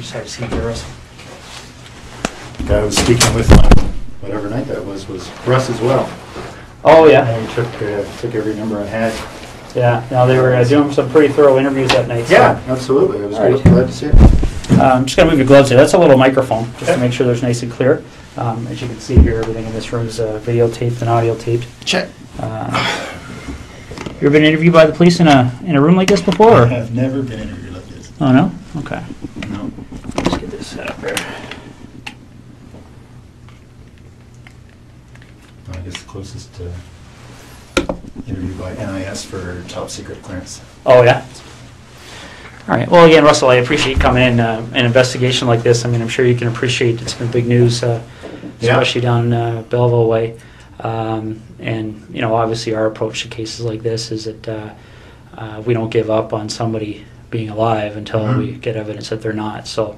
just have a seat there, Russell. guy I was speaking with on whatever night that was Russ as well. Oh, yeah. And he took every number I had. Yeah, no, they were doing some pretty thorough interviews that night. So. Yeah, absolutely. I was All right. glad to see it. I'm just going to move your gloves here. That's a little microphone, just to make sure there's nice and clear. As you can see here, everything in this room is videotaped and audio taped. Check. You ever been interviewed by the police in a room like this before? I have never been interviewed like this. Oh, no? Okay. No. Let's get this set up here. I guess the closest interview by NIS for top secret clearance. Oh, yeah? All right. Well, again, Russell, I appreciate you coming in. An investigation like this, I mean, I'm sure you can appreciate it's been big news, especially down Belleville way. And, you know, obviously our approach to cases like this is that we don't give up on somebody being alive until we get evidence that they're not. So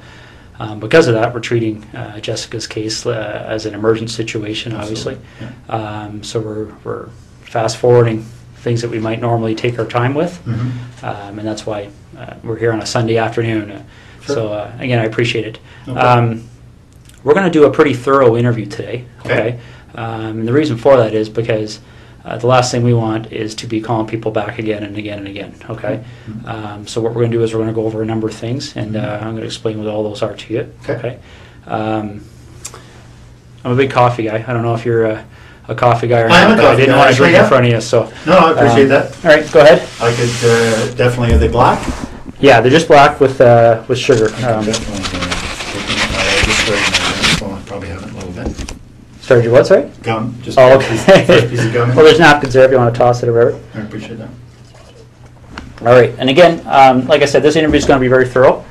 because of that, we're treating Jessica's case as an emergent situation, obviously. Yeah. So we're fast forwarding things that we might normally take our time with. And that's why we're here on a Sunday afternoon. Sure. So again, I appreciate it. No we're going to do a pretty thorough interview today. Okay. And the reason for that is because the last thing we want is to be calling people back again and again and again. Okay. So what we're going to do is we're going to go over a number of things, and I'm going to explain what all those are to you. Okay. I'm a big coffee guy. I don't know if you're a coffee guy or not, but I didn't want to drink in front of you. So no, I appreciate that. All right, go ahead. I could definitely. Are they black? Yeah, they're just black with sugar. Definitely. I just started my phone. I probably haven't a little bit. Started your what, sorry? Gum. Just okay. first piece of gum. Well, there's napkins there if you want to toss it or whatever. I appreciate that. All right, and again, like I said, this interview is going to be very thorough.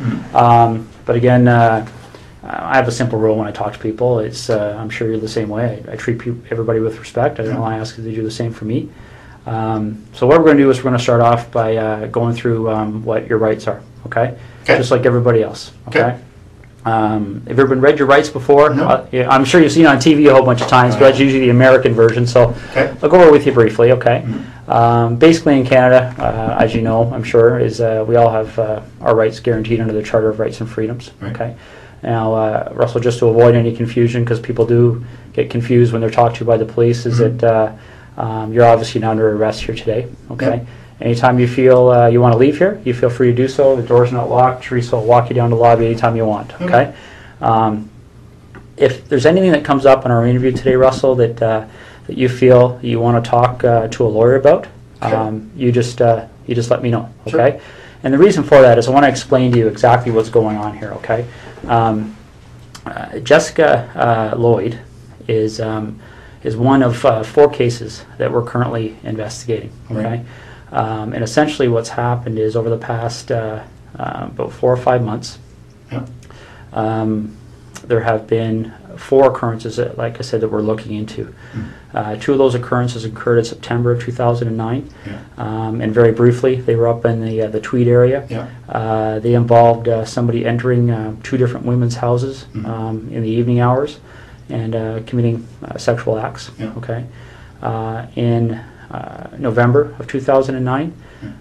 But again, I have a simple rule when I talk to people. It's I'm sure you're the same way. I treat everybody with respect. I don't know. I ask if they do the same for me. So what we're going to do is we're going to start off by going through what your rights are. Okay. Just like everybody else. Okay. Have you ever read your rights before? No. Yeah, I'm sure you've seen it on TV a whole bunch of times, but that's usually the American version. So I'll go over with you briefly. Okay. Basically, in Canada, as you know, I'm sure, is we all have our rights guaranteed under the Charter of Rights and Freedoms. Right. Okay. Now, Russell, just to avoid any confusion, because people do get confused when they're talked to by the police, is that you're obviously not under arrest here today. Okay. Yep. Anytime you feel you want to leave here, you feel free to do so. The door's not locked. Teresa will walk you down the lobby anytime you want. Okay. If there's anything that comes up in our interview today, Russell, that you feel you want to talk to a lawyer about, you just let me know. Okay. Sure. And the reason for that is I want to explain to you exactly what's going on here. Okay. Jessica Lloyd is one of 4 cases that we're currently investigating. Okay. Right. And essentially what's happened is over the past about 4 or 5 months, there have been 4 occurrences that, like I said, that we're looking into. 2 of those occurrences occurred in September of 2009. And very briefly, they were up in the Tweed area. They involved somebody entering 2 different women's houses in the evening hours and committing sexual acts. Okay. In November of 2009,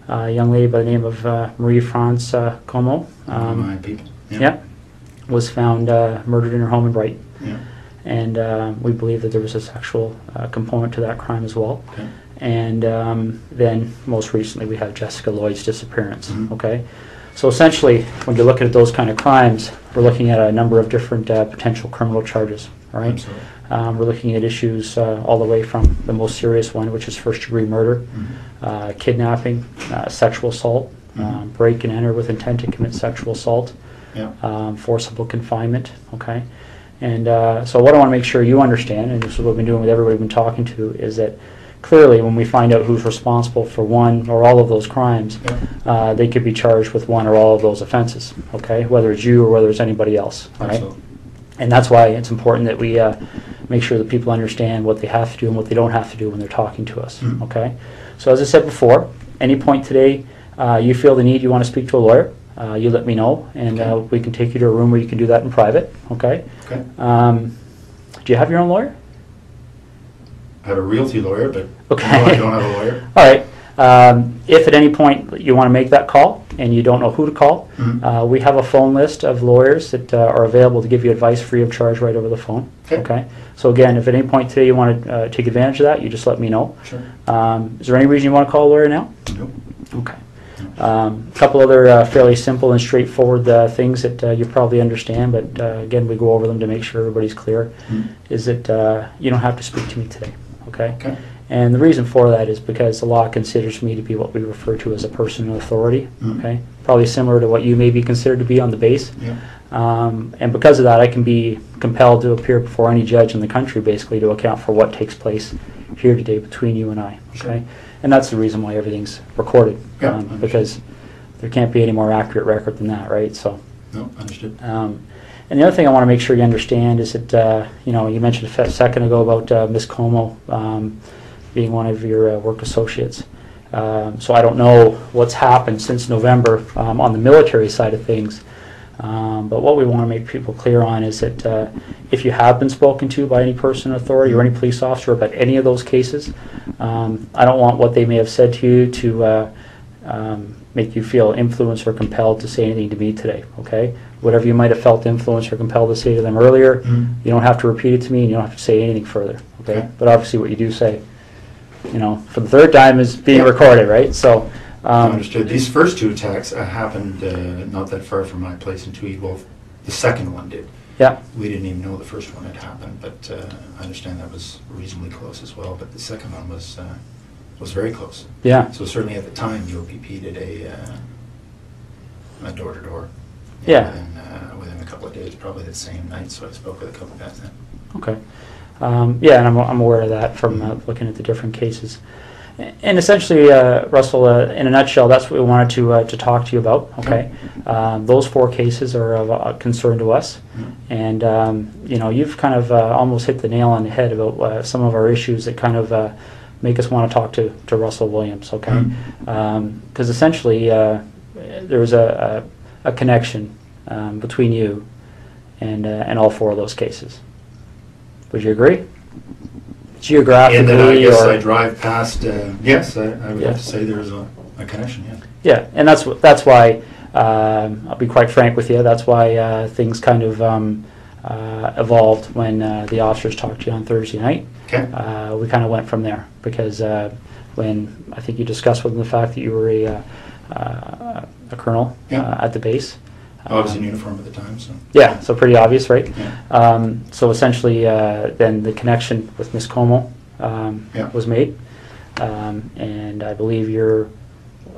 a young lady by the name of Marie-France Como was found murdered in her home in Brighton. And we believe that there was a sexual component to that crime as well. And then most recently we have Jessica Lloyd's disappearance. Okay, so essentially when you're looking at those kind of crimes, we're looking at a number of different potential criminal charges. All right. We're looking at issues all the way from the most serious one, which is first-degree murder, kidnapping, sexual assault, break and enter with intent to commit sexual assault, forcible confinement. Okay, and so what I want to make sure you understand, and this is what we've been doing with everybody we've been talking to, is that clearly when we find out who's responsible for one or all of those crimes, they could be charged with one or all of those offenses. Okay, whether it's you or whether it's anybody else. All right. And that's why it's important that we make sure that people understand what they have to do and what they don't have to do when they're talking to us. Okay. So as I said before, any point today you feel the need, you want to speak to a lawyer, you let me know, and we can take you to a room where you can do that in private. Okay. Do you have your own lawyer? I have a realty lawyer, but no, I don't have a lawyer. All right. If at any point you want to make that call and you don't know who to call, we have a phone list of lawyers that are available to give you advice free of charge right over the phone. Okay. So again, if at any point today you want to take advantage of that, you just let me know. Sure. Is there any reason you want to call a lawyer now? Nope. Okay. A couple other fairly simple and straightforward things that you probably understand, but again, we go over them to make sure everybody's clear, is that you don't have to speak to me today, okay? Okay. And the reason for that is because the law considers me to be what we refer to as a person of authority, okay? Probably similar to what you may be considered to be on the base. Yeah. And because of that, I can be compelled to appear before any judge in the country, basically, to account for what takes place here today between you and I, okay? Sure. And that's the reason why everything's recorded, Yeah, because there can't be any more accurate record than that, right? So. No, understood. And the other thing I want to make sure you understand is that, you know, you mentioned a second ago about Ms. Como being one of your work associates. So I don't know what's happened since November on the military side of things. But what we want to make people clear on is that if you have been spoken to by any person in authority or any police officer about any of those cases, I don't want what they may have said to you to make you feel influenced or compelled to say anything to me today, okay? Whatever you might have felt influenced or compelled to say to them earlier, you don't have to repeat it to me and you don't have to say anything further, okay? But obviously what you do say, you know, for the third time is being recorded, right? So. Understood. These first two attacks happened not that far from my place in Tweed. Well, the second one did. Yeah. We didn't even know the first one had happened, but I understand that was reasonably close as well. But the second one was very close. Yeah. So certainly at the time, the OPP did a door-to-door. Yeah. Within a couple of days, probably the same night. So I spoke with a couple of guys then. Okay. Yeah, and I'm aware of that from looking at the different cases. And essentially, Russell, in a nutshell, that's what we wanted to talk to you about. Okay, those 4 cases are of concern to us, and you know, you've kind of almost hit the nail on the head about some of our issues that kind of make us want to talk to Russel Williams. Okay, because essentially there was a connection between you and all 4 of those cases. Would you agree? Geographically, and then I guess I drive past. Yes, I would have to say there's a connection. Yeah. Yeah, and that's why I'll be quite frank with you. That's why things kind of evolved when the officers talked to you on Thursday night. Okay. We kind of went from there because when I think you discussed with them the fact that you were a colonel at the base. I was in uniform at the time, so. Yeah, so pretty obvious, right? Yeah. So essentially, then the connection with Ms. Como was made, and I believe you're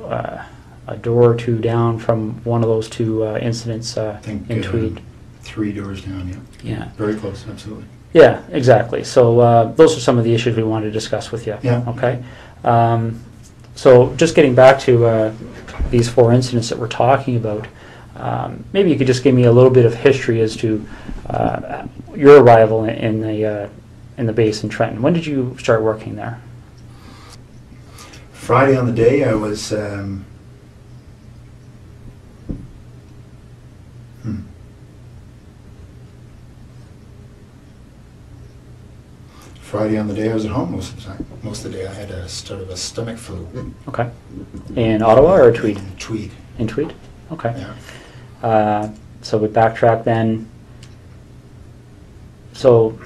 a door or 2 down from one of those 2 incidents in Tweed. 3 doors down, yeah. Yeah. Very close, absolutely. Yeah, exactly. So those are some of the issues we wanted to discuss with you. Yeah. Okay. So just getting back to these 4 incidents that we're talking about. Maybe you could just give me a little bit of history as to your arrival in the base in Trenton. When did you start working there? Friday on the day I was. Friday on the day I was at home most of the time. Most of the day I had a sort of a stomach flu. Okay. In Ottawa or Tweed? In Tweed. In Tweed? Okay. Yeah. So we backtrack then. So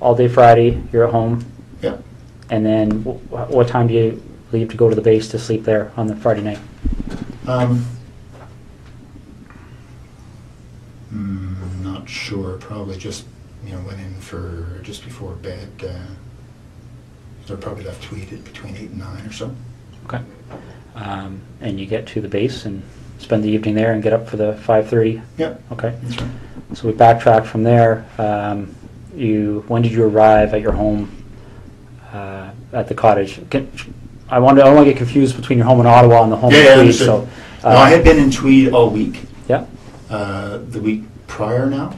all day Friday, you're at home. Yeah. And then what time do you leave to go to the base to sleep there on the Friday night? Not sure. Probably just went in for just before bed. So I probably left Tweed at between 8 and 9 or so. Okay. And you get to the base and spend the evening there and get up for the 5:30? Yep. Okay. That's right. So we backtrack from there. When did you arrive at your home at the cottage? I don't want to get confused between your home in Ottawa and the home in Tweed. So, no, I had been in Tweed all week. Yeah. The week prior now.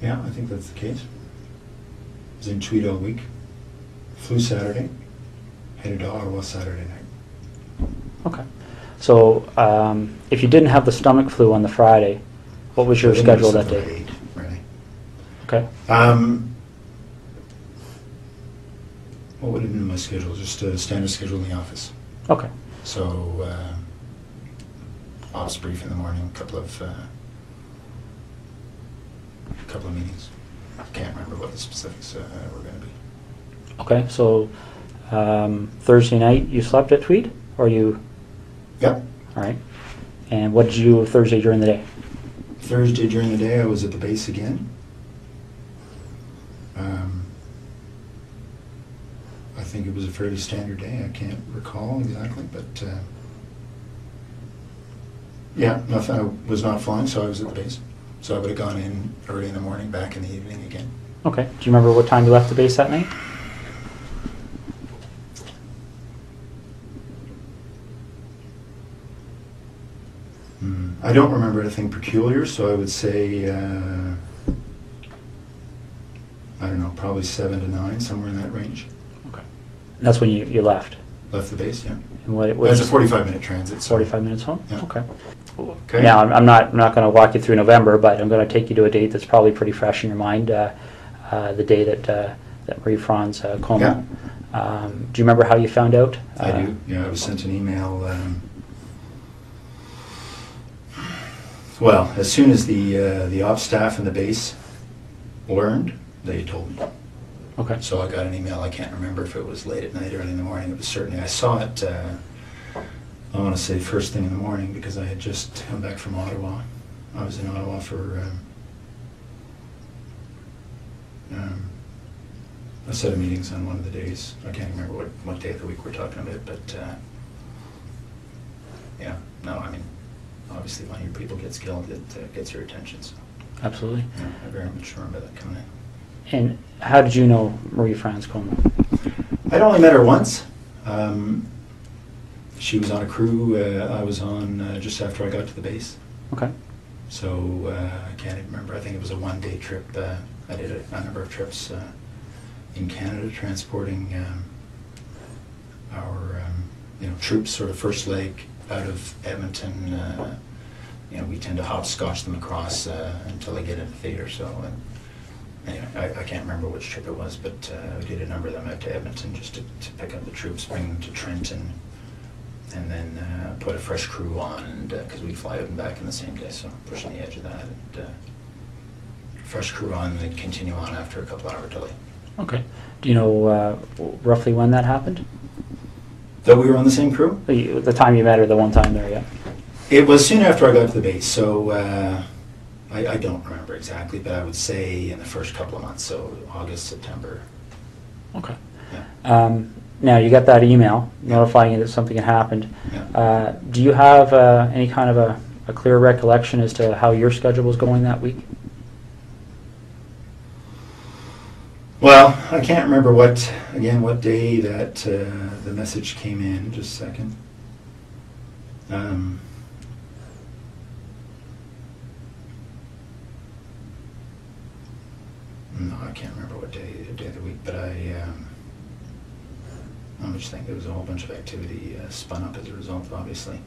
Yeah, I think that's the case. I was in Tweed all week. Flew Saturday. Headed to Ottawa Saturday night. Okay. So if you didn't have the stomach flu on the Friday, what was your schedule that day? 8, really. Okay. what would have been my schedule? Just a standard schedule in the office. Okay. So, ops brief in the morning, a couple of meetings. I can't remember what the specifics were going to be. Okay, so Thursday night you slept at Tweed, or you? Yep. All right. And what did you do Thursday during the day? Thursday during the day I was at the base again. I think it was a fairly standard day. I can't recall exactly, but yeah, nothing. I was not flying, so I was at the base. So I would have gone in early in the morning, back in the evening again. Okay. Do you remember what time you left the base that night? I don't remember anything peculiar, so I would say, I don't know, probably 7 to 9, somewhere in that range. Okay. That's when you left? Left the base, yeah. And what It's a 45-minute transit. So 45 minutes home? Yeah. Okay. Okay. Now, I'm not going to walk you through November, but I'm going to take you to a date that's probably pretty fresh in your mind, the day that Marie-France coma. Yeah. Do you remember how you found out? I do. Yeah, I was sent an email. Well, as soon as the ops staff and the base learned, they told me. Okay. So I got an email. I can't remember if it was late at night, early in the morning. It was certainly. I saw it. I want to say first thing in the morning because I had just come back from Ottawa. I was in Ottawa for a set of meetings on one of the days. I can't remember what day of the week we're talking about, but yeah, no, I mean, obviously when your people gets killed, it gets your attention. So Absolutely. yeah, I very much remember that coming in. And how did you know Marie-France coma? I'd only met her once. She was on a crew I was on just after I got to the base. Okay. So I can't even remember. I think it was a one-day trip. I did a number of trips in Canada transporting our troops, sort of first leg out of Edmonton. We tend to hopscotch them across until they get into theatre. So anyway, I can't remember which trip it was, but we did a number of them out to Edmonton just to pick up the troops, bring them to Trenton, and then put a fresh crew on, because we'd fly out and back in the same day, so pushing the edge of that. And, fresh crew on, and then continue on after a couple hour delay. Okay. Do you know roughly when that happened? That we were on the same crew? The time you met her, the one time there, yeah? It was soon after I got to the base, so I don't remember exactly, but I would say in the first couple of months, so August, September. Okay. Yeah. Now, you got that email notifying you that something had happened. Yeah. Do you have any kind of a clear recollection as to how your schedule was going that week? Well, I can't remember what day that the message came in. Just a second. No, I can't remember what day of the week, but I'm just thinking there was a whole bunch of activity spun up as a result, obviously.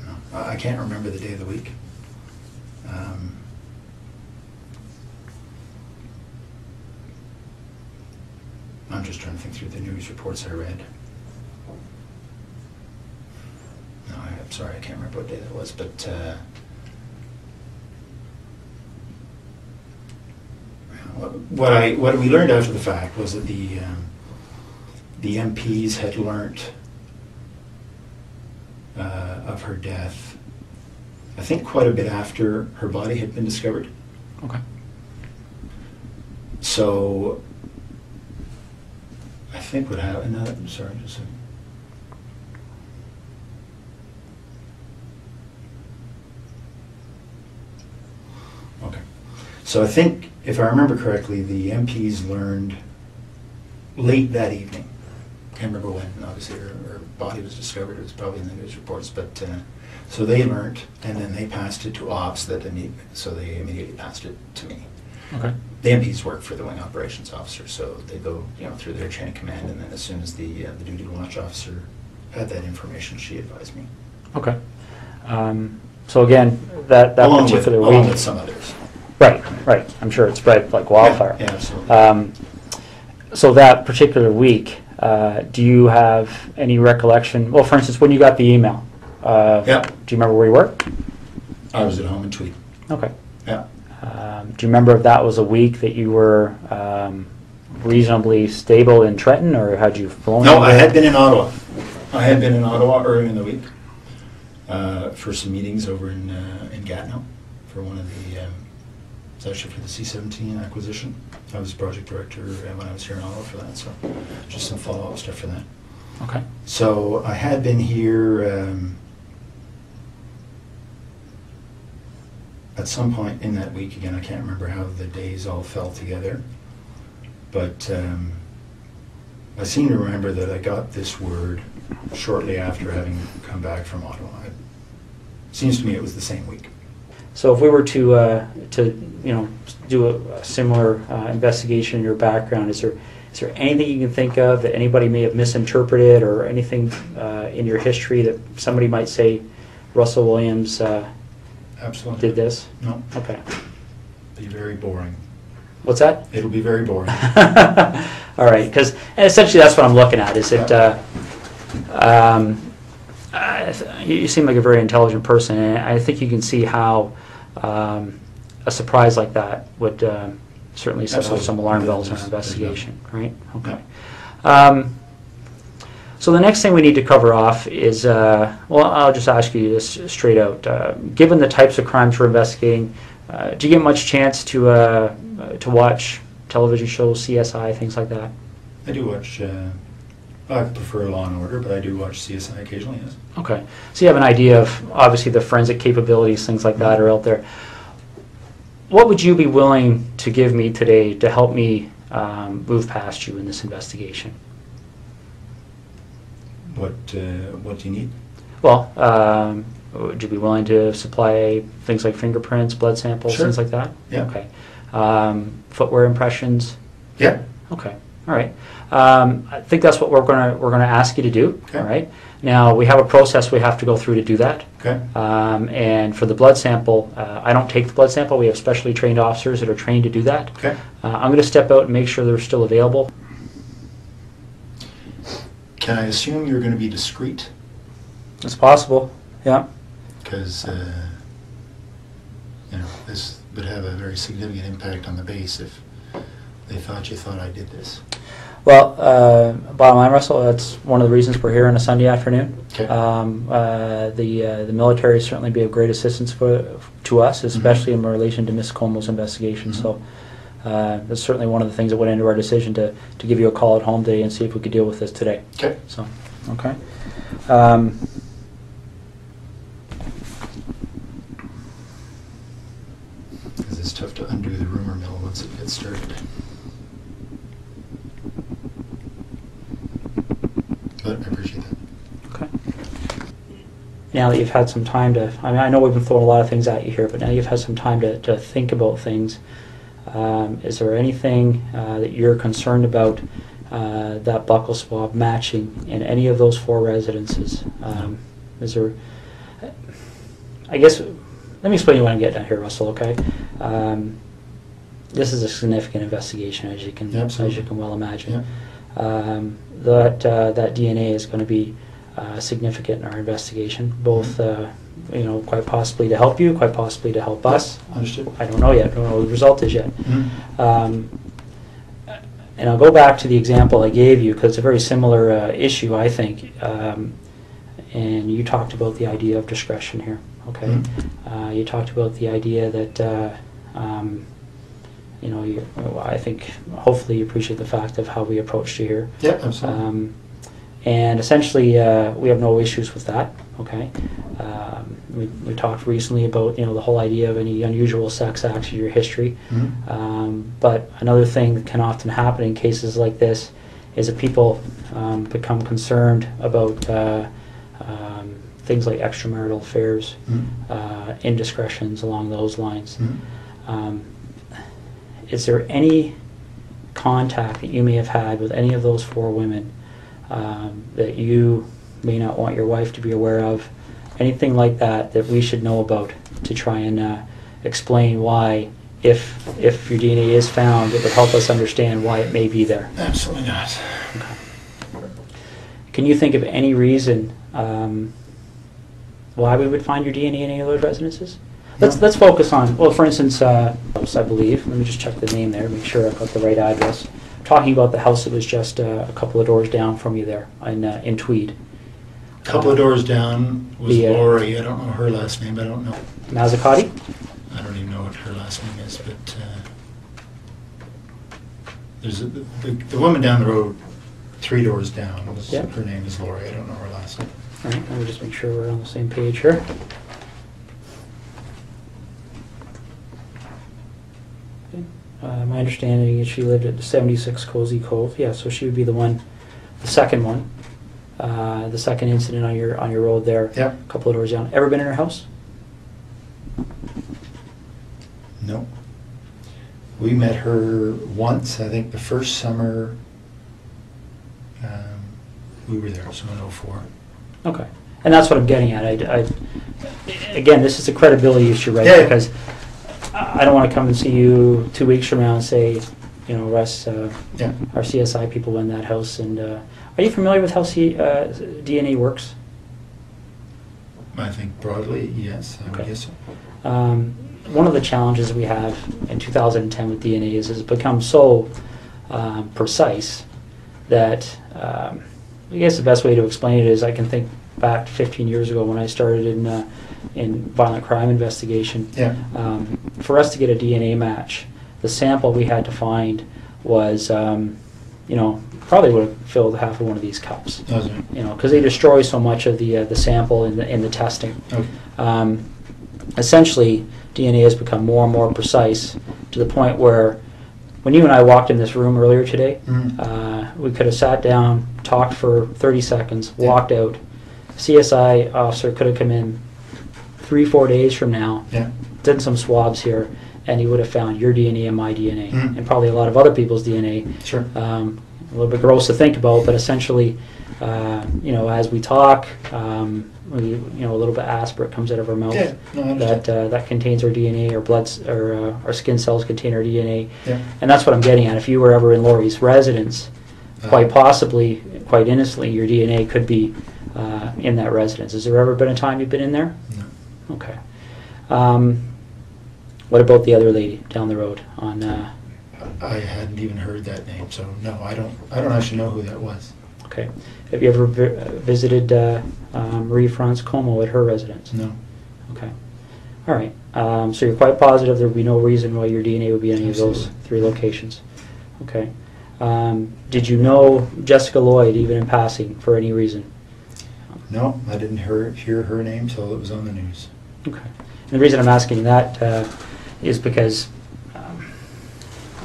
No, I can't remember the day of the week. I'm just trying to think through the news reports I read. No, I'm sorry, I can't remember what day that was, but what we learned after the fact was that the MPs had learnt of her death, I think quite a bit after her body had been discovered. Okay. So I think what happened, I'm sorry, just a second. Okay. So I think, if I remember correctly, the MPs learned late that evening. Can't remember when, obviously, her body was discovered. It was probably in the news reports. But so they learned, and then they passed it to ops, so they immediately passed it to me. Okay. The MPs work for the wing operations officer, so they go through their chain of command, and then as soon as the duty watch officer had that information, she advised me. Okay. So again, that along particular with, week, along with some others. Right, right. I'm sure it spread like wildfire. Yeah, absolutely. So that particular week, do you have any recollection? Well, for instance, when you got the email, Yeah. do you remember where you were? I was at home in Tweed. Okay. Yeah. Do you remember if that was a week that you were reasonably stable in Trenton, or had you flown? No, over? I had been in Ottawa. I had been in Ottawa earlier in the week for some meetings over in Gatineau for one of the, it's actually for the C-17 acquisition. I was project director when I was here in Ottawa for that, so just some follow-up stuff for that. Okay. So I had been here at some point in that week. Again, I can't remember how the days all fell together, but I seem to remember that I got this word shortly after having come back from Ottawa. It seems to me it was the same week. So if we were to do a similar investigation in your background, is there anything you can think of that anybody may have misinterpreted, or anything in your history that somebody might say Russel Williams Absolutely. did this? No. Okay. Be very boring. What's that? It'll be very boring. All right, because essentially that's what I'm looking at. Is it? You seem like a very intelligent person, and I think you can see how a surprise like that would certainly set off some alarm bells in our investigation, right? Okay. So the next thing we need to cover off is, well, I'll just ask you this straight out. Given the types of crimes we're investigating, do you get much chance to watch television shows, CSI, things like that? I do watch, I prefer Law and Order, but I do watch CSI occasionally, yes. Okay. So you have an idea of, obviously, the forensic capabilities, things like that are out there. What would you be willing to give me today to help me move past you in this investigation? What do you need? Well, would you be willing to supply things like fingerprints, blood samples, Sure. things like that? Yeah. Okay. Footwear impressions? Yeah. Okay. All right. I think that's what we're gonna ask you to do. Okay. All right. Now we have a process we have to go through to do that. Okay. And for the blood sample, I don't take the blood sample. We have specially trained officers that are trained to do that. Okay. I'm going to step out and make sure they're still available. Can I assume you're going to be discreet? It's possible. Yeah. Because this would have a very significant impact on the base if they thought you thought I did this. Well, bottom line, Russell, that's one of the reasons we're here on a Sunday afternoon. Okay. The military certainly be of great assistance to us, especially in relation to Ms. Como's investigation. So that's certainly one of the things that went into our decision to give you a call at home today and see if we could deal with this today. Okay. So, okay. Because it's tough to undo the rumor mill once it gets started. But I appreciate that. Okay. Now that you've had some time to, I know we've been throwing a lot of things at you here, but now you've had some time to think about things. Is there anything that you're concerned about that buccal swab matching in any of those 4 residences? Is there, I guess, let me explain what I'm getting at here, Russell, okay? This is a significant investigation, as you can well imagine. Yeah. That DNA is going to be significant in our investigation, both quite possibly to help you, quite possibly to help us. Understood. I don't know yet. I don't know what the result is yet. Mm-hmm. And I'll go back to the example I gave you because it's a very similar issue, I think. And you talked about the idea of discretion here. Okay. Mm-hmm. You talked about the idea that I think hopefully you appreciate the fact of how we approached you here. Yeah, absolutely. And essentially, we have no issues with that. Okay. We talked recently about the whole idea of any unusual sex acts in your history. Mm-hmm. But another thing that can often happen in cases like this is that people become concerned about things like extramarital affairs, indiscretions along those lines. Mm-hmm. Is there any contact that you may have had with any of those 4 women that you may not want your wife to be aware of? Anything like that that we should know about to try and explain why if your DNA is found, it would help us understand why it may be there. Absolutely not. Okay. Can you think of any reason why we would find your DNA in any of those residences? Let's focus on, well, for instance, I believe, let me just check the name there, make sure I've got the right address. I'm talking about the house that was just a couple of doors down from you there in Tweed. A couple of doors down was the, Lori. I don't know her last name. I don't know. Mazzacati? I don't even know what her last name is, but there's the woman down the road, 3 doors down. Yep. Her name is Lori. I don't know her last name. All right, let me just make sure we're on the same page here. Okay. My understanding is she lived at 76 Cozy Cove. Yeah, so she would be the one, the second one, the second incident on your road there. Yep. A couple of doors down. Ever been in her house? No. We met her once, I think the first summer we were there, so in 04. Okay, and that's what I'm getting at. Again, this is a credibility issue, right? Yeah. Because I don't want to come and see you 2 weeks from now and say, you know, Russ, Yeah. our CSI people in that house. And are you familiar with how DNA works? I think broadly, yes, I would Okay. guess so. One of the challenges we have in 2010 with DNA is it's become so precise that I guess the best way to explain it is I can think back 15 years ago when I started in violent crime investigation. Yeah. For us to get a DNA match, the sample we had to find was, you know, probably would have filled half of one of these cups. Was it? You know, because they destroy so much of the sample in the testing. Okay. Essentially, DNA has become more and more precise to the point where when you and I walked in this room earlier today, we could have sat down, talked for 30 seconds, walked out. CSI officer could have come in 3-4 days from now, done some swabs here, and he would have found your DNA and my DNA, and probably a lot of other people's DNA. Sure. A little bit gross to think about, but essentially, you know, as we talk, you know, a little bit aspirate comes out of our mouth. Yeah, no, I understand. That contains our DNA, our skin cells contain our DNA, Yeah. and that's what I'm getting at. If you were ever in Lori's residence, quite possibly, quite innocently, your DNA could be in that residence. Has there ever been a time you've been in there? No. Okay. What about the other lady down the road on? I hadn't even heard that name, so no, I don't actually know who that was. Okay. Have you ever visited Marie France Como at her residence? No. Okay. All right. So you're quite positive there would be no reason why your DNA would be in any of those 3 locations. Okay. Did you know Jessica Lloyd even in passing for any reason? No, I didn't hear her name till it was on the news. Okay. And the reason I'm asking that is because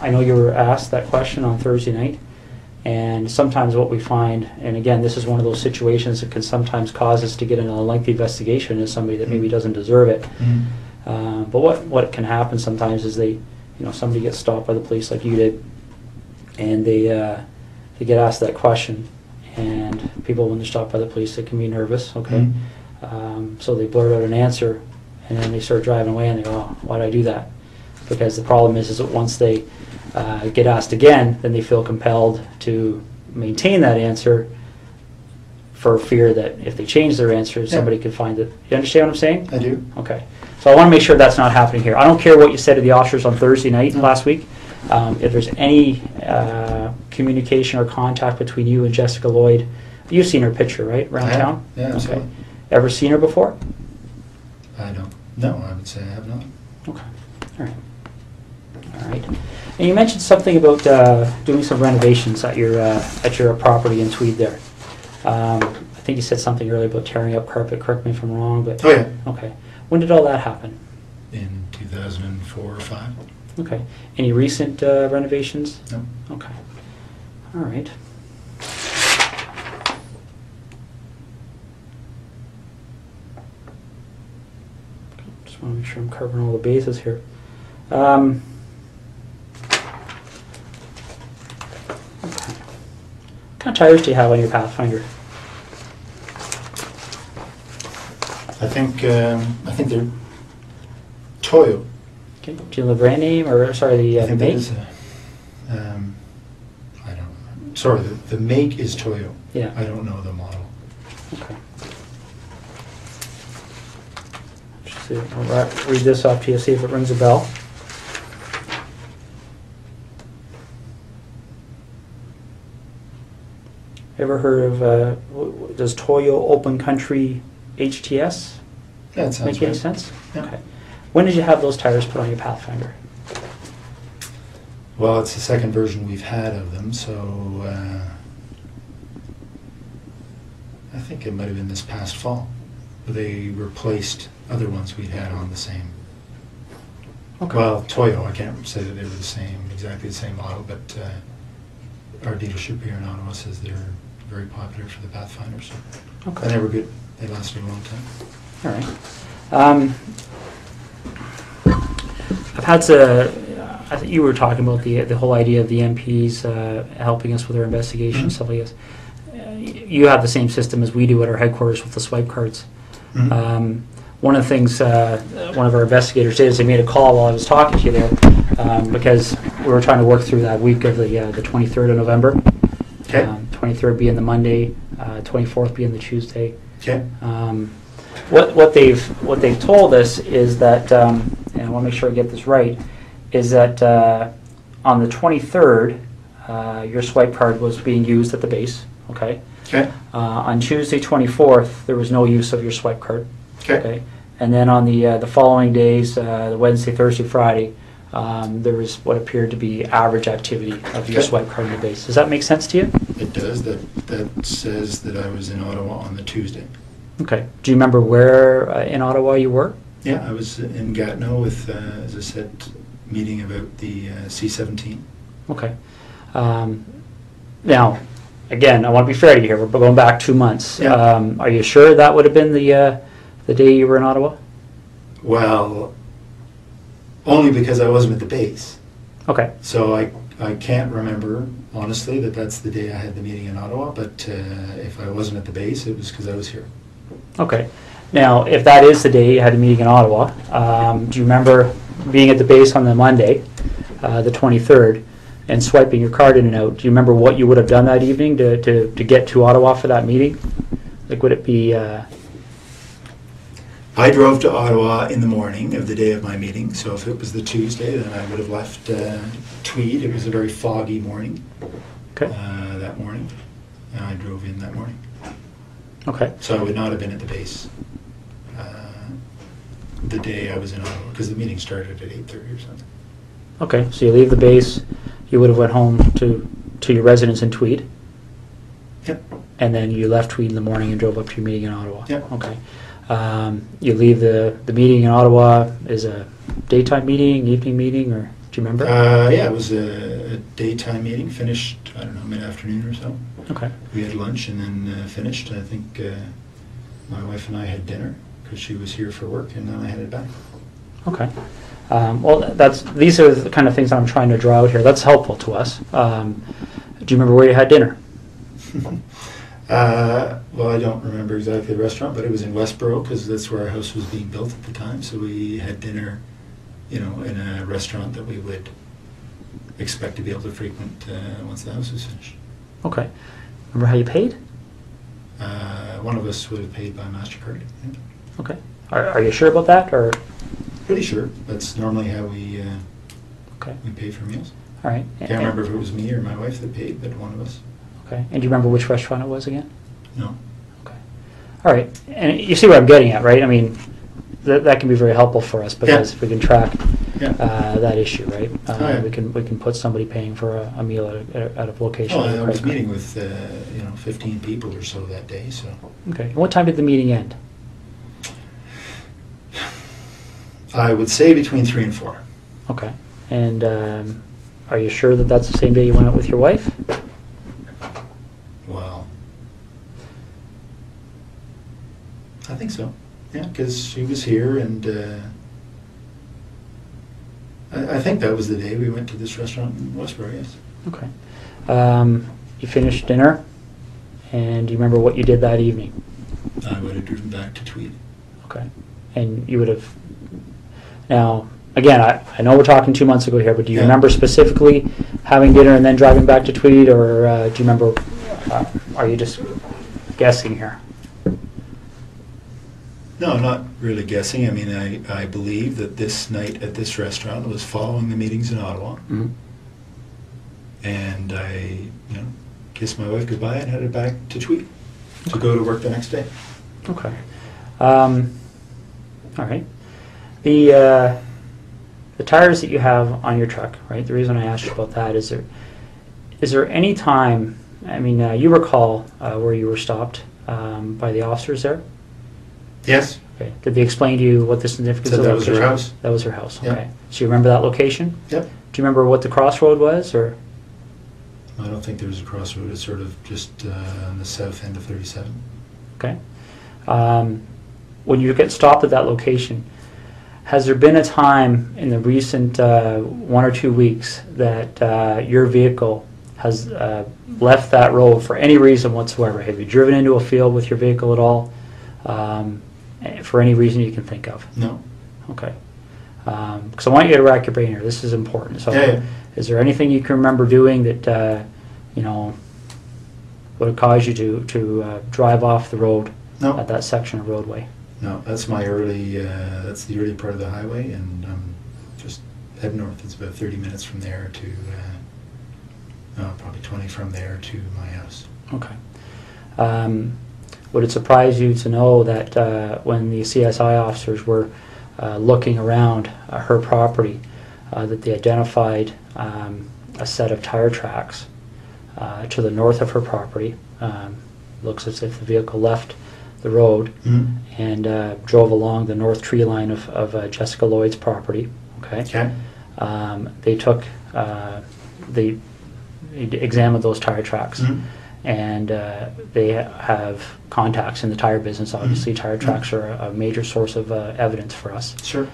I know you were asked that question on Thursday night, and sometimes what we find, and again, this is one of those situations that can sometimes cause us to get in a lengthy investigation as somebody that maybe doesn't deserve it. But what can happen sometimes is somebody gets stopped by the police like you did, and they get asked that question, and people, when they're stopped by the police, they can be nervous, okay? So they blurt out an answer, and then they start driving away, and they go, oh, why did I do that? Because the problem is that once they get asked again, then they feel compelled to maintain that answer for fear that if they change their answer, somebody could find it. You understand what I'm saying? I do. Okay. So I want to make sure that's not happening here. I don't care what you said to the officers on Thursday night last week. If there's any communication or contact between you and Jessica Lloyd, you've seen her picture, right, around town? Yeah, absolutely. Okay. Ever seen her before? I don't. No, I would say I have not. Okay. All right. All right. And you mentioned something about doing some renovations at your property in Tweed there. I think you said something earlier about tearing up carpet. Correct me if I'm wrong, but Oh yeah. okay. When did all that happen? In 2004 or 5. Okay. Any recent renovations? No. Okay. All right. Just want to make sure I'm covering all the bases here. Okay. What kind of tires do you have on your Pathfinder? I think they're Toyo. Okay. Do you know the brand name, or sorry, the I think make? that is I don't know. Sorry, the make is Toyo. Yeah. I don't know the model. Okay. Let's see. I'll read this off to you, see if it rings a bell. Ever heard of, does Toyo Open Country HTS That sounds make any right. sense? Yeah. Okay. When did you have those tires put on your Pathfinder? Well, it's the second version we've had of them, so I think it might have been this past fall. They replaced other ones we'd had on the same. Okay. Well, Toyo, I can't say that they were the same, exactly the same model, but our dealership here in Ottawa says they're very popular for the Pathfinders. Okay. And they were good. They lasted a long time. All right. I've had to. I think you were talking about the whole idea of the MPs helping us with our investigation and stuff like this. You have the same system as we do at our headquarters with the swipe cards. Mm-hmm. One of the things one of our investigators did is they made a call while I was talking to you there because we were trying to work through that week of the 23rd of November. Okay. 23rd being the Monday, 24th being the Tuesday. Okay. What they've told us is that, and I want to make sure I get this right, is that on the 23rd, your swipe card was being used at the base. Okay. Okay. On Tuesday 24th, there was no use of your swipe card. Okay. And then on the following days, the Wednesday, Thursday, Friday, there was what appeared to be average activity of your Okay. swipe card in the base. Does that make sense to you? It does. That says that I was in Ottawa on the Tuesday. Okay. Do you remember where in Ottawa you were? Yeah, I was in Gatineau with, as I said, meeting about the C-17. Okay. Now, again, I want to be fair to you here. We're going back 2 months. Yeah. Are you sure that would have been the day you were in Ottawa? Well, only because I wasn't at the base. Okay. So I can't remember, honestly, that that's the day I had the meeting in Ottawa, but if I wasn't at the base, it was because I was here. Okay. Now, if that is the day you had a meeting in Ottawa, do you remember being at the base on the Monday, the 23rd, and swiping your card in and out? Do you remember what you would have done that evening to get to Ottawa for that meeting? Like, would it be... I drove to Ottawa in the morning of the day of my meeting, so if it was the Tuesday, then I would have left Tweed. It was a very foggy morning Okay. that morning, and I drove in that morning. Okay. So I would not have been at the base the day I was in Ottawa, because the meeting started at 8:30 or something. Okay. So you leave the base, you would have went home to your residence in Tweed, Yep. and then you left Tweed in the morning and drove up to your meeting in Ottawa. Yep. Okay. You leave the meeting in Ottawa is a daytime meeting, evening meeting, or do you remember? Yeah, it was a daytime meeting, finished, I don't know, mid-afternoon or so. Okay. We had lunch and then finished. I think my wife and I had dinner because she was here for work, and then I headed back. Okay. Well, these are the kind of things I'm trying to draw out here. That's helpful to us. Do you remember where you had dinner? Well, I don't remember exactly the restaurant, but it was in Westboro because that's where our house was being built at the time. So we had dinner, in a restaurant that we would expect to be able to frequent once the house was finished. Okay. Remember how you paid? One of us would have paid by MasterCard. I think. Okay. Are you sure about that, or? Pretty sure. That's normally how we Okay. pay for meals. All right. Can't remember if it was me or my wife that paid, but one of us. Okay. And do you remember which restaurant it was again? No. Okay. All right. And you see what I'm getting at, right? I mean, that can be very helpful for us because if we can track that issue, right? Yeah. We can put somebody paying for a meal at a location. Oh, with a I credit was card. meeting with 15 people or so that day. So Okay. And what time did the meeting end? I would say between 3 and 4. Okay. And are you sure that that's the same day you went out with your wife? Well, I think so. Yeah, because she was here, and I think that was the day we went to this restaurant in Westboro. Yes. Okay. You finished dinner, and do you remember what you did that evening? I would have driven back to Tweed. Okay. And you would have... Now, again, I know we're talking 2 months ago here, but do you Yeah. remember specifically having dinner and then driving back to Tweed, or do you remember, are you just guessing here? No, I'm not really guessing. I mean, I believe that this night at this restaurant was following the meetings in Ottawa. Mm-hmm. And I, kissed my wife goodbye and headed back to Tweed to go to work the next day. Okay. All right. The tires that you have on your truck, right? The reason I asked you about that is there any time, I mean, you recall where you were stopped by the officers there? Yes. Okay. Did they explain to you what the significance Said of that the was her location? house. That was her house. Yeah. Okay. So you remember that location? Yep. Do you remember what the crossroad was, or? I don't think there was a crossroad. It's sort of just on the south end of 37. Okay. When you get stopped at that location, has there been a time in the recent 1 or 2 weeks that your vehicle has left that road for any reason whatsoever? Have you driven into a field with your vehicle at all? For any reason you can think of? No. Okay. Because I want you to rack your brain here. This is important. So, Yeah. is there anything you can remember doing that would have caused you to drive off the road No. at that section of roadway? No. That's my early. That's the early part of the highway, and just head north. It's about 30 minutes from there to. Probably 20 from there to my house. Okay. Would it surprise you to know that when the CSI officers were looking around her property, that they identified a set of tire tracks to the north of her property? Looks as if the vehicle left the road and drove along the north tree line of Jessica Lloyd's property. Okay. Okay. They took they examined those tire tracks. And they have contacts in the tire business. Obviously, tire tracks are a major source of evidence for us. Sure.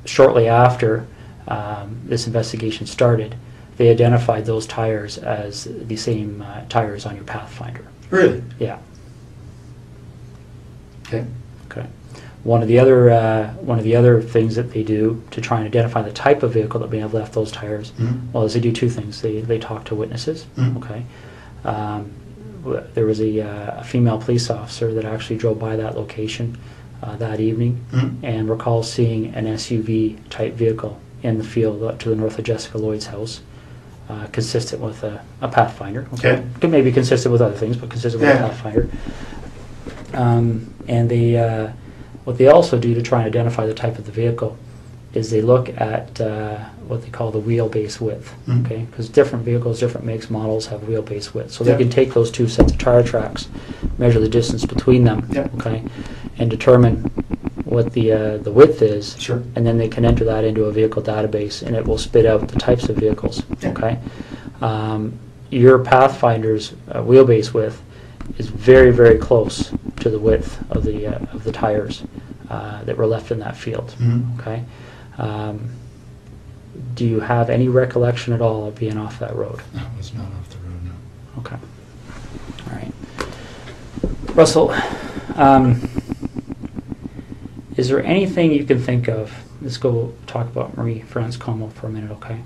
Shortly after this investigation started, they identified those tires as the same tires on your Pathfinder. Really? Yeah. Okay. Okay. One of the other things that they do to try and identify the type of vehicle that may have left those tires, well, is they do two things. They talk to witnesses. Okay. There was a female police officer that actually drove by that location that evening and recalls seeing an SUV type vehicle in the field to the north of Jessica Lloyd's house, consistent with a Pathfinder. Okay. Could maybe consistent with other things, but consistent with a Pathfinder. And they, what they also do to try and identify the type of the vehicle is they look at what they call the wheelbase width, okay? Because different vehicles, different makes, models have wheelbase width. So they can take those two sets of tire tracks, measure the distance between them, okay, and determine what the width is. Sure. And then they can enter that into a vehicle database, and it will spit out the types of vehicles, okay? Your Pathfinder's wheelbase width is very, very close to the width of the tires that were left in that field, okay? Do you have any recollection at all of being off that road? I was not off the road, no. Okay. All right. Russell, is there anything you can think of? Let's go talk about Marie-France Como for a minute, okay?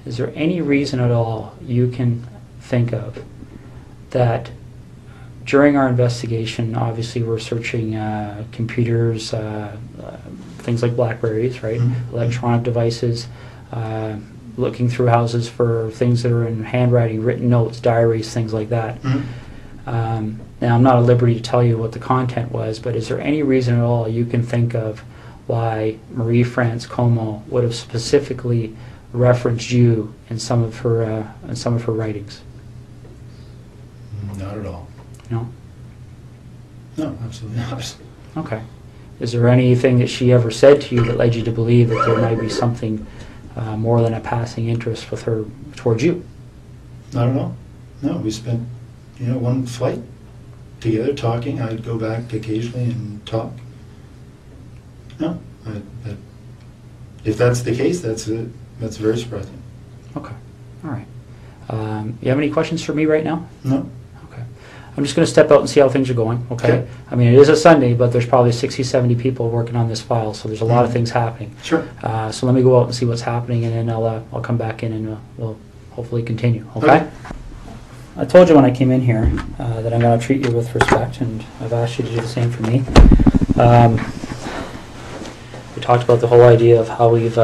Is there any reason at all you can think of that during our investigation, obviously we're searching computers, things like Blackberries, right? Electronic devices, looking through houses for things that are in handwriting, written notes, diaries, things like that. Now, I'm not at liberty to tell you what the content was, but is there any reason at all you can think of why Marie-France Como would have specifically referenced you in some of her writings? Not at all. No? No, absolutely not. Okay. Is there anything that she ever said to you that led you to believe that there might be something more than a passing interest with her towards you? Not at all. No, we spent, one flight together talking. I'd go back occasionally and talk. No, if that's the case, that's very surprising. Okay. All right. You have any questions for me right now? No. Okay. I'm just going to step out and see how things are going, okay? Okay. I mean, it is a Sunday, but there's probably 60, 70 people working on this file, so there's a lot of things happening. Sure. So let me go out and see what's happening, and then I'll come back in and we'll hopefully continue, okay? I told you when I came in here that I'm going to treat you with respect, and I've asked you to do the same for me. We talked about the whole idea of how we've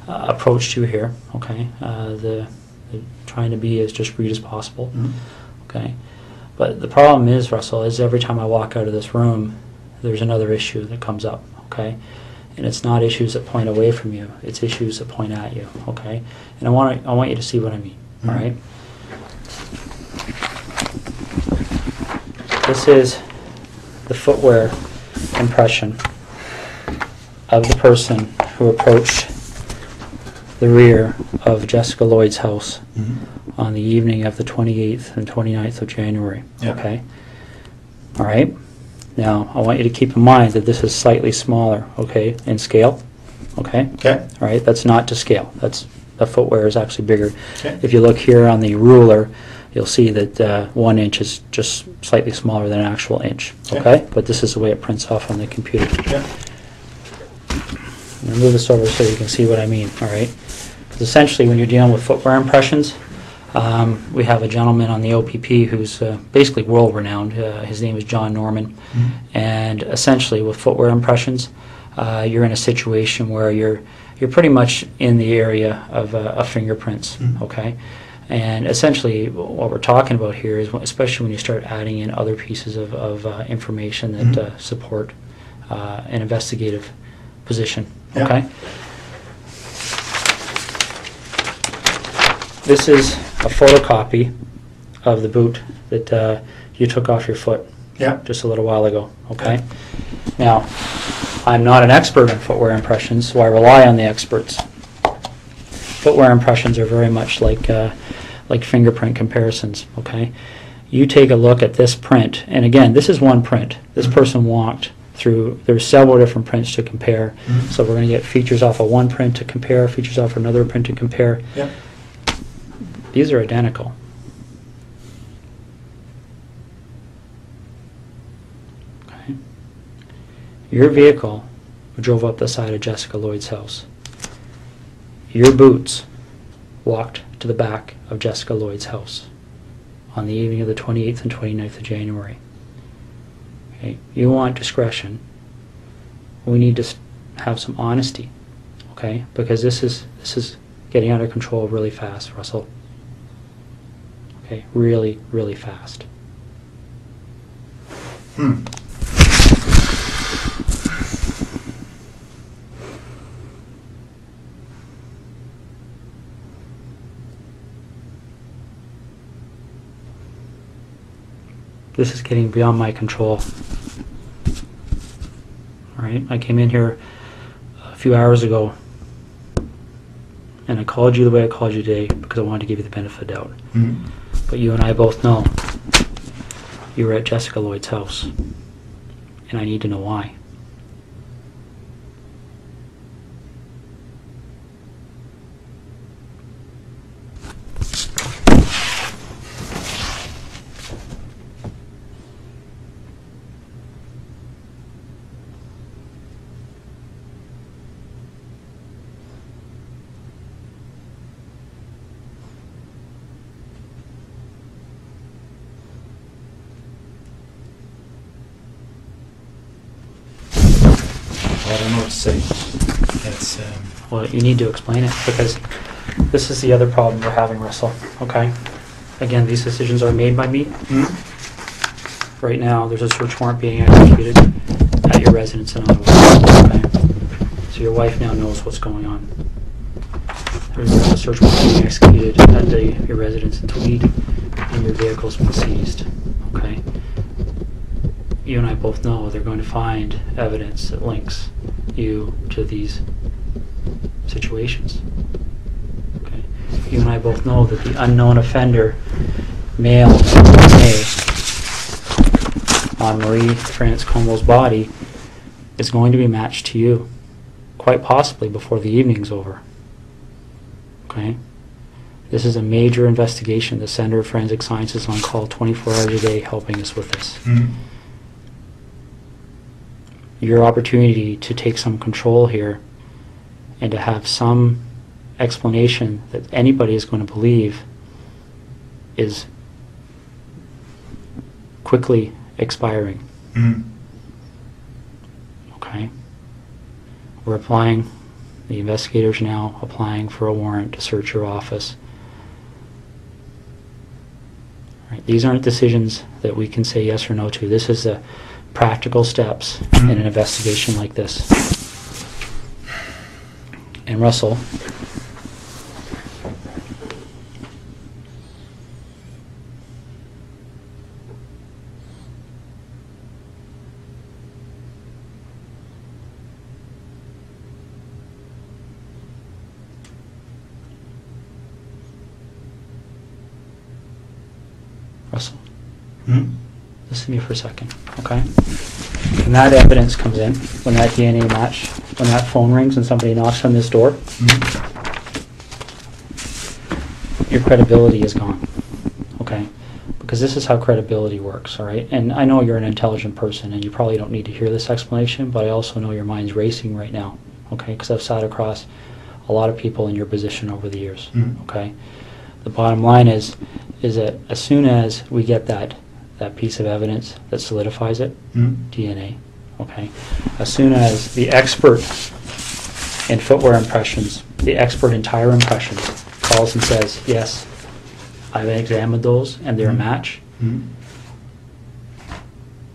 approached you here, okay? The trying to be as discreet as possible, okay? But the problem is, Russell, is every time I walk out of this room, there's another issue that comes up, okay? And it's not issues that point away from you, it's issues that point at you, okay? And I want you to see what I mean, all right? This is the footwear impression of the person who approached the rear of Jessica Lloyd's house on the evening of the 28th and 29th of January, okay? All right? Now, I want you to keep in mind that this is slightly smaller, okay, in scale, okay? Okay. All right, that's not to scale. That's, the footwear is actually bigger. Okay. If you look here on the ruler, you'll see that 1 inch is just slightly smaller than an actual inch, okay? But this is the way it prints off on the computer. Yeah. I'm going to move this over so you can see what I mean, all right? Because essentially when you're dealing with footwear impressions, we have a gentleman on the OPP who's basically world-renowned. His name is John Norman. And essentially with footwear impressions, you're in a situation where you're pretty much in the area of fingerprints, okay? And essentially what we're talking about here is, especially when you start adding in other pieces of information that support an investigative position, okay? This is a photocopy of the boot that you took off your foot just a little while ago, okay? Now, I'm not an expert in footwear impressions, so I rely on the experts. Footwear impressions are very much like fingerprint comparisons, okay? You take a look at this print, and again, this is one print. This person walked through, there's several different prints to compare, so we're going to get features off of one print to compare, features off another print to compare. These are identical. Okay. Your vehicle drove up the side of Jessica Lloyd's house. Your boots walked to the back of Jessica Lloyd's house on the evening of the 28th and 29th of January. Okay. You want discretion. We need to have some honesty, okay? Because this is getting out of control really fast, Russell. Okay, really, really fast. This is getting beyond my control. All right, I came in here a few hours ago and I called you the way I called you today because I wanted to give you the benefit of the doubt. But you and I both know you were at Jessica Lloyd's house, and I need to know why. I don't know what to say. It's, Well, you need to explain it, because this is the other problem we're having, Russell, okay? Again, these decisions are made by me. Right now, there's a search warrant being executed at your residence in Ottawa, okay? So your wife now knows what's going on. There's a search warrant being executed at your residence in Tweed, and your vehicle's been seized, okay? You and I both know they're going to find evidence that links you to these situations. Okay. You and I both know that the unknown offender, male DNA, on Marie France Comeau's body is going to be matched to you, quite possibly before the evening's over. Okay. This is a major investigation. The Center of Forensic Science is on call 24 hours a day helping us with this. Your opportunity to take some control here and to have some explanation that anybody is going to believe is quickly expiring. Okay? We're applying, the investigators now applying for a warrant to search your office. Right? These aren't decisions that we can say yes or no to. This is the practical steps in an investigation like this. And Russell, listen to me for a second, okay? When that evidence comes in, when that DNA match, when that phone rings and somebody knocks on this door, your credibility is gone, okay? Because this is how credibility works, all right? And I know you're an intelligent person and you probably don't need to hear this explanation, but I also know your mind's racing right now, okay? Because I've sat across a lot of people in your position over the years, okay? The bottom line is that as soon as we get that piece of evidence that solidifies it, DNA, okay, as soon as the expert in footwear impressions, the expert in tire impressions calls and says, yes, I've examined those and they're a match,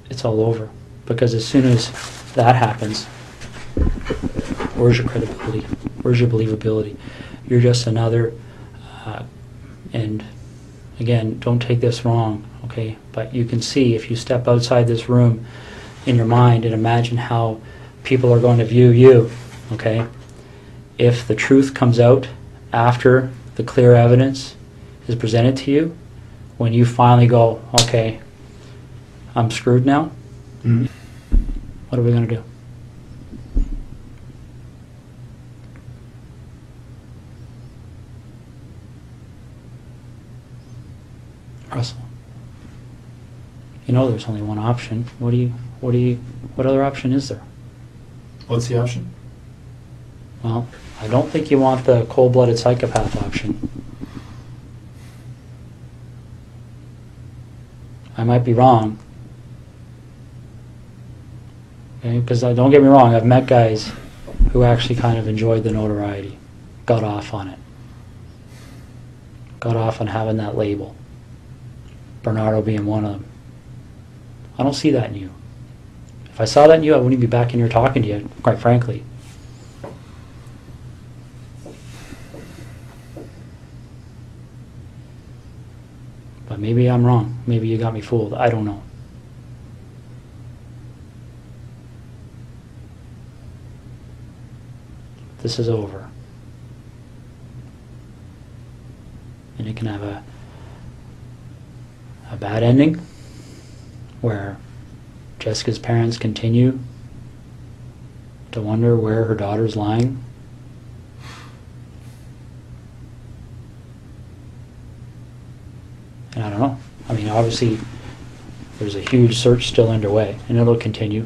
it's all over. Because as soon as that happens, where's your credibility? Where's your believability? You're just another, and again, don't take this wrong, okay, but you can see if you step outside this room in your mind and imagine how people are going to view you, okay, if the truth comes out after the clear evidence is presented to you, when you finally go, okay, I'm screwed now, what are we going to do? Russell, you know there's only one option. What other option is there? What's the option? Well, I don't think you want the cold-blooded psychopath option. I might be wrong. Okay, because don't get me wrong, I've met guys who actually kind of enjoyed the notoriety, got off on it, got off on having that label. Bernardo being one of them. I don't see that in you. If I saw that in you, I wouldn't be back in here talking to you, quite frankly. But maybe I'm wrong. Maybe you got me fooled. I don't know. This is over. And it can have a bad ending where Jessica's parents continue to wonder where her daughter's lying. And I don't know. I mean, obviously there's a huge search still underway and it'll continue.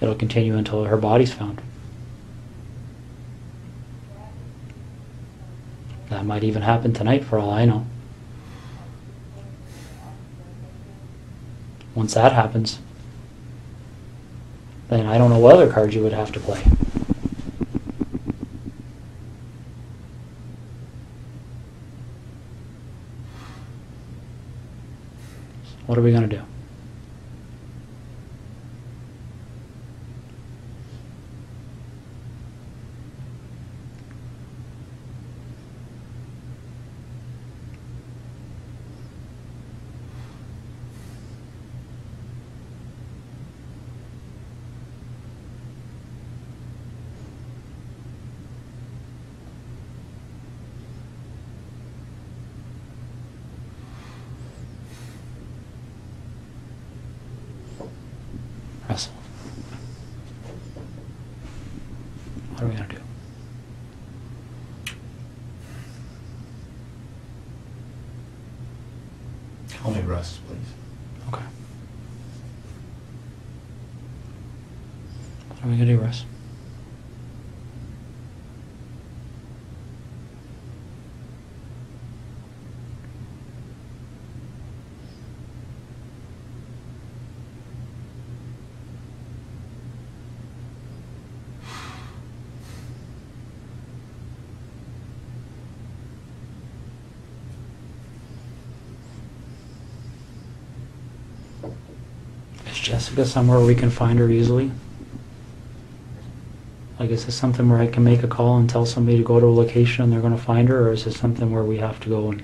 It'll continue until her body's found. That might even happen tonight for all I know. Once that happens, then I don't know what other cards you would have to play. What are we going to do? Russell, what are we going to do? Call me Russ, please. Okay. What are we gonna do, Russ? Is Jessica somewhere we can find her easily? Like, is this something where I can make a call and tell somebody to go to a location and they're going to find her, or is this something where we have to go and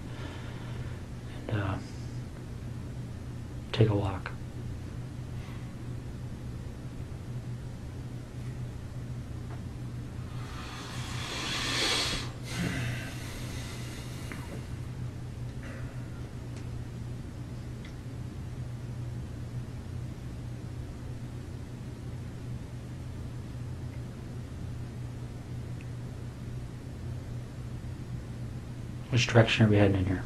take a walk? Which direction are we heading in here?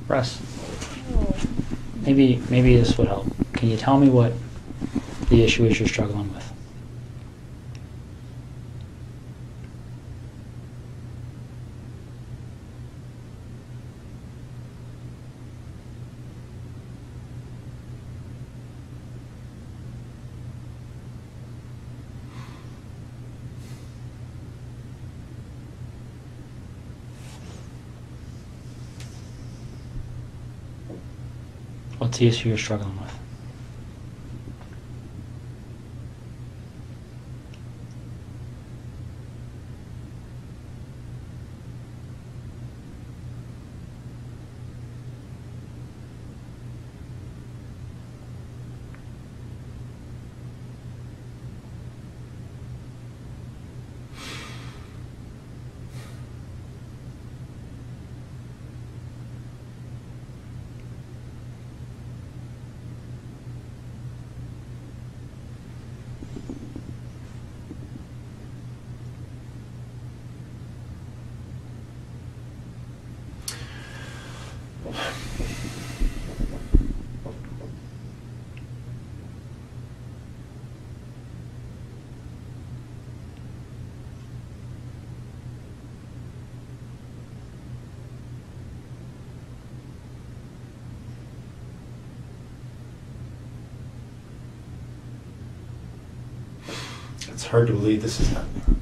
Russ, maybe this would help. Can you tell me what the issue is you're struggling with? What's the issue you're struggling with? It's hard to believe this is happening.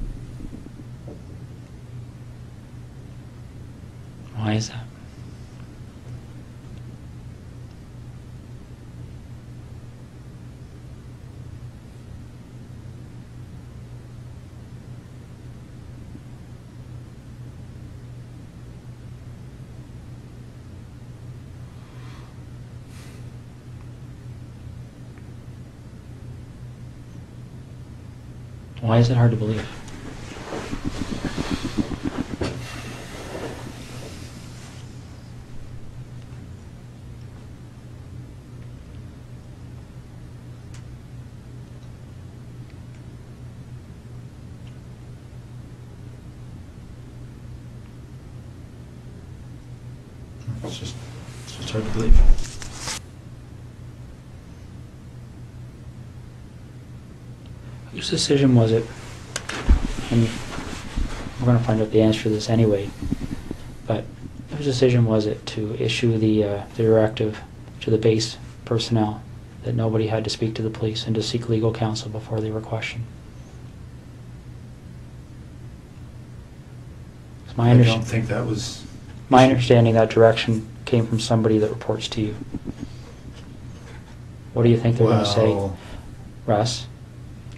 Why is that? Why is it hard to believe? It's just hard to believe. Whose decision was it? And we're going to find out the answer to this anyway. But whose decision was it to issue the directive to the base personnel that nobody had to speak to the police and to seek legal counsel before they were questioned? It's I don't think that was... my understanding that direction came from somebody that reports to you. What do you think they're going to say, Well, Russ?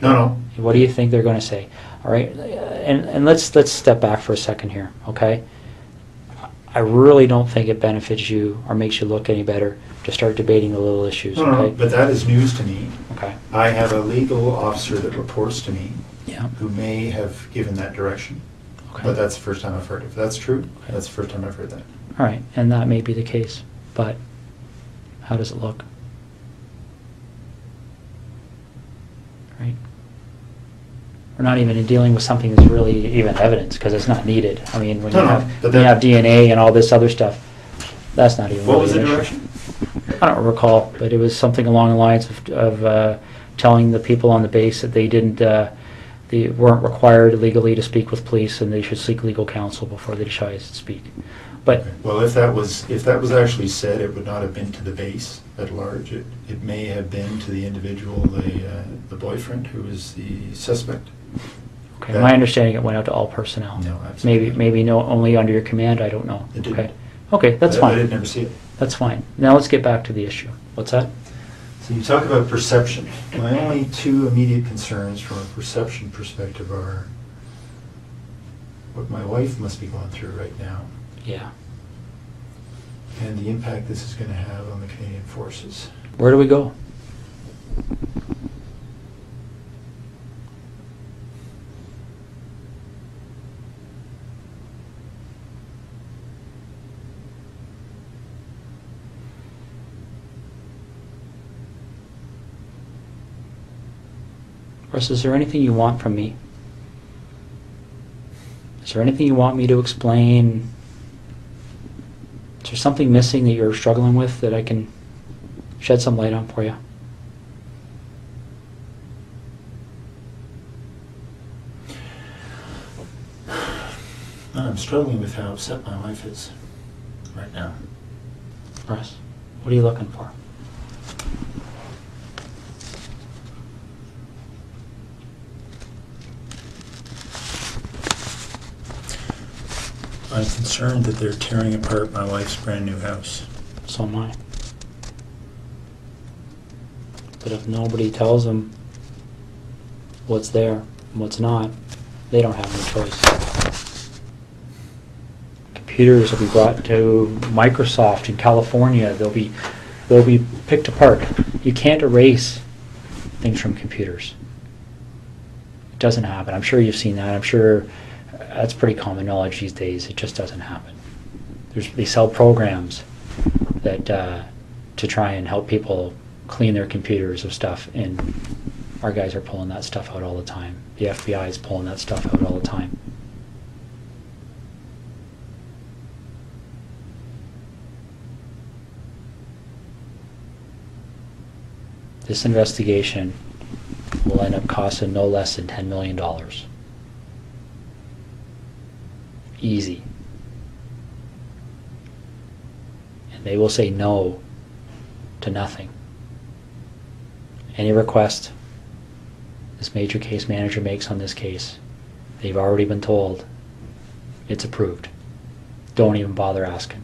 no. What do you think they're going to say? All right, and let's step back for a second here, okay? I really don't think it benefits you or makes you look any better to start debating the little issues, No, okay? but that is news to me. Okay. I have a legal officer that reports to me Yeah. who may have given that direction. Okay. But that's the first time I've heard it. If that's true, Okay. that's the first time I've heard that. All right, and that may be the case, but how does it look? Right? We're not even dealing with something that's really even evidence because it's not needed. I mean, when No, you no, have, but when you that- have DNA and all this other stuff, that's not even What really was the an issue. direction? I don't recall, but it was something along the lines of telling the people on the base that they weren't required legally to speak with police and they should seek legal counsel before they decide to speak. But Okay. Well, if that was actually said, it would not have been to the base at large. It may have been to the individual, the boyfriend who was the suspect. okay, that- my understanding it went out to all personnel. No, absolutely. Maybe no, only under your command. I don't know. It didn't. Okay, okay, that's I fine. didn't ever see it. That's fine. Now let's get back to the issue. What's that? So you talk about perception. My only two immediate concerns from a perception perspective are what my wife must be going through right now Yeah. and the impact this is going to have on the Canadian Forces. Where do we go? Russ, is there anything you want from me? Is there anything you want me to explain? Is there something missing that you're struggling with that I can shed some light on for you? I'm struggling with how upset my wife is right now. Russ, what are you looking for? I'm concerned that they're tearing apart my wife's brand new house. So am I. But if nobody tells them what's there and what's not, they don't have any choice. Computers will be brought to Microsoft in California. They'll be picked apart. You can't erase things from computers. It doesn't happen. I'm sure you've seen that. I'm sure that's pretty common knowledge these days. It just doesn't happen. They sell programs that to try and help people clean their computers of stuff, and our guys are pulling that stuff out all the time. The FBI is pulling that stuff out all the time. This investigation will end up costing no less than $10 million. Easy. And they will say no to nothing. Any request this major case manager makes on this case, they've already been told it's approved. Don't even bother asking.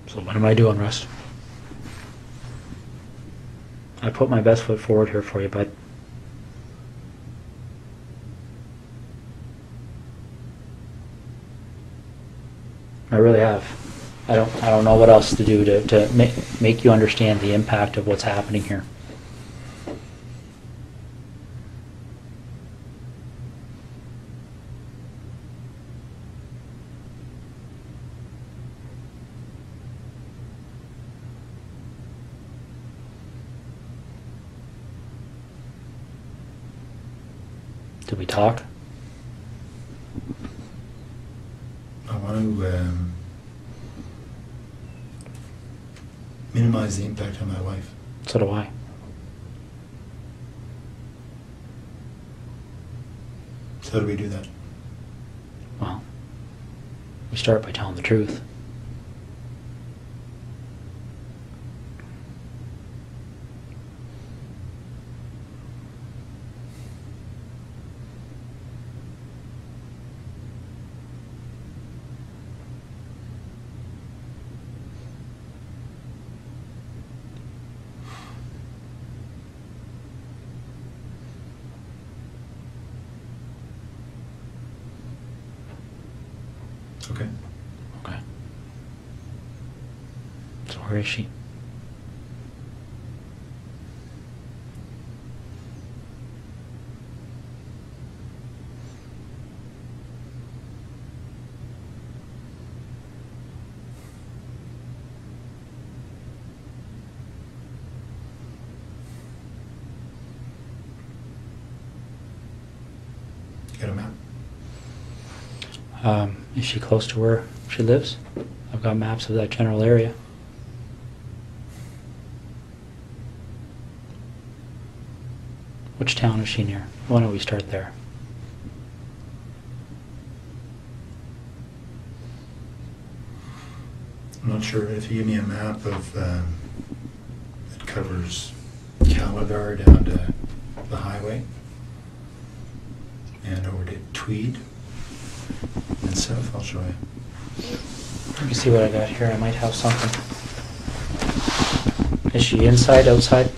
So what am I doing, Russ? I put my best foot forward here for you, bud. I really have. I don't know what else to do to make you understand the impact of what's happening here. Did we talk? I want to minimize the impact on my wife. So do I. So how do we do that? Well, we start by telling the truth. Okay. Okay. So where is she? Get a map. Is she close to where she lives? I've got maps of that general area. Which town is she near? Why don't we start there? I'm not sure if you give me a map of that covers Calabar down to the highway and over to Tweed and south, I'll show you. Let me see what I got here. I might have something. Is she inside, outside?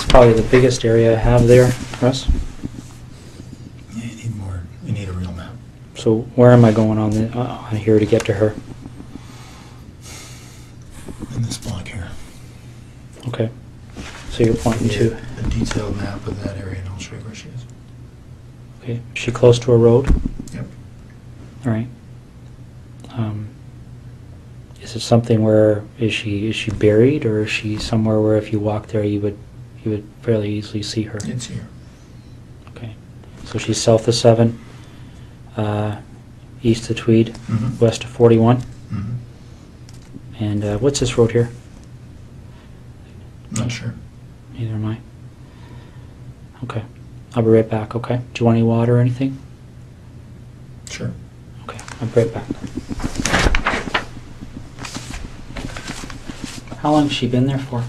Probably the biggest area I have there, Russ. Yeah, you need more. You need a real map. So where am I going on here to get to her? In this block here. Okay. So you're pointing to. A detailed map of that area, and I'll show you where she is. Okay. Is she close to a road? Yep. All right. Is it something where is she buried, or is she somewhere where if you walk there you would fairly easily see her? It's here. Okay. So she's south of 7, east of Tweed, Mm-hmm. west of 41. Mm-hmm. And what's this road here? Not sure. Neither am I. Okay. I'll be right back, okay? Do you want any water or anything? Sure. Okay, I'll be right back. How long has she been there for?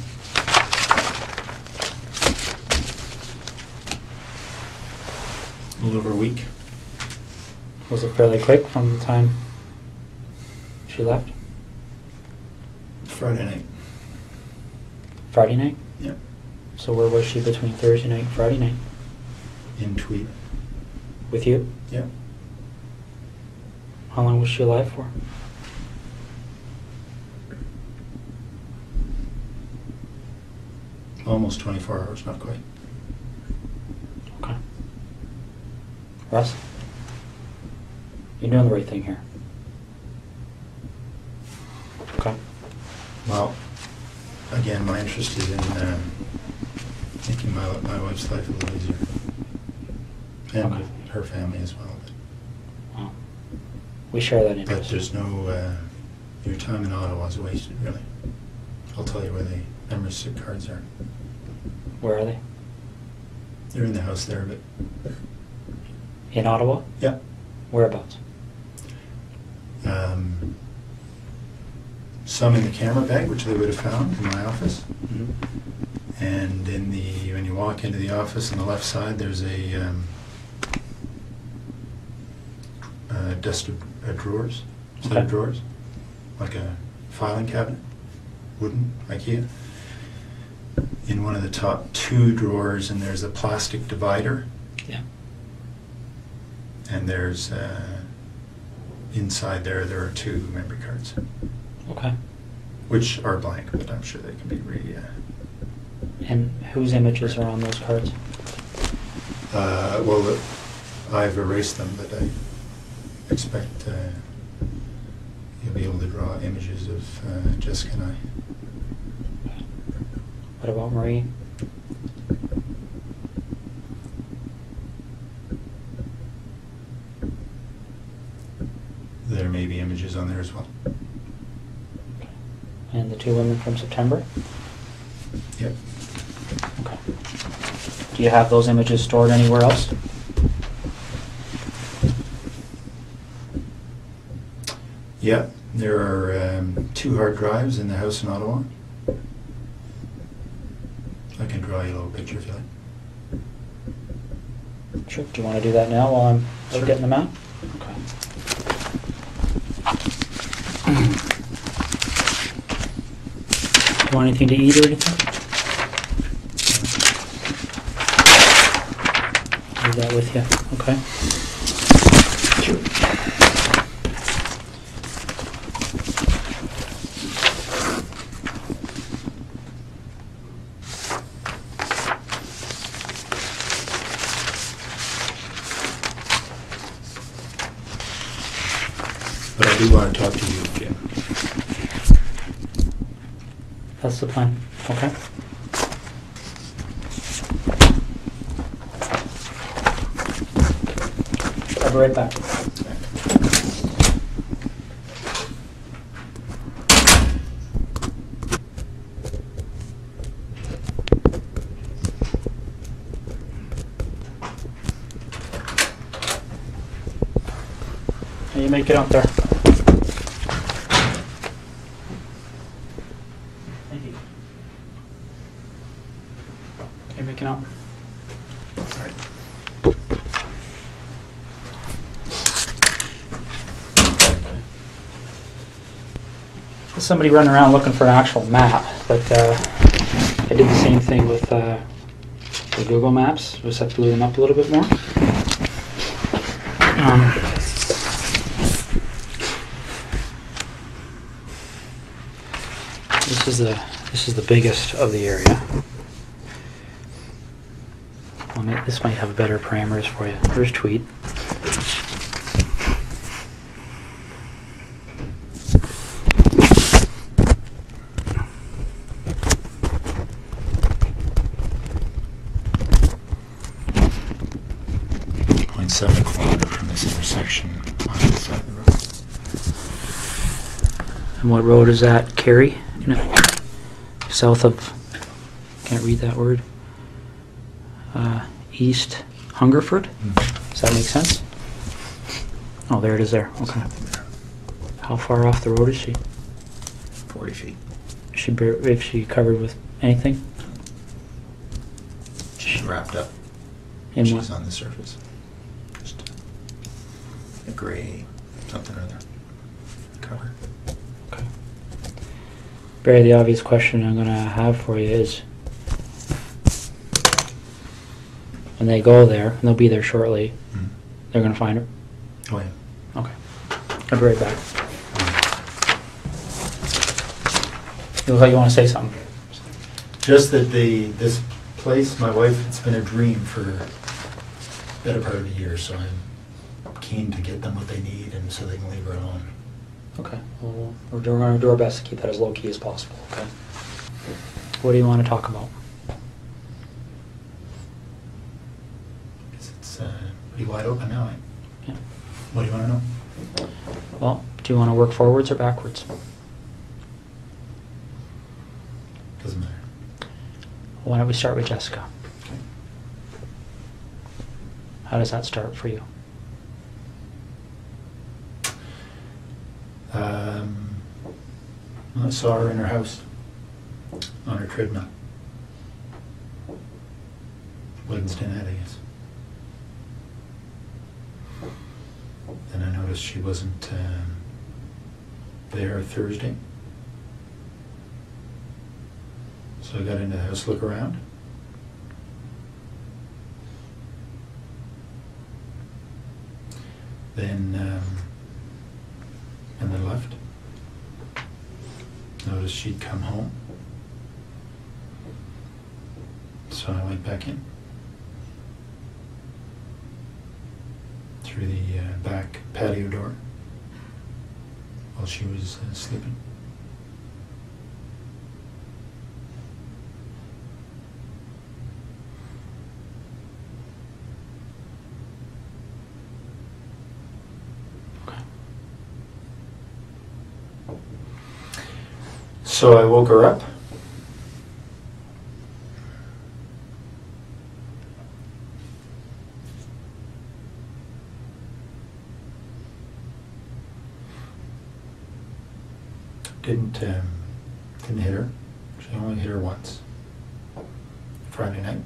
A little over a week. Was it fairly quick from the time she left? Friday night. Friday night? Yep. So where was she between Thursday night and Friday night? In Tweed. With you? Yep. How long was she alive for? Almost 24 hours, not quite. Okay. Russ? You're doing the right thing here. Okay. Well, again, my interest is in making my wife's life a little easier. And Okay. her family as well. Well, we share that But interest. there's no, your time in Ottawa is wasted, really. I'll tell you where the membership cards are. Where are they? They're in the house there, but In Ottawa? yeah. Whereabouts? Some in the camera bag, which they would have found in my office. Mm-hmm. And when you walk into the office on the left side, there's a desk of drawers, set of Okay. drawers, like a filing cabinet, wooden, IKEA. In one of the top 2 drawers, and there's a plastic divider, Yeah. and there's inside there are 2 memory cards, Okay. which are blank, but I'm sure they can be And whose images are on those cards? well, I've erased them, but I expect be able to draw images of Jessica and I. What about Marie? There may be images on there as well. And the 2 women from September? Yep. Okay. Do you have those images stored anywhere else? Yep. There are 2 hard drives in the house in Ottawa. I can draw you a little picture if you like. Sure. Do you want to do that now while I'm Sure. getting them out? Okay. You want anything to eat or anything? Leave that with you. Okay. Sure. But I do want to talk to you again. That's the plan. Okay. I'll be right back. How you make it out there? Thank you. How you making out? All right. There's somebody running around looking for an actual map, but I did the same thing with the Google Maps. Just have to glue them up a little bit more. This is the biggest of the area. Well, this might have better parameters for you. Here's Tweed. .7 kilometer from this intersection on the side of the road. And what road is that? Kerry? You know, south of, can't read that word. East Hungerford? Mm-hmm. Does that make sense? Oh, there it is there. Okay. How far off the road is she? 40 feet. Is she covered with anything? She's wrapped up. In She's what? on the surface. Just a gray something or other cover. Okay. Barry, the obvious question I'm going to have for you is, when they go there, and they'll be there shortly, they're going to find her? Oh yeah. Okay. I'll be right back. You look like you want to say something. Just that this place, my wife, it's been a dream for the better part of a year, so I'm keen to get them what they need and so they can leave her alone. Okay. Well, we're going to do our best to keep that as low key as possible, okay? What do you want to talk about? It's pretty wide open now, eh? Yeah. What do you want to know? Well, do you want to work forwards or backwards? Doesn't matter. Why don't we start with Jessica? Okay. How does that start for you? I saw her in her house on her treadmill. Wednesday night, I guess. Then I noticed she wasn't there Thursday. So I got into the house to look around. Then left. Noticed she'd come home. So I went back in. Through the back patio door. while she was sleeping. Okay. So I woke her up. Didn't hit her. She only hit her once. Friday night.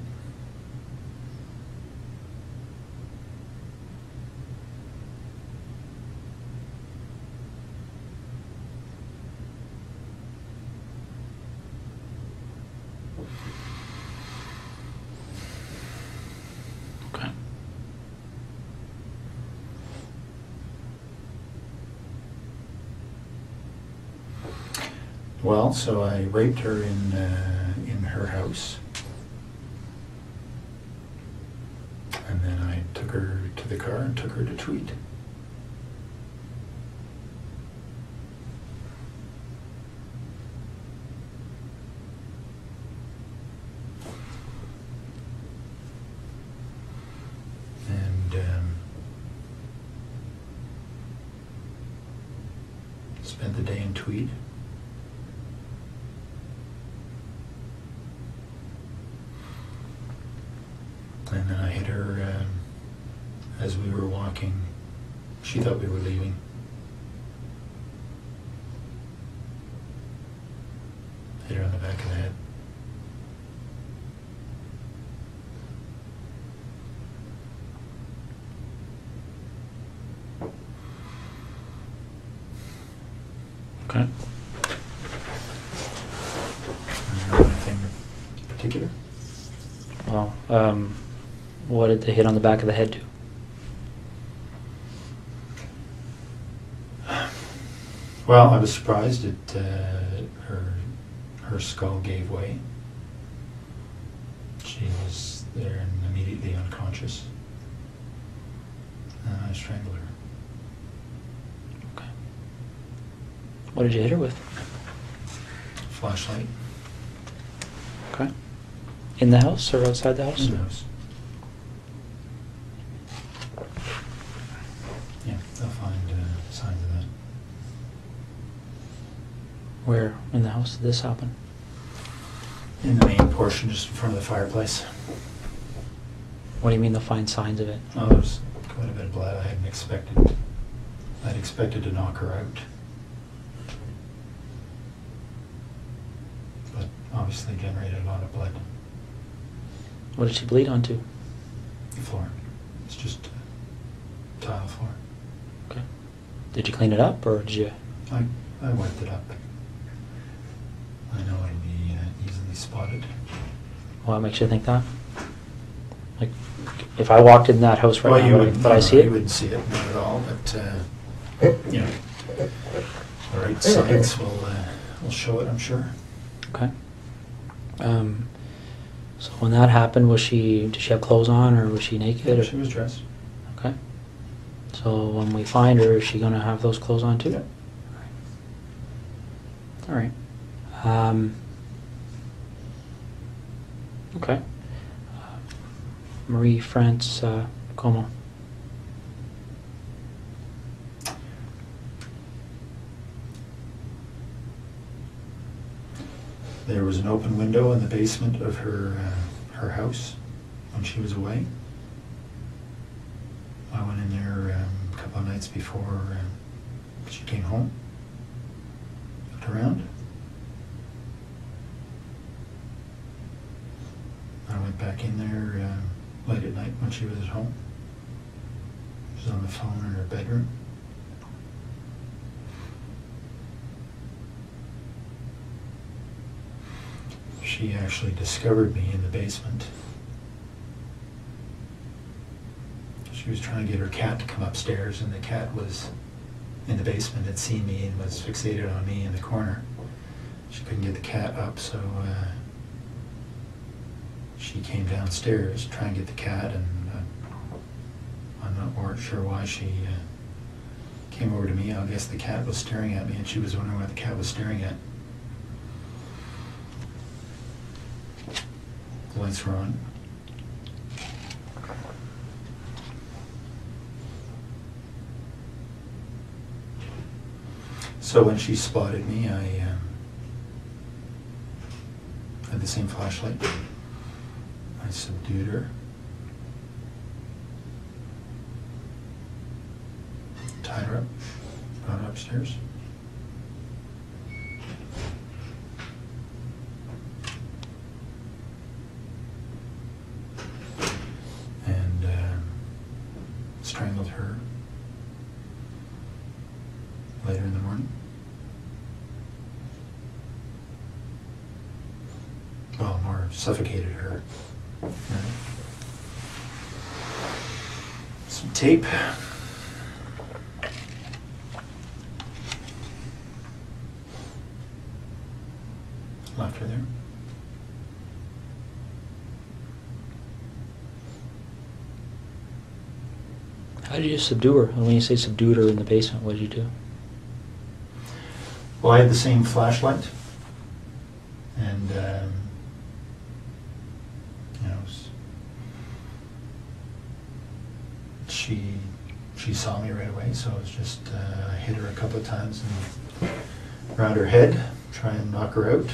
Okay. Well, so I raped her in her house, and then I took her to the car and took her to Tweed. And spent the day in Tweed. And then I hit her as we were walking. She thought we were leaving. Hit her on the back of the head. Okay. Anything particular? Well, what did the hit on the back of the head do? Well, I was surprised at her skull gave way. She was there and immediately unconscious. And I strangled her. Okay. What did you hit her with? Flashlight Okay. In the house or outside the house? in the house. Yeah, they'll find signs of that. Where in the house did this happen? In the main portion, just in front of the fireplace. What do you mean they'll find signs of it? Oh, there's quite a bit of blood. I hadn't expected. I'd expected to knock her out. But obviously generated a lot of blood. What did she bleed onto? The floor. It's just tile floor. Okay. Did you clean it up or did you? I wiped it up. I know it'll be easily spotted. What makes you think that? Like, if I walked in that house right Well, you now, wouldn't, would I see it? You wouldn't see it, not at all. But you know, the right science will show it, I'm sure. Okay. So when that happened, did she have clothes on or was she naked? Or? She was dressed. Okay. So when we find her, is she going to have those clothes on too? Yeah. All right. Okay. Marie France Como. There was an open window in the basement of her house when she was away. I went in there a couple of nights before she came home. Looked around. I went back in there late at night when she was at home. She was on the phone in her bedroom. She actually discovered me in the basement. She was trying to get her cat to come upstairs, and the cat was in the basement, had seen me and was fixated on me in the corner. She couldn't get the cat up, so she came downstairs to try and get the cat, and I'm not sure why she came over to me. I guess the cat was staring at me, and she was wondering what the cat was staring at. The lights were on. So when she spotted me, I had the same flashlight. I subdued her. Tied her up, brought her upstairs. And strangled her later in the morning. Well, more suffocated her. Right. Some tape. Left her there. How did you subdue her? And when you say subdued her in the basement, what did you do? Well, I had the same flashlight, and you know, she saw me right away. So it was just I hit her a couple of times and around her head, try and knock her out.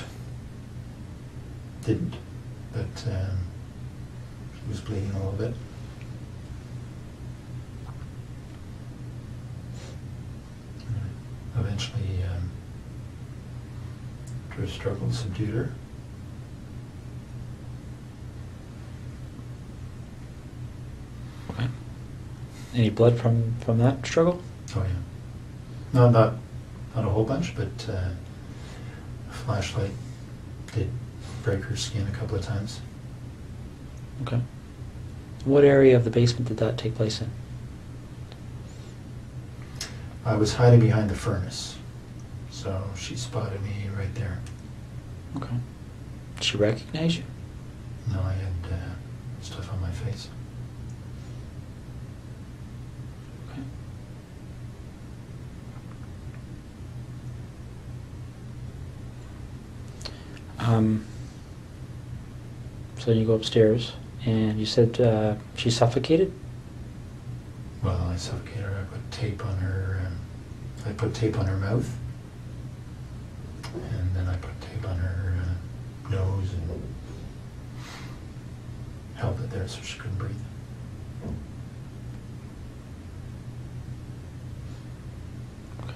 Didn't, but she was bleeding a little bit. Eventually, after a struggle, subdued her. Okay. Any blood from that struggle? Oh yeah. No, not a whole bunch, but a flashlight did break her skin a couple of times. Okay. What area of the basement did that take place in? I was hiding behind the furnace, so she spotted me right there. Okay. Did she recognize you? No, I had stuff on my face. Okay. So then you go upstairs, and you said she suffocated? Well, I suffocated her. I put tape on her. I put tape on her mouth, and then I put tape on her nose and held it there so she couldn't breathe. Okay.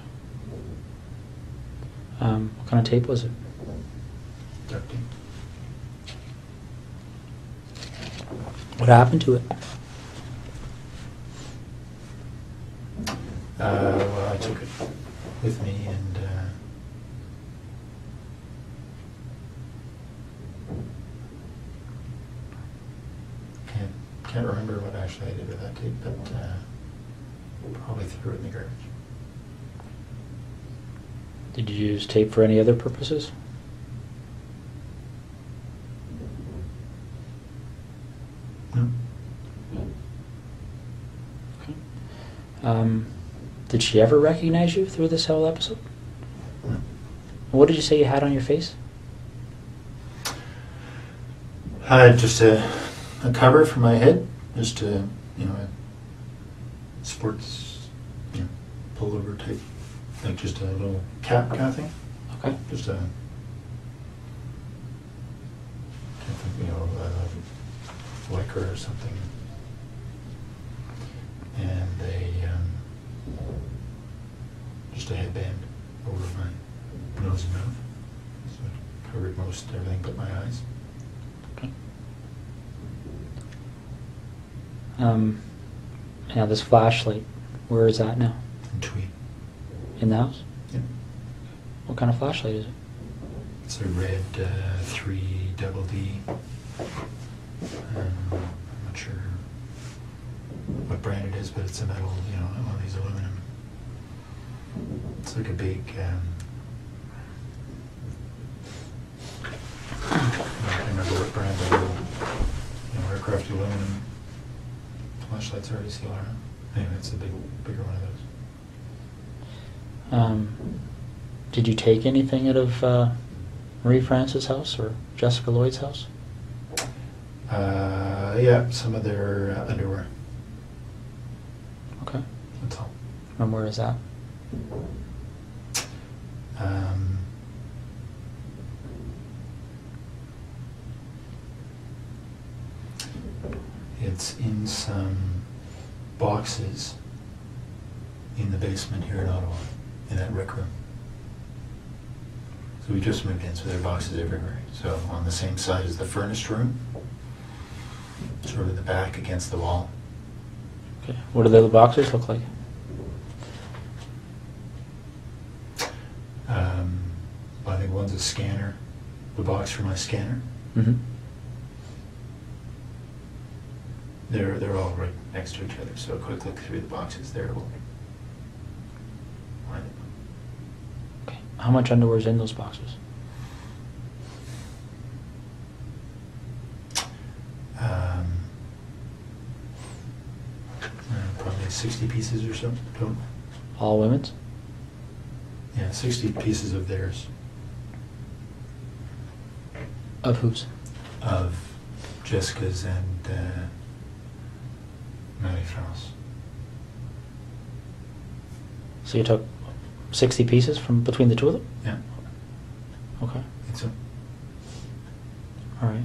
What kind of tape was it? Duct tape. What happened to it? Well, I took it with me and can't remember what actually I did with that tape, but probably threw it in the garbage. Did you use tape for any other purposes? No. Okay. Did she ever recognize you through this whole episode? No. What did you say you had on your face? I had just a cover for my head, just a, a sports, pullover type, like just a little cap kind of thing. Okay. Just a, can't think, lycra or something. And just a headband over my nose and mouth. So it covered most everything but my eyes. Okay. Now this flashlight, where is that now? And tweed. In the house? Yeah. What kind of flashlight is it? It's a red 3 double D. I'm not sure what brand it is, but it's a metal, one of these aluminum. It's like a big, I can't remember what brand of aircraft aluminum flashlights are. You see a lot of them. Anyway, it's a bigger one of those. Did you take anything out of Marie France's house or Jessica Lloyd's house? Yeah, some of their underwear. Okay. That's all. And where is that? It's in some boxes in the basement here in Ottawa, in that rec room. So we just moved in, so there are boxes everywhere. So on the same side as the furnace room, sort of in the back against the wall. Okay. What do the other boxes look like? I think one's a scanner, the box for my scanner. Mm-hmm. They're all right next to each other, so a quick look through the boxes there will find it. Okay. How much underwear is in those boxes? Probably 60 pieces or so total. All women's? Yeah, 60 pieces of theirs. Of whose? Of Jessica's and Marie France. So you took 60 pieces from between the two of them? Yeah. Okay. I think so. All right.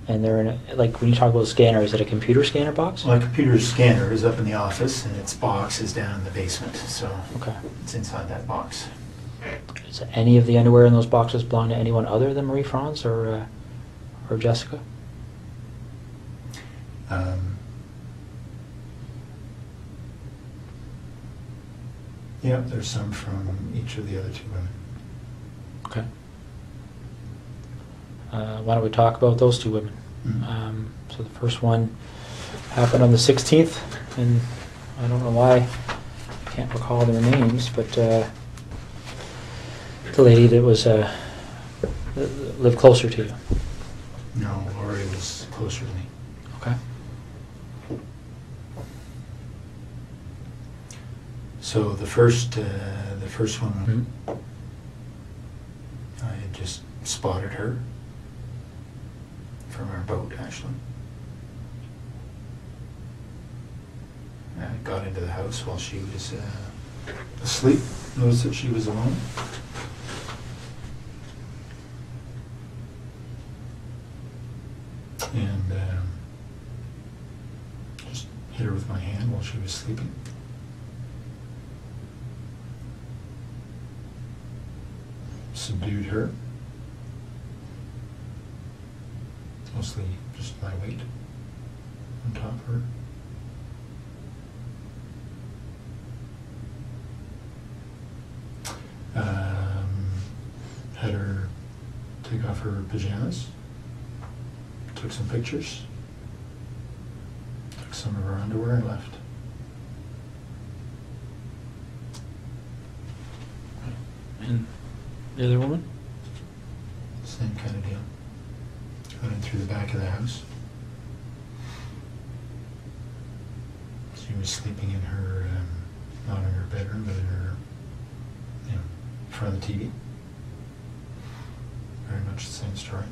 And they're in a, like when you talk about a scanner, is it a computer scanner box? Well, a computer scanner is up in the office, and its box is down in the basement, so Okay. it's inside that box. Does any of the underwear in those boxes belong to anyone other than Marie France or Jessica? Yeah, there's some from each of the other two women. Okay. Why don't we talk about those two women? Mhm. So the first one happened on the 16th, and I don't know why I can't recall their names, but the lady that was lived closer to you. No, Laurie was closer to me. Okay. So the first one, Mhm. I had just spotted her from our boat, actually. I got into the house while she was asleep. Noticed that she was alone. And just hit her with my hand while she was sleeping. Subdued her. Mostly just my weight on top of her. Had her take off her pajamas. Took some pictures. Took some of her underwear and left. And the other woman? Same kind of deal. Got in through the back of the house. She was sleeping in her, not in her bedroom, but in her, in front of the TV. Very much the same story.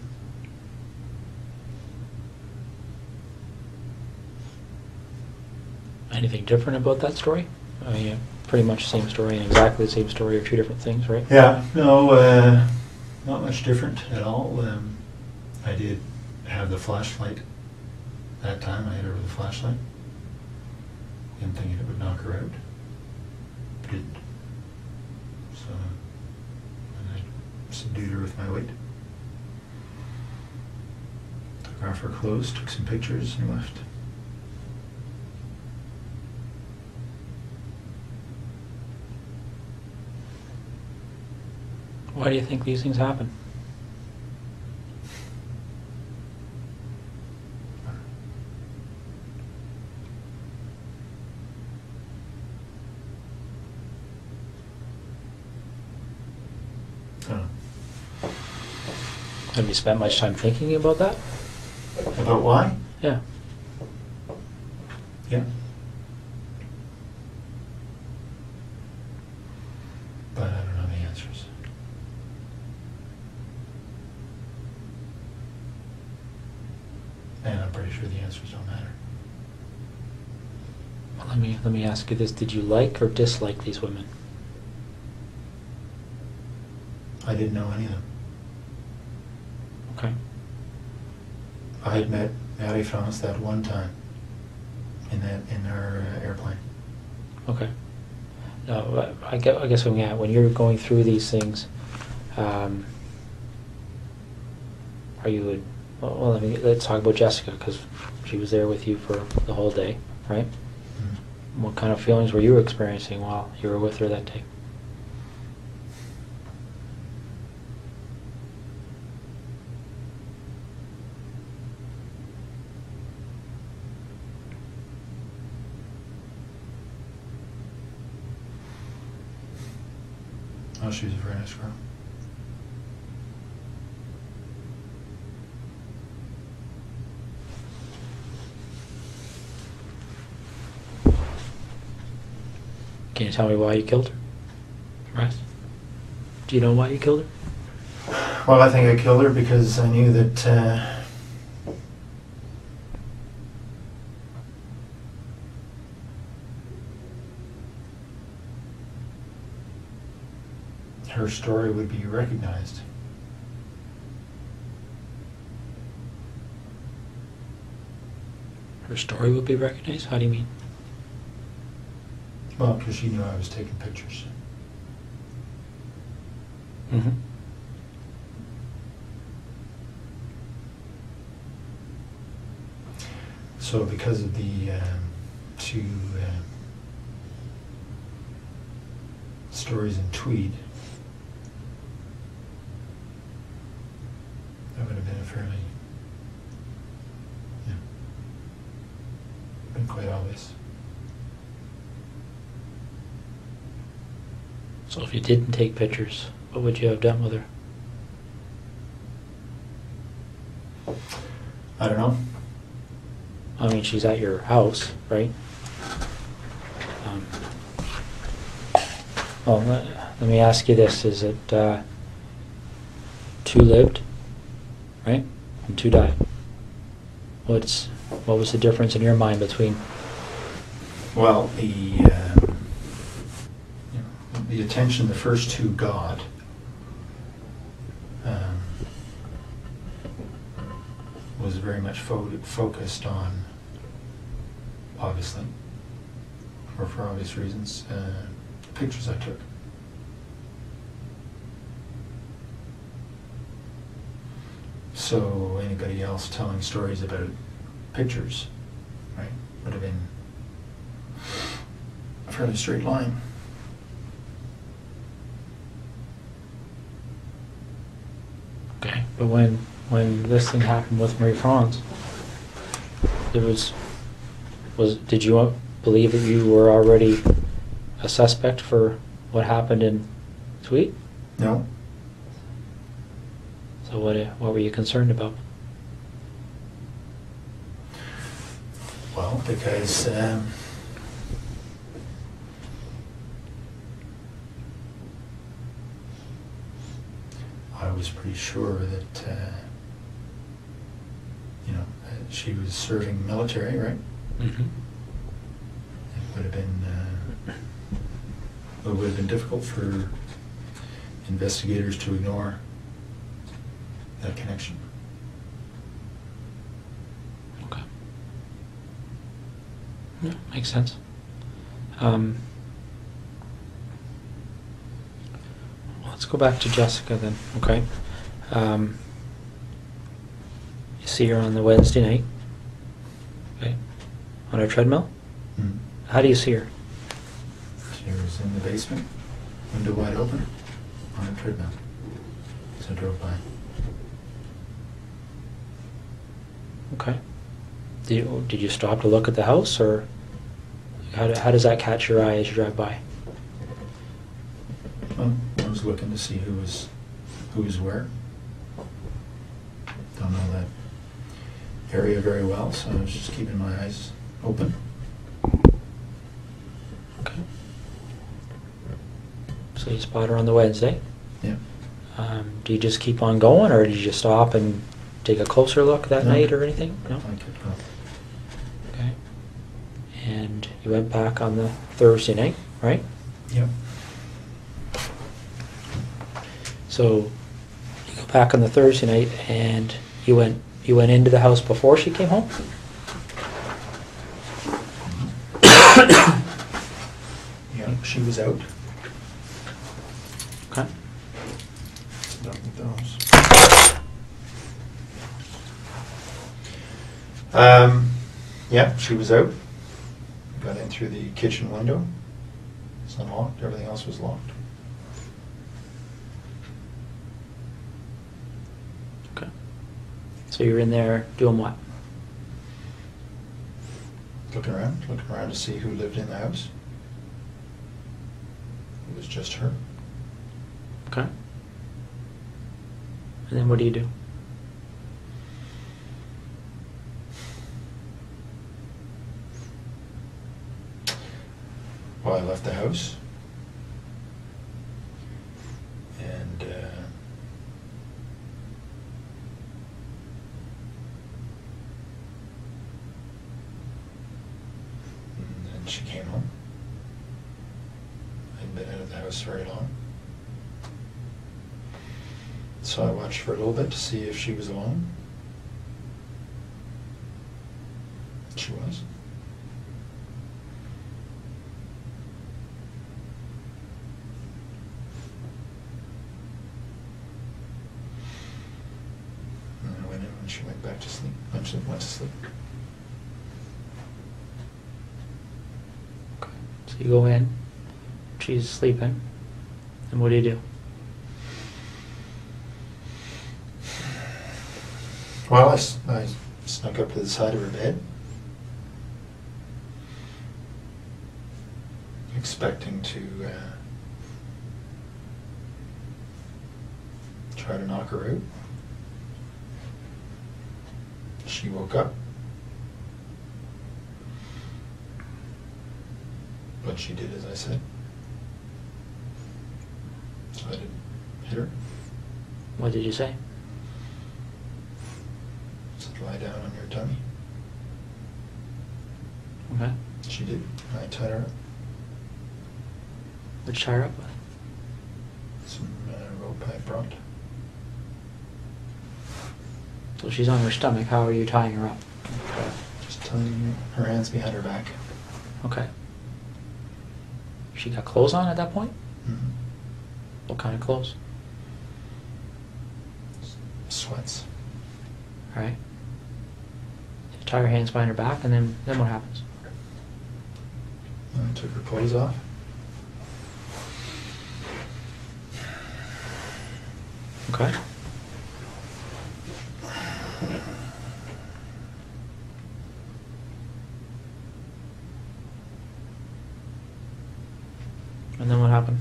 Anything different about that story? I mean, pretty much the same story and exactly the same story are two different things, right? Yeah, no, not much different at all. I did have the flashlight that time. I hit her with a flashlight. Didn't think it would knock her out. Didn't. So, and I subdued her with my weight. Took off her clothes, took some pictures, and left. Why do you think these things happen? Have you spent much time thinking about that? About why? Yeah. Yeah. Well, let me ask you this: did you like or dislike these women? I didn't know any of them. Okay. I had met Maddie France that one time in our airplane. Okay. No, I guess when you're going through these things, are you? Well, let's talk about Jessica, because she was there with you for the whole day, right? Mm-hmm. What kind of feelings were you experiencing while you were with her that day? Oh, she was a very nice girl. Can you tell me why you killed her? Right? Do you know why you killed her? Well, I think I killed her because I knew that her story would be recognized. Her story would be recognized? How do you mean? Well, because she knew I was taking pictures. Mm-hmm. So because of the two stories in Tweed, that would have been a fairly, been quite obvious. So if you didn't take pictures, what would you have done with her? I don't know. I mean, she's at your house, right? Well, let me ask you this. Is it 2 lived, right? And 2 died. What was the difference in your mind between? Well, the attention the first 2 got was very much focused on, obviously, or for obvious reasons, the pictures I took. So anybody else telling stories about pictures, right, would have been a fairly straight line. Okay, but when this thing happened with Marie France, did you believe that you were already a suspect for what happened in Tweed? No. So what were you concerned about? Well, because I was pretty sure that she was serving military, right? Mm-hmm. It would have been difficult for investigators to ignore that connection. Okay. Yeah, makes sense. Let's go back to Jessica then, okay? You see her on the Wednesday night, okay? On her treadmill? Mm. How do you see her? She was in the basement, window wide open, on a treadmill. So I drove by. Okay. Did you stop to look at the house, or how does that catch your eye as you drive by? Well, I was looking to see who was where. Don't know that area very well, so I was just keeping my eyes open. Okay. So you spot her on the Wednesday. Yeah. Do you just keep on going, or did you just stop and take a closer look that No. night or anything? No? I kept going. Okay. And You went back on the Thursday night, right? Yep. So you go back on the Thursday night, and you went into the house before she came home? Yeah, she was out. Okay. Done with those. Yeah, she was out. Got in through the kitchen window. It's unlocked. Everything else was locked. Okay. So you're in there doing what? Looking around to see who lived in the house. It was just her. Okay. And then what do you do? Well, I left the house. And then she came home. I hadn't been out of the house very long. So I watched for a little bit to see if she was alone. She was. And I went in when she went back to sleep. When she went to sleep. Okay. So you go in, she's sleeping, and what do you do? Well, I snuck up to the side of her bed, expecting to try to knock her out. She woke up, but she did as I said, so I didn't hit her. What did you say? Lie down on your tummy. Okay. She did. I tied her up. What'd you tie her up with? Some rope I brought. So she's on her stomach. How are you tying her up? Just tying her hands behind her back. Okay. She got clothes on at that point? Mm-hmm. What kind of clothes? Sweats. All right. You tie her hands behind her back, and then what happens? I took her clothes off. Okay. And then what happened?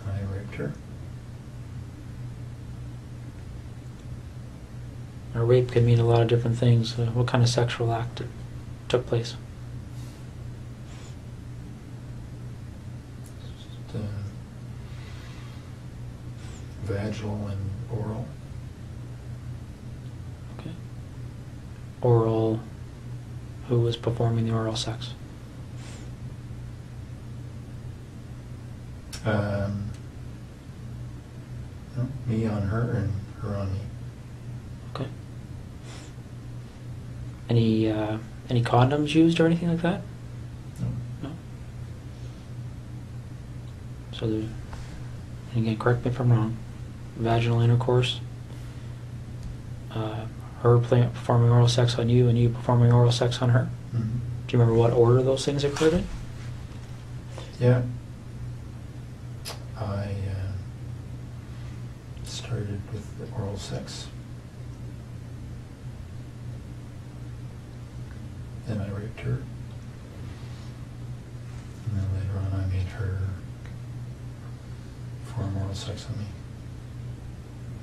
I raped her. A rape can mean a lot of different things. What kind of sexual act took place? Just, vaginal and oral. Okay. Oral. Who was performing the oral sex? No, me on her and her on me. Okay. Any condoms used or anything like that? No. No. So and again, correct me if I'm wrong. Vaginal intercourse. Her performing oral sex on you, and you performing oral sex on her. Mm-hmm. Do you remember what order those things occurred in? Yeah. I started with the oral sex. Then I raped her. And then later on I made her perform oral sex on me.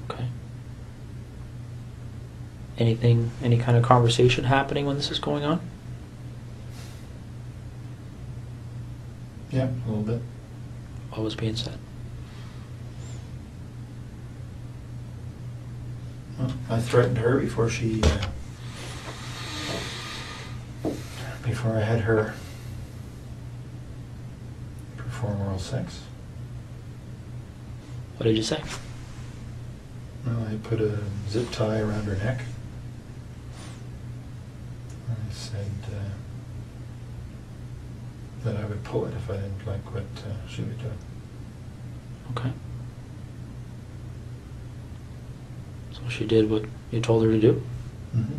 Okay. Any kind of conversation happening when this is going on? Yeah, a little bit. What was being said? Well, I threatened her before she before I had her perform oral sex. What did you say? Well, I put a zip tie around her neck. I said that I would pull it if I didn't like what she would do. Okay. So she did what you told her to do? Mm-hmm.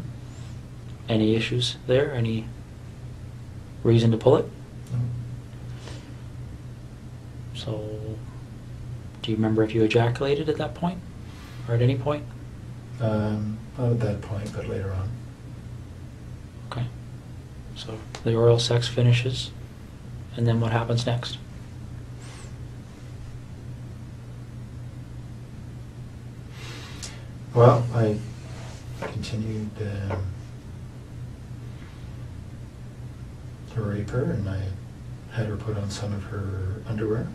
Any issues there? Any reason to pull it? No. So, do you remember if you ejaculated at that point? Or at any point? Not at that point, but later on. Okay. So, the oral sex finishes, and then what happens next? Well, I continued to rape her, and I had her put on some of her underwear.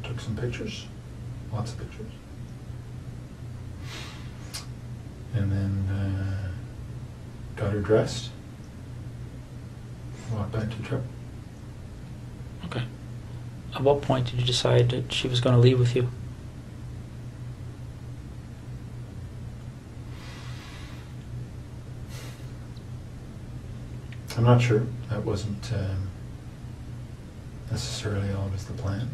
Took some pictures, lots of pictures. And then got her dressed, walked back to the truck. Okay. At what point did you decide that she was going to leave with you? I'm not sure. That wasn't necessarily always the plan.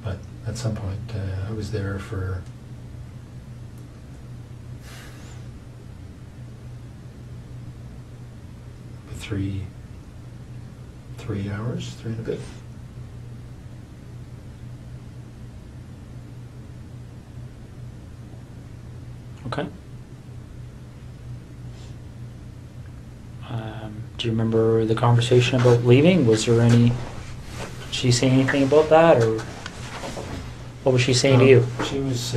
But at some point, I was there for three hours, 3 and a bit. Okay. Do you remember the conversation about leaving? Was there any... Did she say anything about that, or what was she saying to you? She was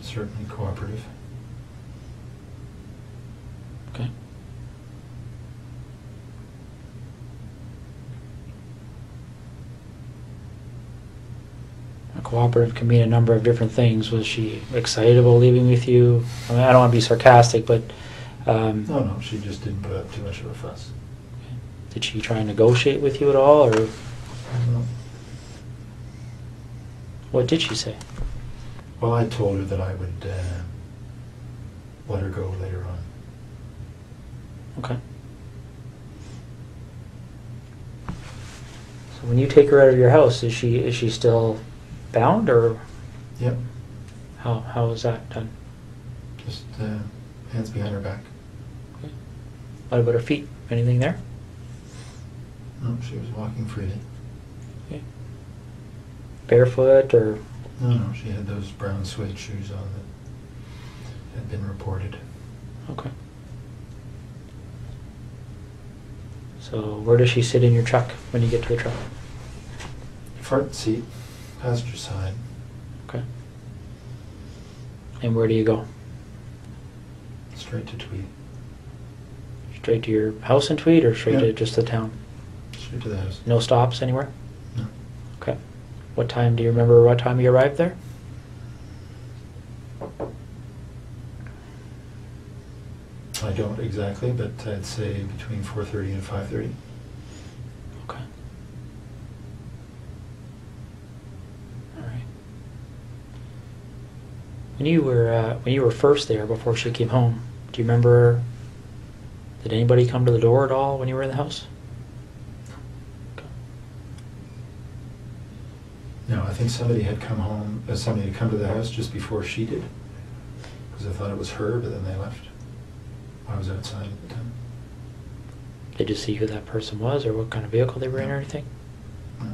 certainly cooperative. Okay. A cooperative can mean a number of different things. Was she excited about leaving with you? I mean, I don't want to be sarcastic, but No, she just didn't put up too much of a fuss. did she try and negotiate with you at all, or No. what did she say? Well, I told her that I would let her go later on. Okay. So when you take her out of your house, is she still bound, or Yep, how is that done? just hands behind her back. Okay. What about her feet? Anything there? No, she was walking freely. Okay. Barefoot, or No, she had those brown suede shoes on that had been reported. okay. So where does she sit in your truck when you get to the truck? Front seat, passenger side. Okay. And where do you go? Straight to Tweed. Straight to your house in Tweed, or straight Yeah. to just the town? Straight to the house. No stops anywhere? No. Okay. What time, do you remember what time you arrived there? I don't exactly, but I'd say between 4:30 and 5:30. Okay. All right. When you were first there before she came home, do you remember? Did anybody come to the door at all when you were in the house? Okay. No, I think somebody had come home. Somebody had come to the house just before she did, because I thought it was her, but then they left. I was outside at the time. Did you see who that person was, or what kind of vehicle they were in, or anything? No.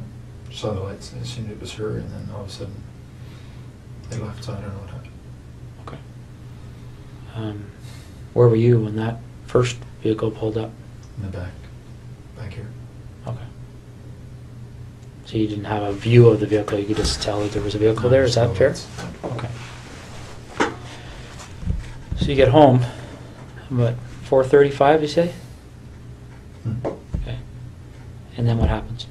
Saw the lights and I assumed it was her, and then all of a sudden they left, so I don't know what happened. Okay. Where were you when that first vehicle pulled up? In the back here. Okay. So you didn't have a view of the vehicle, you could just tell that there was a vehicle there, is that fair? Okay. So you get home, what, 4:35 you say? Hmm. Okay. And then what happens?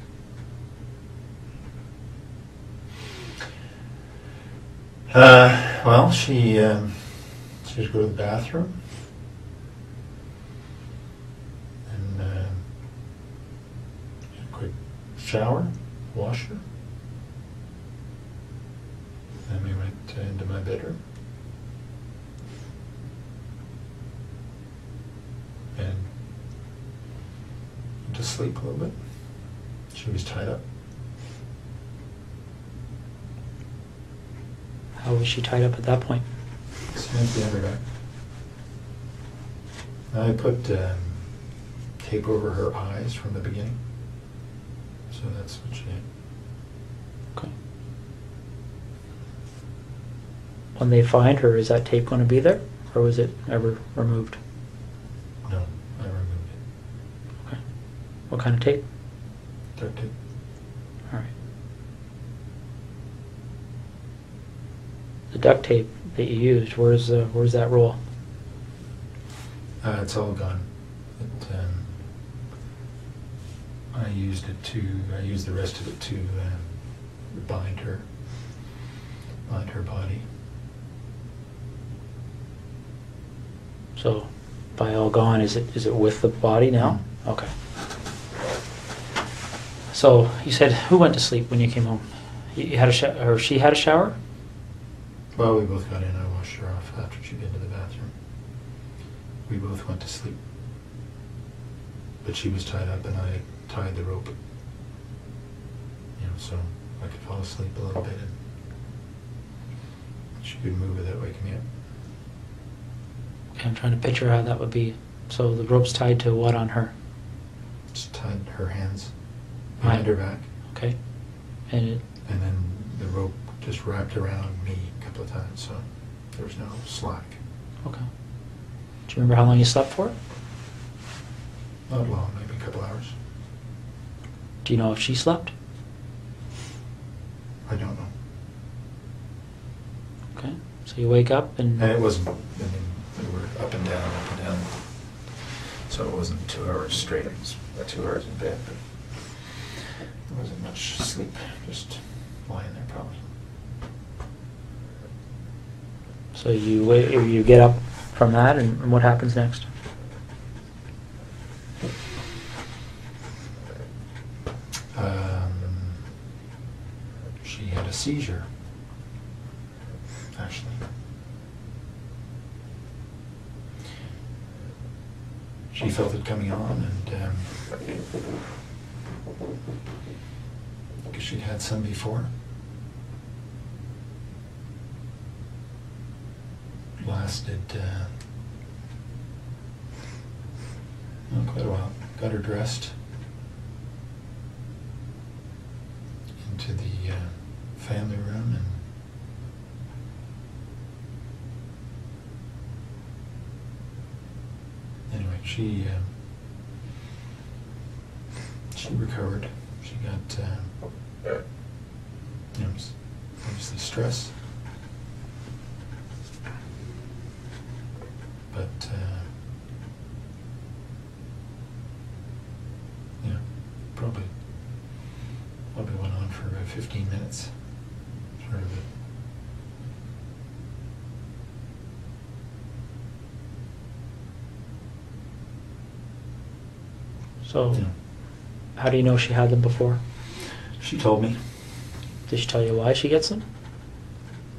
Well, she would go to the bathroom and get a quick shower, wash her. Then we went into my bedroom and went to sleep a little bit. She was tied up. How was she tied up at that point? Snapped the underwear. I put tape over her eyes from the beginning. So that's what she did. Okay. When they find her, is that tape going to be there, or was it ever removed? No, I removed it. Okay. What kind of tape? Duct tape. All right. The duct tape that you used, where's that roll? It's all gone. I used the rest of it to bind her body. So, by all gone, is it with the body now? Okay. So you said, who went to sleep when you came home? You had or she had a shower? Well, we both got in. I washed her off after she'd been to the bathroom. We both went to sleep. But she was tied up and I tied the rope. So I could fall asleep a little bit and she could move without waking me up. Okay, I'm trying to picture how that would be. So the rope's tied to what on her? Just tied her hands behind her back. Okay. And then the rope just wrapped around me a couple of times, so there was no slack. Okay. Do you remember how long you slept for? Not long, maybe a couple hours. Do you know if she slept? I don't know. Okay. So you wake up and And it wasn't, we were up and down. So it wasn't 2 hours straight. It was 2 hours in bed, but there wasn't much sleep, just lying there probably. so you get up from that, and what happens next? She had a seizure, actually. She felt it coming on, and because she'd had some before. Lasted quite a while. Got her dressed into the family room, and anyway, she recovered. She got obviously stress, but probably went on for about 15 minutes. Sort of it. So, Yeah. how do you know she had them before? She told me. Did she tell you why she gets them?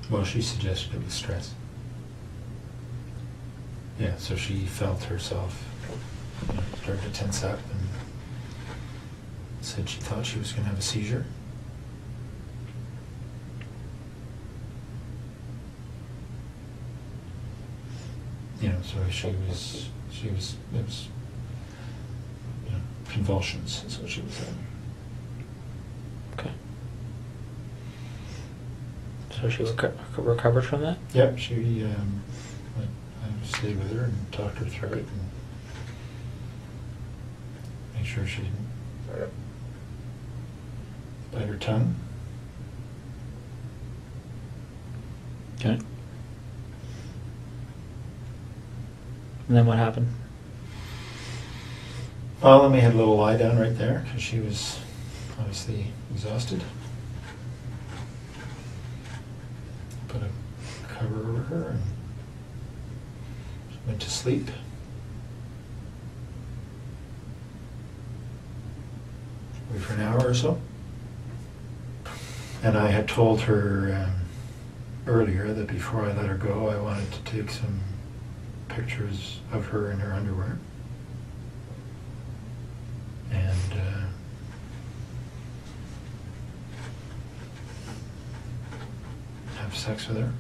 Well, she suggested it was stress. Yeah, so she felt herself start to tense up and said she thought she was going to have a seizure. So it was convulsions is what she was having. Okay. So she recovered from that? Yep, I stayed with her and talked her through it and make sure she didn't bite her tongue. Okay. And then what happened? Well, then we had a little lie down right there because she was obviously exhausted. Put a cover over her, and she went to sleep. Wait for an hour or so. And I had told her earlier that before I let her go, I wanted to take some pictures of her in her underwear. And have sex with her.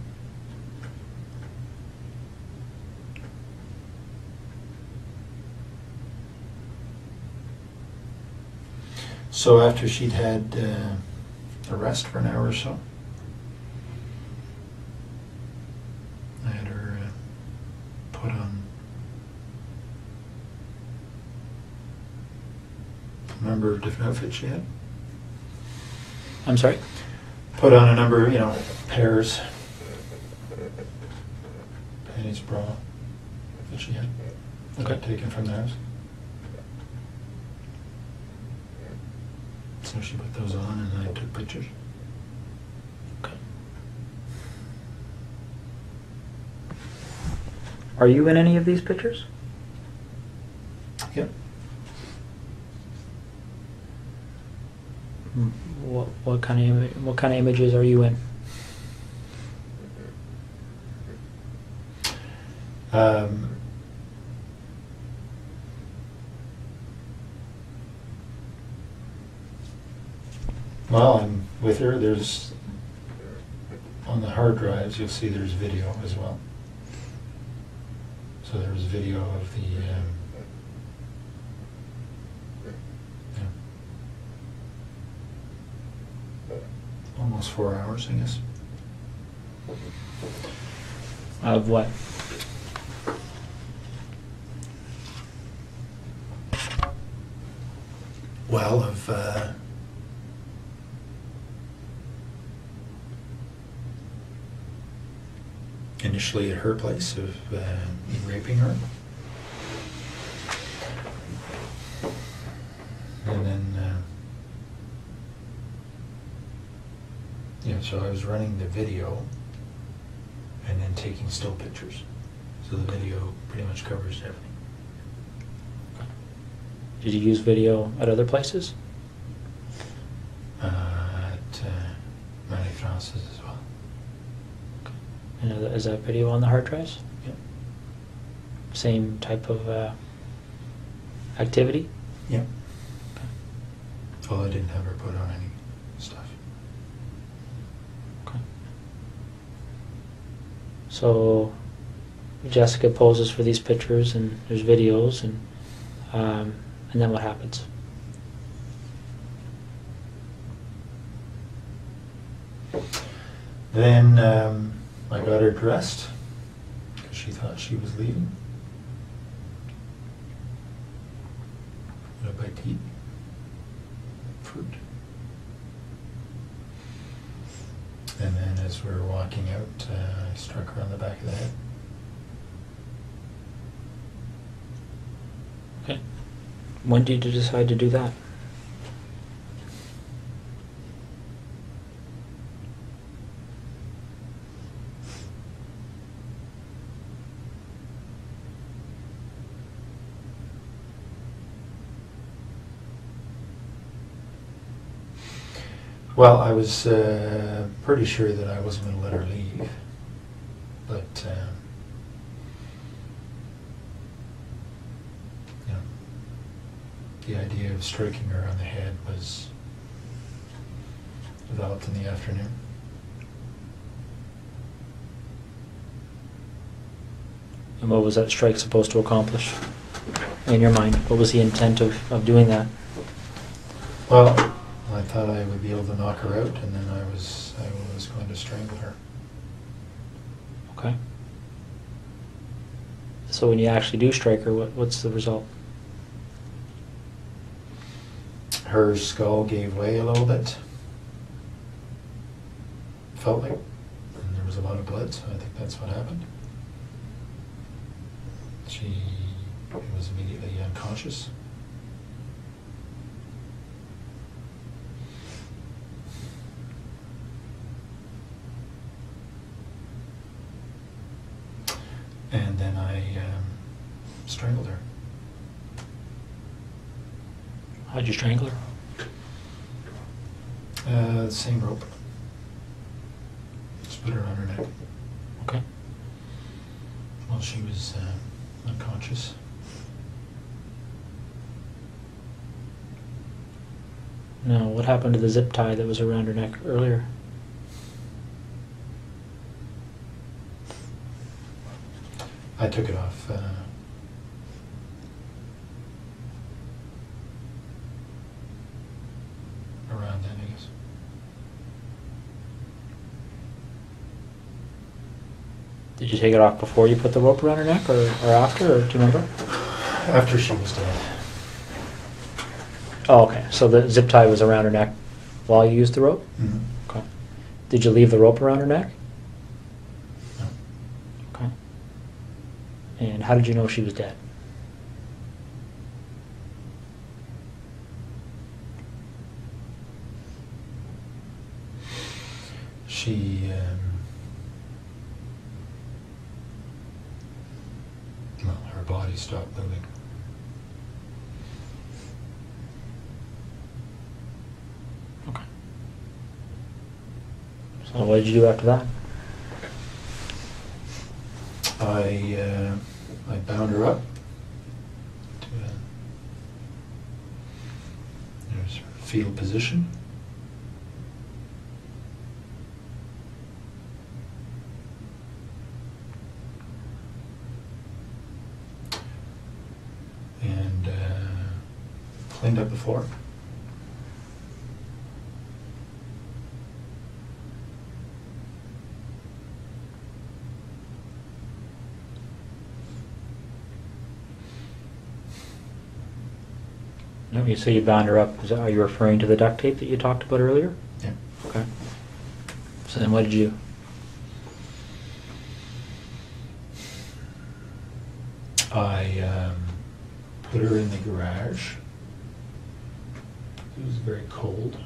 So after she'd had a rest for an hour or so, I had her put on a number of different outfits she had. I'm sorry? Put on a number, pairs, panties, bra that she had, that I'd taken from the house. So she put those on and I took pictures. Okay. Are you in any of these pictures? Yep. What kind of images are you in? Well, I'm with her. There's on the hard drives. You'll see there's video as well. So there was video of the. Almost 4 hours, I guess. Of what? Well, of initially at her place of me raping her, and then so I was running the video and then taking still pictures. So the video pretty much covers everything. Did you use video at other places? At Manny Francis as well. And is that video on the hard drives? Yep. Same type of activity? Yep. Okay. Well, I didn't have her put on any stuff. Okay. So Jessica poses for these pictures, and there's videos, and then what happens? Then I got her dressed because she thought she was leaving. Got a bite to eat. Fruit. And then as we were walking out, I struck her on the back of the head. Okay. When did you decide to do that? Well, I was pretty sure that I wasn't going to let her leave, but the idea of striking her on the head was developed in the afternoon. And what was that strike supposed to accomplish in your mind? What was the intent of doing that? Well, I thought I would be able to knock her out, and then I was going to strangle her. Okay. So when you actually do strike her, what's the result? Her skull gave way a little bit. Felt like, and there was a lot of blood, so I think that's what happened. She was immediately unconscious. And then I strangled her. How'd you strangle her? The same rope. Just put her on her neck Okay. while she was unconscious. Now, what happened to the zip tie that was around her neck earlier? I took it off. Around then, I guess. Did you take it off before you put the rope around her neck, or after, or do you remember? After she was dead. Oh, okay. So the zip tie was around her neck while you used the rope? Mm-hmm. Okay. Did you leave the rope around her neck? No. Okay. And how did you know she was dead? She, well, her body stopped moving. Okay. So what did you do after that? I bound her up to there's her fetal position. And cleaned up the floor. No, you say you bound her up. Are you referring to the duct tape that you talked about earlier? Yeah. Okay. So then what did you do? I put her in the garage. It was very cold.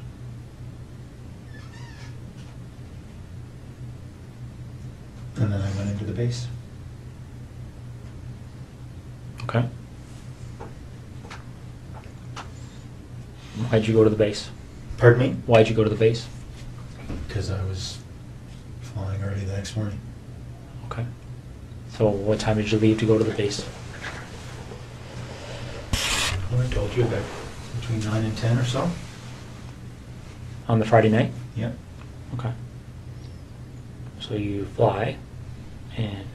And then I went into the base. Okay. Why'd you go to the base? Pardon me? Why'd you go to the base? Because I was flying early the next morning. Okay. So what time did you leave to go to the base? Well, I told you about between 9 and 10 or so. On the Friday night? Yep. Okay. So you fly, and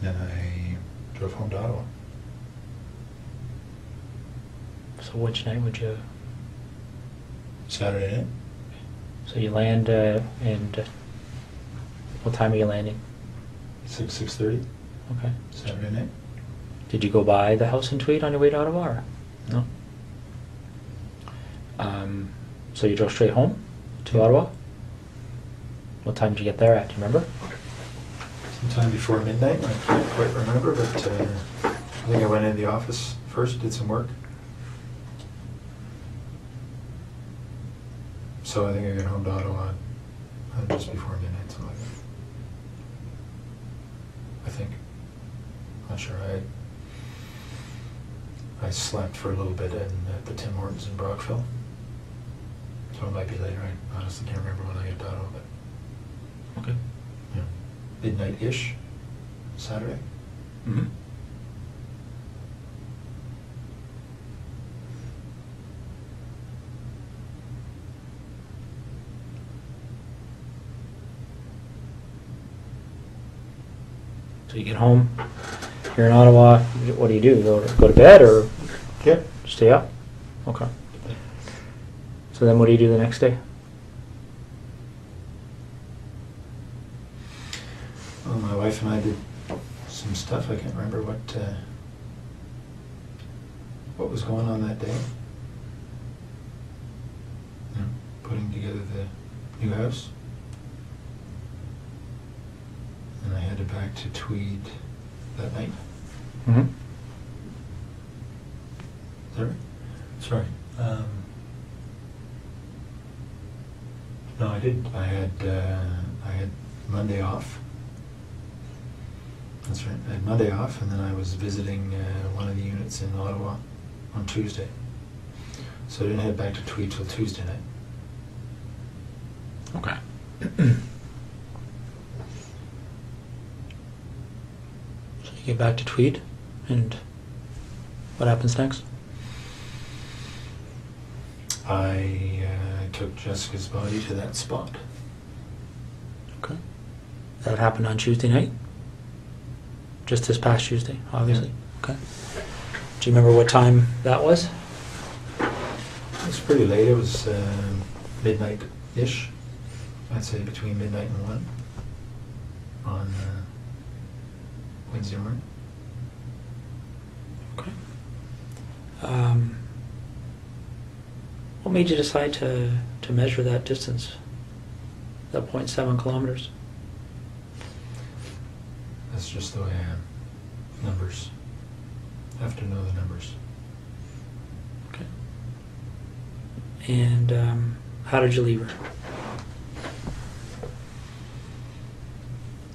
Then I drove home to Ottawa. so which night would you? Saturday night. So you land, and what time are you landing? 6:30. Okay. Saturday night. Did you go by the house in Tweed on your way to Ottawa? Or? No. So you drove straight home to Yeah. Ottawa? What time did you get there at? Do you remember? Sometime before midnight. I can't quite remember, but I think I went in the office first, did some work. So I think I got home to Ottawa just before midnight, something like that. I think. Not sure. I slept for a little bit at the Tim Hortons in Brockville. So it might be later. I honestly can't remember when I got to Ottawa, but Okay. yeah, midnight-ish, Saturday. Mm-hmm. So you get home, you're in Ottawa, what do? Go to bed or Yeah. stay up? Okay. So then what do you do the next day? Well, my wife and I did some stuff. I can't remember what was going on that day. You know, putting together the new house. And I headed back to Tweed that night. Mm-hmm. Is that right? Sorry. No, I didn't. I had Monday off. That's right. I had Monday off, and then I was visiting one of the units in Ottawa on Tuesday. So I didn't head back to Tweed till Tuesday night. Okay. So you get back to Tweed, and what happens next? I took Jessica's body to that spot. Okay. That happened on Tuesday night? Just this past Tuesday, obviously. Okay. Do you remember what time that was? It was pretty late. It was midnight-ish. I'd say between midnight and 1 on Wednesday morning. Okay. What made you decide to measure that distance, that 0.7 kilometers? That's just the way I am. Numbers. I have to know the numbers. Okay. And how did you leave her?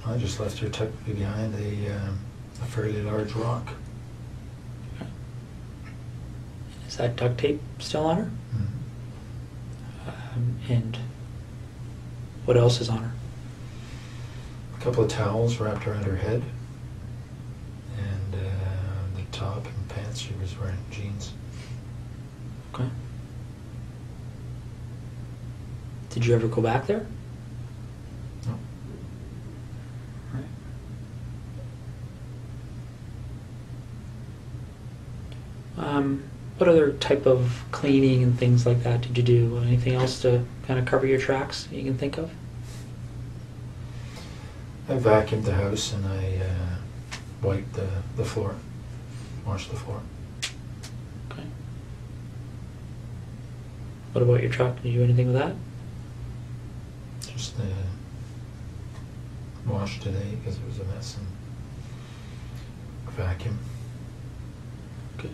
I just left her tucked behind a fairly large rock. Okay. Is that duct tape still on her? Mm-hmm. And what else is on her? A couple of towels wrapped around her head, and the top and pants, she was wearing jeans. Okay. Did you ever go back there? No. Right. What other type of cleaning and things like that did you do? Anything else to kind of cover your tracks that you can think of? I vacuumed the house and I wiped the floor, washed the floor. Okay. What about your truck? Did you do anything with that? Just washed today because it was a mess, and vacuum. Okay.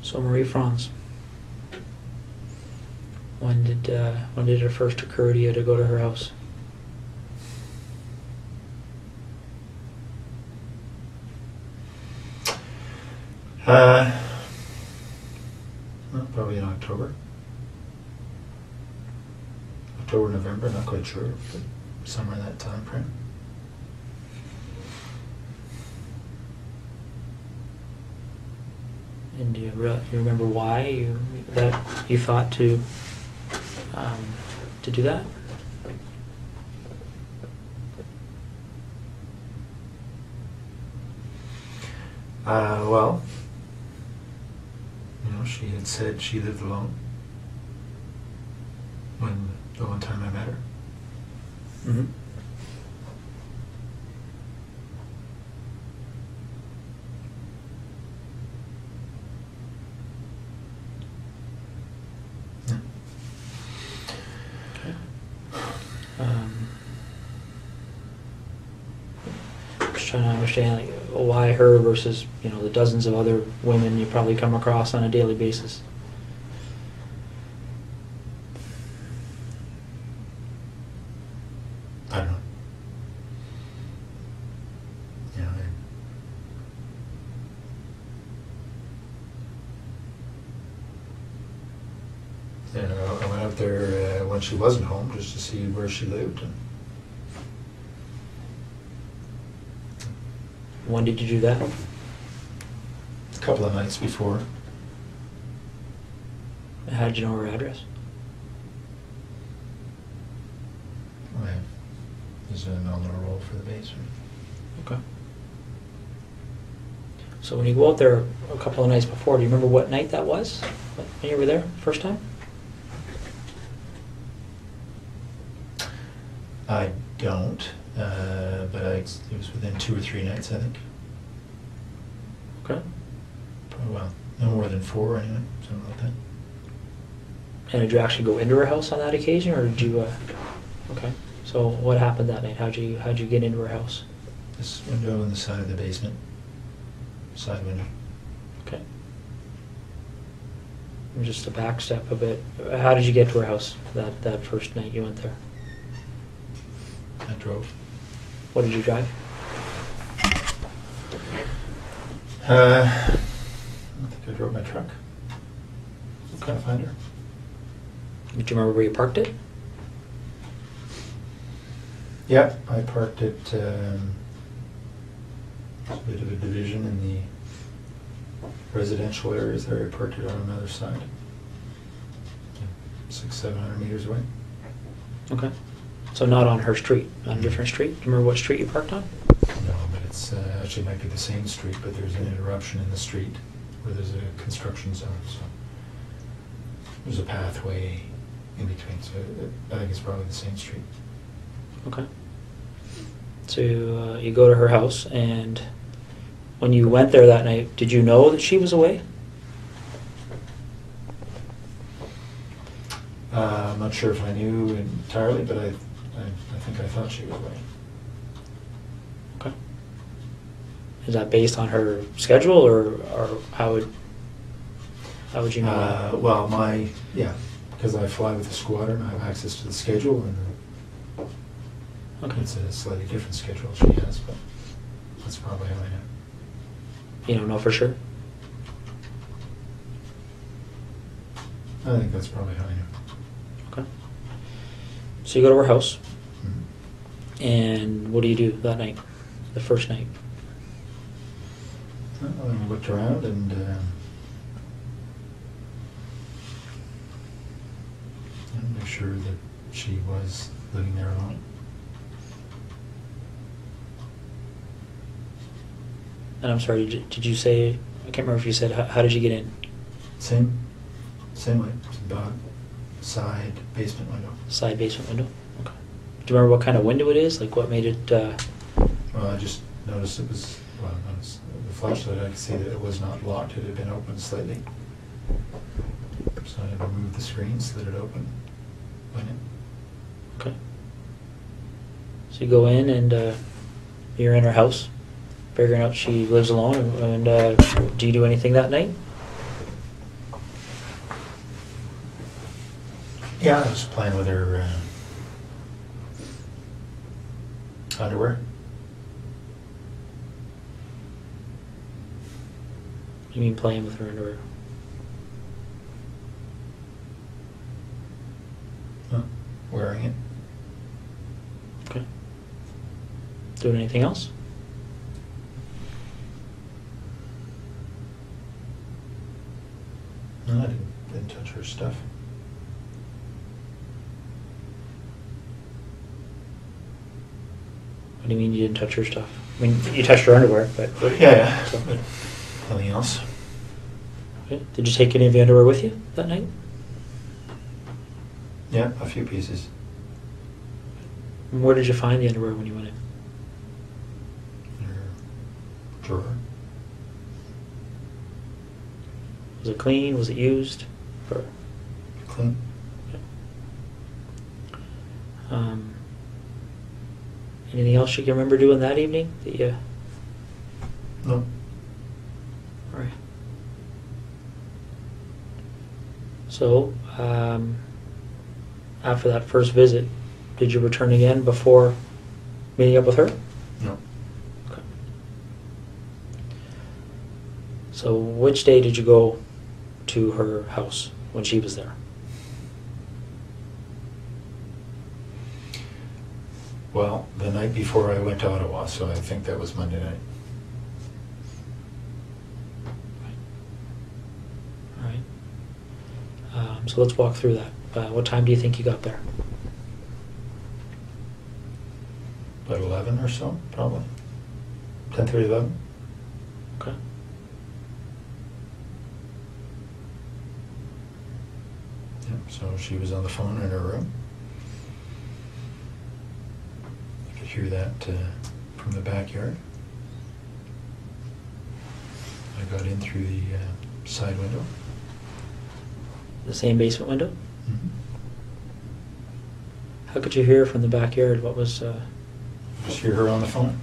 So Marie Franz, when did it first occur to you to go to her house? Well, probably in October. October, November, not quite sure, but somewhere in that time frame. And do you remember why you thought to do that? Well, she had said she lived alone when the one time I met her. Mm-hmm. Yeah. Just trying to understand why her versus the dozens of other women you probably come across on a daily basis. I don't know. I went out there when she wasn't home just to see where she lived. And When did you do that? a couple of nights before. How did you know her address? There's a nominal roll for the basement. Okay. So when you go out there a couple of nights before, do you remember what night that was? When you were there first time? I don't, but it was within 2 or 3 nights, I think. Okay. Probably, well, no more than 4 anyway, something like that. And did you actually go into her house on that occasion, or did you? Okay. So what happened that night? How'd you get into her house? This window on the side of the basement, side window. Just to back step a bit, how did you get to her house that first night you went there? I drove. What did you drive? I think I drove my truck. Can't find her. Do you remember where you parked it? Yeah, I parked it. There's a bit of a division in the residential areas there. I parked it on another side. 600-700 meters away. Okay. So not on her street, on a different street? Do you remember what street you parked on? No, but it's actually might be the same street, but there's an interruption in the street where there's a construction zone. So there's a pathway in between. So I think it's probably the same street. Okay. So you go to her house, and when you went there that night, did you know that she was away? I'm not sure if I knew entirely, but I think I thought she was away. Okay. Is that based on her schedule, or how would you know that? Well, because I fly with the squadron, I have access to the schedule, and Okay. it's a slightly different schedule she has, but that's probably how I know. You don't know for sure? I think that's probably how I know. Okay. So you go to her house, Mhm. and what do you do that night, the first night? Well, I looked around and make sure that she was living there alone. And I'm sorry, did you say, I can't remember if you said, how did you get in? Same way. It's about side basement window. Side basement window? Okay. Do you remember what kind of window it is? Like what made it, Well, I just noticed it was, the flashlight, I could see that it was not locked. It had been opened slightly. So I removed the screen, slid it open, went in. okay. So you go in, and you're in her house, figuring out she lives alone, and do you do anything that night? Yeah, I was playing with her underwear. What do you mean playing with her underwear? Wearing it. Okay. Doing anything else? No, I didn't touch her stuff. What do you mean you didn't touch her stuff? I mean, you touched her underwear, but... Yeah. So- But nothing else. Okay. Did you take any of the underwear with you that night? Yeah, a few pieces. And where did you find the underwear when you went in? In her drawer. Was it clean? Was it used? Or, Clean. anything else you can remember doing that evening? That you... No. All right. So, after that first visit, did you return again before meeting up with her? No. Okay. So, which day did you go to her house when she was there? Well, the night before I went to Ottawa, so I think that was Monday night. All right. So let's walk through that. What time do you think you got there? About 11 or so, probably. 10:30, 11. Okay. Yeah, so she was on the phone in her room. I could hear that from the backyard. I got in through the side window. The same basement window? Mm-hmm. How could you hear from the backyard? What was... Just hear her on the phone.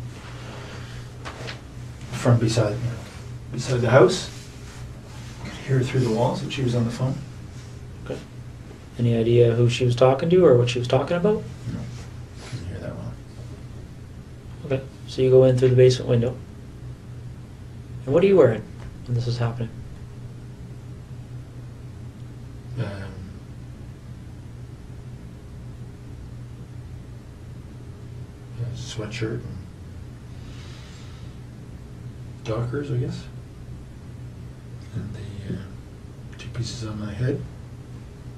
From beside the house. Could hear through the walls that she was on the phone. Okay. Any idea who she was talking to or what she was talking about? No, couldn't hear that well. Okay. So you go in through the basement window. And what are you wearing when this is happening? A sweatshirt and Dockers, I guess. And the 2 pieces on my head.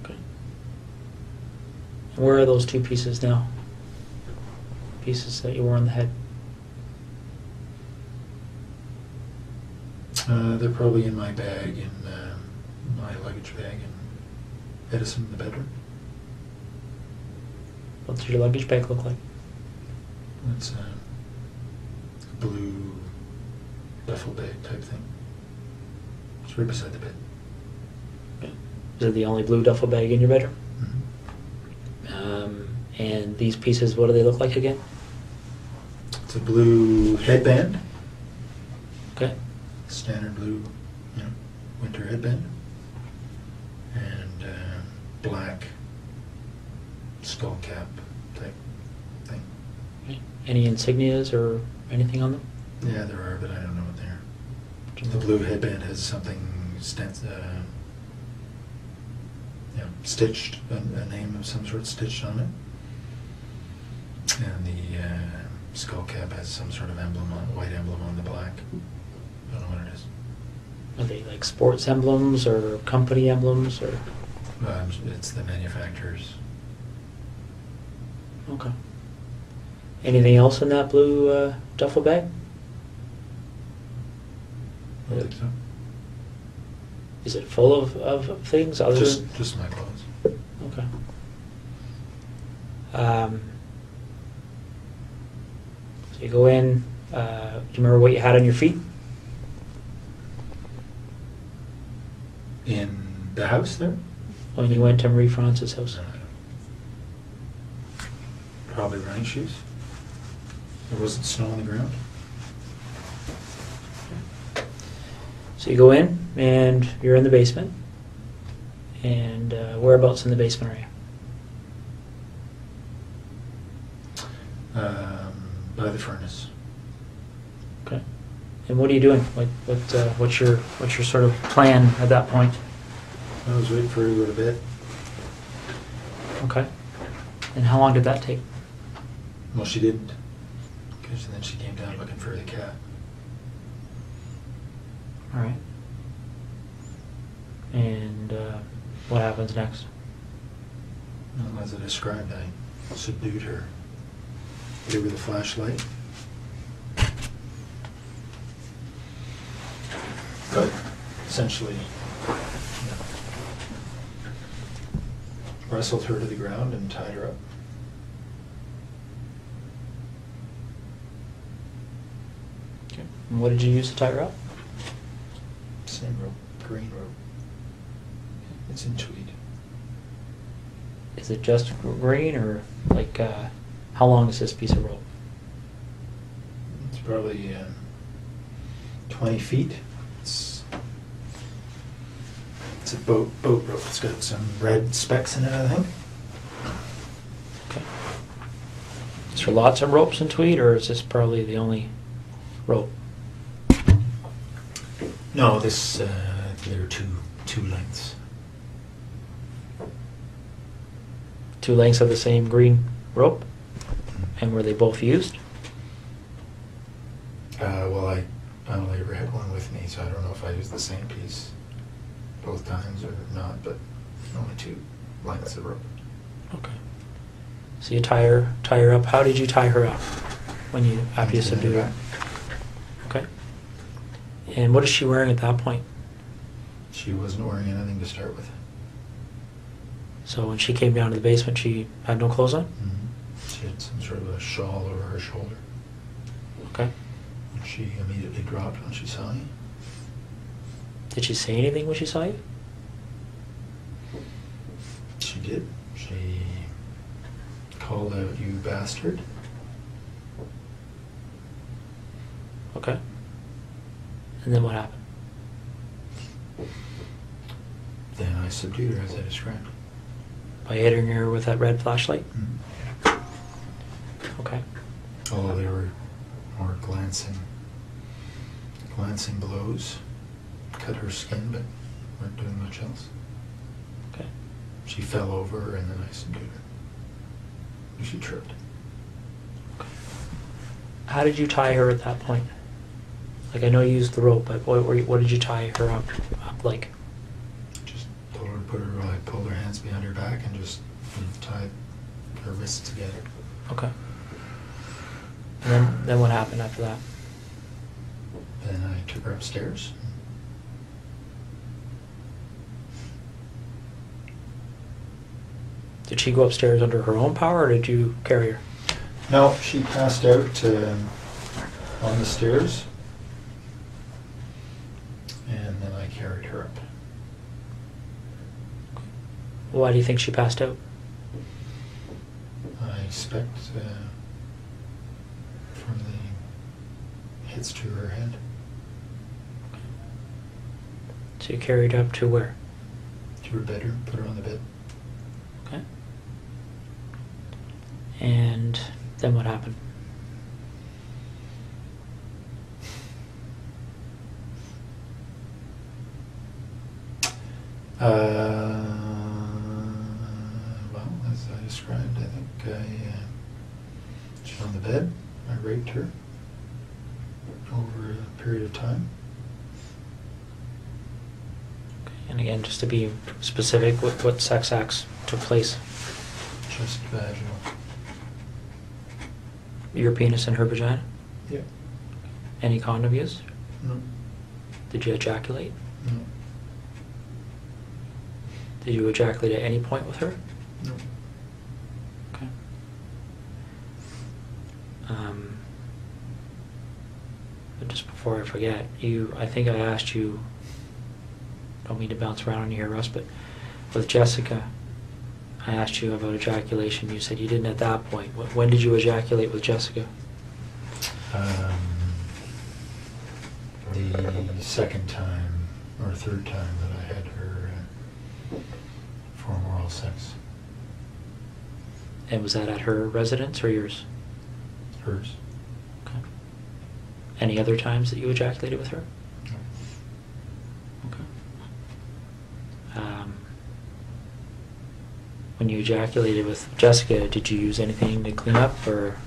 Okay. And where are those 2 pieces now? Pieces that you wore on the head? They're probably in my bag, in my luggage bag in Edison, in the bedroom. What does your luggage bag look like? It's a blue duffel bag type thing. It's right beside the bed. Okay. Is it the only blue duffel bag in your bedroom? Mm-hmm. And these pieces, what do they look like again? It's a blue headband. Okay. Standard blue, winter headband. And black skull cap type thing. Okay. Any insignias or anything on them? Yeah, there are, but I don't know what they are. The blue headband has something stitched, a name of some sort stitched on it. And the skull cap has some sort of emblem, white emblem on the black. I don't know what it is. Are they like sports emblems or company emblems or? It's the manufacturer's. Okay. Anything else in that blue duffel bag? I don't think so. Is it full of things other than? Just my clothes. Okay. So you go in. Do you remember what you had on your feet? In the house there? When you went to Marie France's house? No, I don't. Probably running shoes. There wasn't snow on the ground. So you go in and you're in the basement. And whereabouts in the basement are you? By the furnace. Okay. And what are you doing? What's your sort of plan at that point? I was waiting for her to go to bed. Okay. And how long did that take? Well, she didn't. Because then she came down looking for the cat. All right. And what happens next? Well, as I described, I subdued her. Gave her the flashlight. But essentially, wrestled her to the ground and tied her up. Okay. And what did you use to tie her up? Same rope, green rope. It's in tweed. Is it just green or like how long is this piece of rope? It's probably 20 feet. It's a boat rope. It's got some red specks in it, I think. Okay. Is there lots of ropes in tweed, or is this probably the only rope? No, this there are two lengths. 2 lengths of the same green rope? And were they both used? Well, I only ever had one with me, so I don't know if I used the same piece both times or not, but only 2 lengths of rope. Okay. So you tie her up. How did you tie her up after you subdued her? Okay. And what is she wearing at that point? She wasn't wearing anything to start with. So when she came down to the basement, she had no clothes on? Mm-hmm. She had some sort of a shawl over her shoulder. Okay. And she immediately dropped when she saw me. Did she say anything when she saw you? She did. She called out, "You bastard." Okay. And then what happened? I subdued her as I described. By hitting her with that red flashlight? Mm-hmm. Okay. Although they were more glancing blows, cut her skin, but weren't doing much else. Okay. She fell over, and then I subdued her. She tripped. How did you tie her at that point? Like, I know you used the rope, but what did you tie her up like? Just told her to put her, I pulled her hands behind her back and just tied her wrists together. Okay. And then what happened after that? Then I took her upstairs. Did she go upstairs under her own power, or did you carry her? No, she passed out on the stairs, and then I carried her up. Why do you think she passed out? I expect from the hits to her head. So you carried her up to where? To her bedroom, put her on the bed. Okay. And then what happened? Well, as I described, I think she's on the bed. I raped her over a period of time. And again, just to be specific, what sex acts took place? Just vaginal. Your penis and her vagina? Yeah. Any condom use? No. Did you ejaculate? No. Did you ejaculate at any point with her? No. Okay. But just before I forget, I think I asked you, don't mean to bounce around on you here, Russ, but with Jessica, I asked you about ejaculation. You said you didn't at that point. When did you ejaculate with Jessica? The second time or third time that I had her perform oral sex. And was that at her residence or yours? Hers. Okay. Any other times that you ejaculated with her? No. Okay. When you ejaculated with Jessica, did you use anything to clean up, or?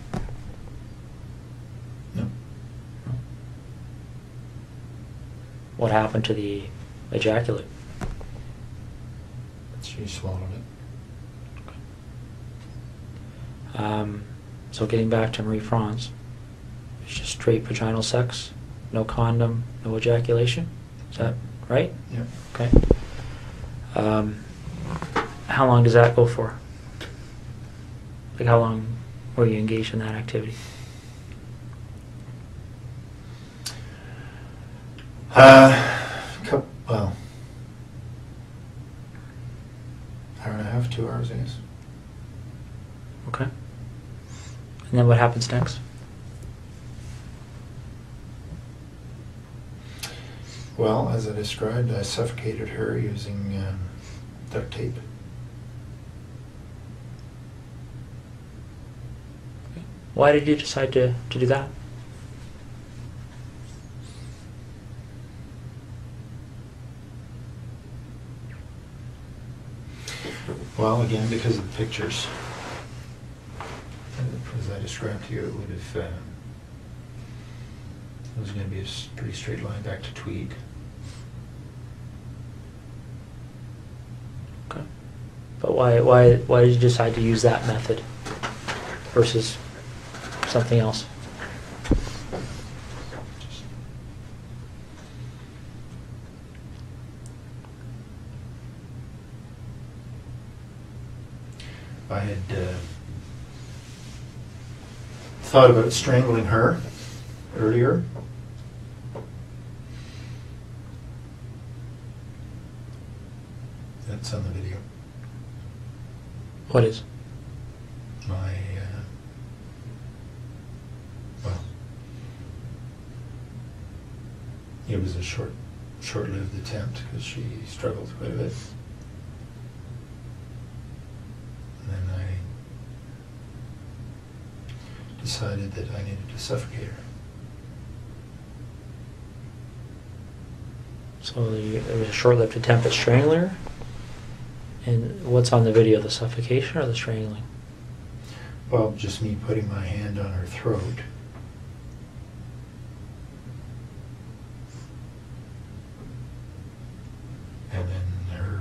No. No. What happened to the ejaculate? She swallowed it. Okay. So getting back to Marie France, it's just straight vaginal sex, no condom, no ejaculation. Is that right? Yeah. Okay. How long does that go for? Like, how long were you engaged in that activity? Well, hour and a half, 2 hours, I guess. Okay. And then what happens next? Well, as I described, I suffocated her using duct tape. Why did you decide to do that? Well, again, because of the pictures. As I described to you, it would have, it was going to be a pretty straight line back to Tweed. Okay. But why did you decide to use that method versus something else? I had thought about strangling her earlier. That's on the video. What is? My, well, it was a short-lived attempt because she struggled quite a bit. decided that I needed to suffocate her. So there was a short-lived attempt at strangling her? And what's on the video, the suffocation or the strangling? Well, just me putting my hand on her throat. And then her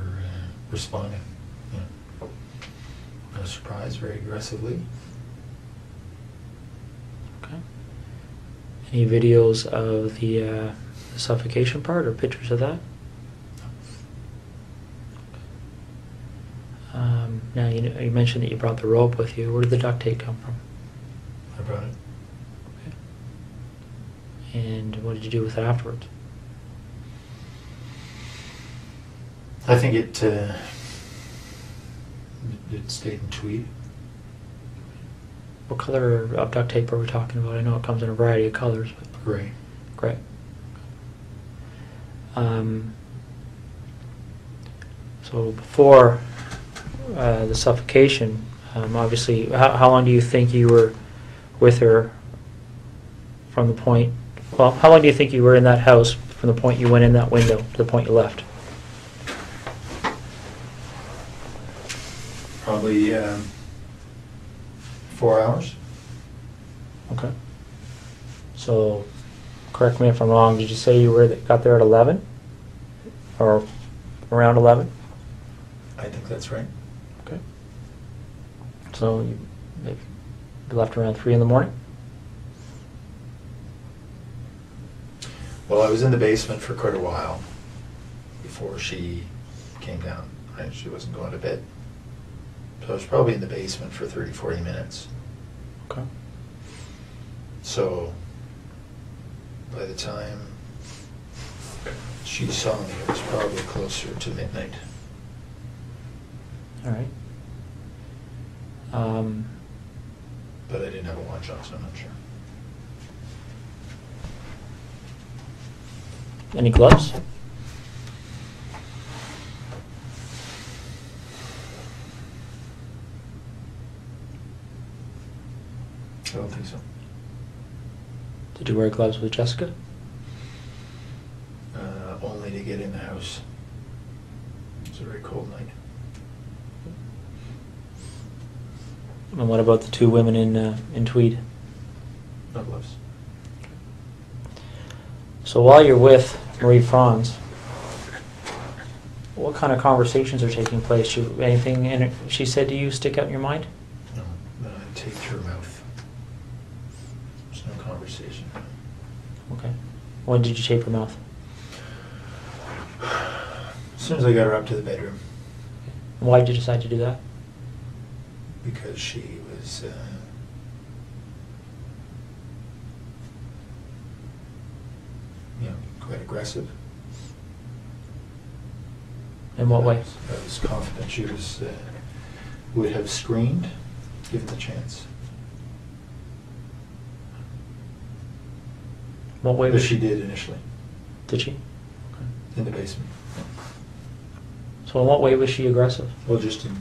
responding. Yeah. No surprise, very aggressively. Okay. Any videos of the suffocation part or pictures of that? Now, you mentioned that you brought the rope with you. Where did the duct tape come from? I brought it. Okay. And what did you do with it afterwards? I think it stayed in tweed. What color of duct tape are we talking about? I know it comes in a variety of colors. But Gray. Gray. So before the suffocation, obviously, how long do you think you were with her from the point, well, how long do you think you were in that house from the point you went in that window to the point you left? Probably 4 hours. Okay. So, correct me if I'm wrong, did you say you got there at 11? Or around 11? I think that's right. Okay. So you left around 3 in the morning? Well, I was in the basement for quite a while before she came down. Right? She wasn't going to bed. So I was probably in the basement for 30, 40 minutes. Okay. So by the time she saw me, it was probably closer to midnight. All right. But I didn't have a watch on, so I'm not sure. Any gloves? I don't think so. Did you wear gloves with Jessica? Only to get in the house. It was a very cold night. And what about the 2 women in tweed? No gloves. So while you're with Marie Franz, what kind of conversations are taking place? Anything she said to you stick out in your mind? No, then I taped her mouth. There's no conversation. Okay. When did you tape her mouth? As soon as I got her up to the bedroom. Why did you decide to do that? Because she was quite aggressive. In what way? I was confident she would have screamed given the chance. What way But was she did initially, Did she? Okay. in the basement. So in what way was she aggressive? Well, just in,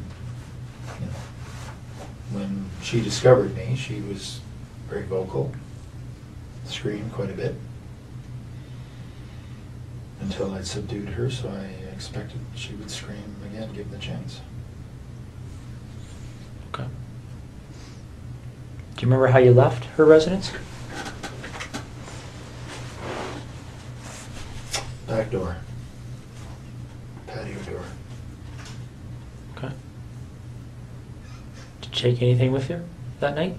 when she discovered me, she was very vocal, screamed quite a bit, until I'd subdued her, so I expected she would scream again, given the chance. Okay. Do you remember how you left her residence? Back door. Patio door. Okay. Did you take anything with you that night?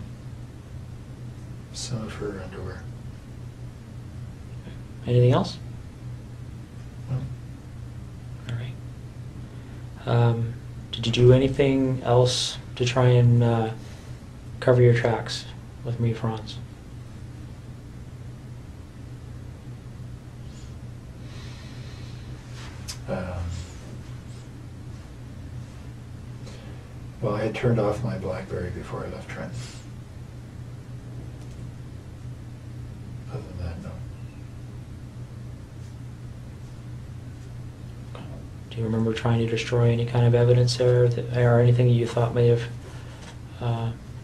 Some of her underwear. Anything else? No. All right. Did you do anything else to try and cover your tracks with Marie Franz? Well, I had turned off my BlackBerry before I left Trent. Other than that, no. Do you remember trying to destroy any kind of evidence there, or anything you thought may have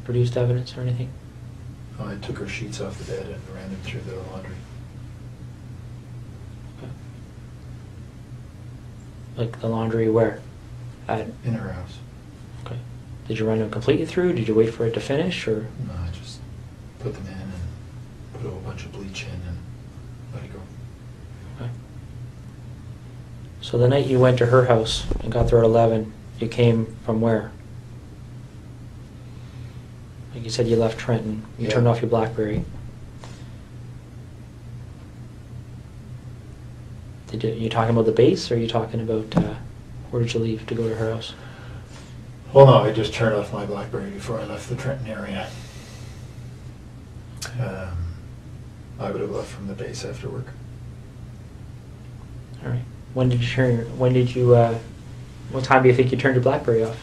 produced evidence or anything? Oh, I took her sheets off the bed and ran them through the laundry. Okay. Like the laundry where? In her house. Okay. Did you run them completely through? Did you wait for it to finish, or? No, I just put them in and put a whole bunch of bleach in and let it go. Okay. So the night you went to her house and got there at 11, you came from where? Like you said, you left Trenton. You Yeah. turned off your BlackBerry. You talking about the base, or are you talking about where did you leave to go to her house? Well, no, I just turned off my BlackBerry before I left the Trenton area. I would have left from the base after work. All right. When did you turn? When did you? What time do you think you turned your BlackBerry off?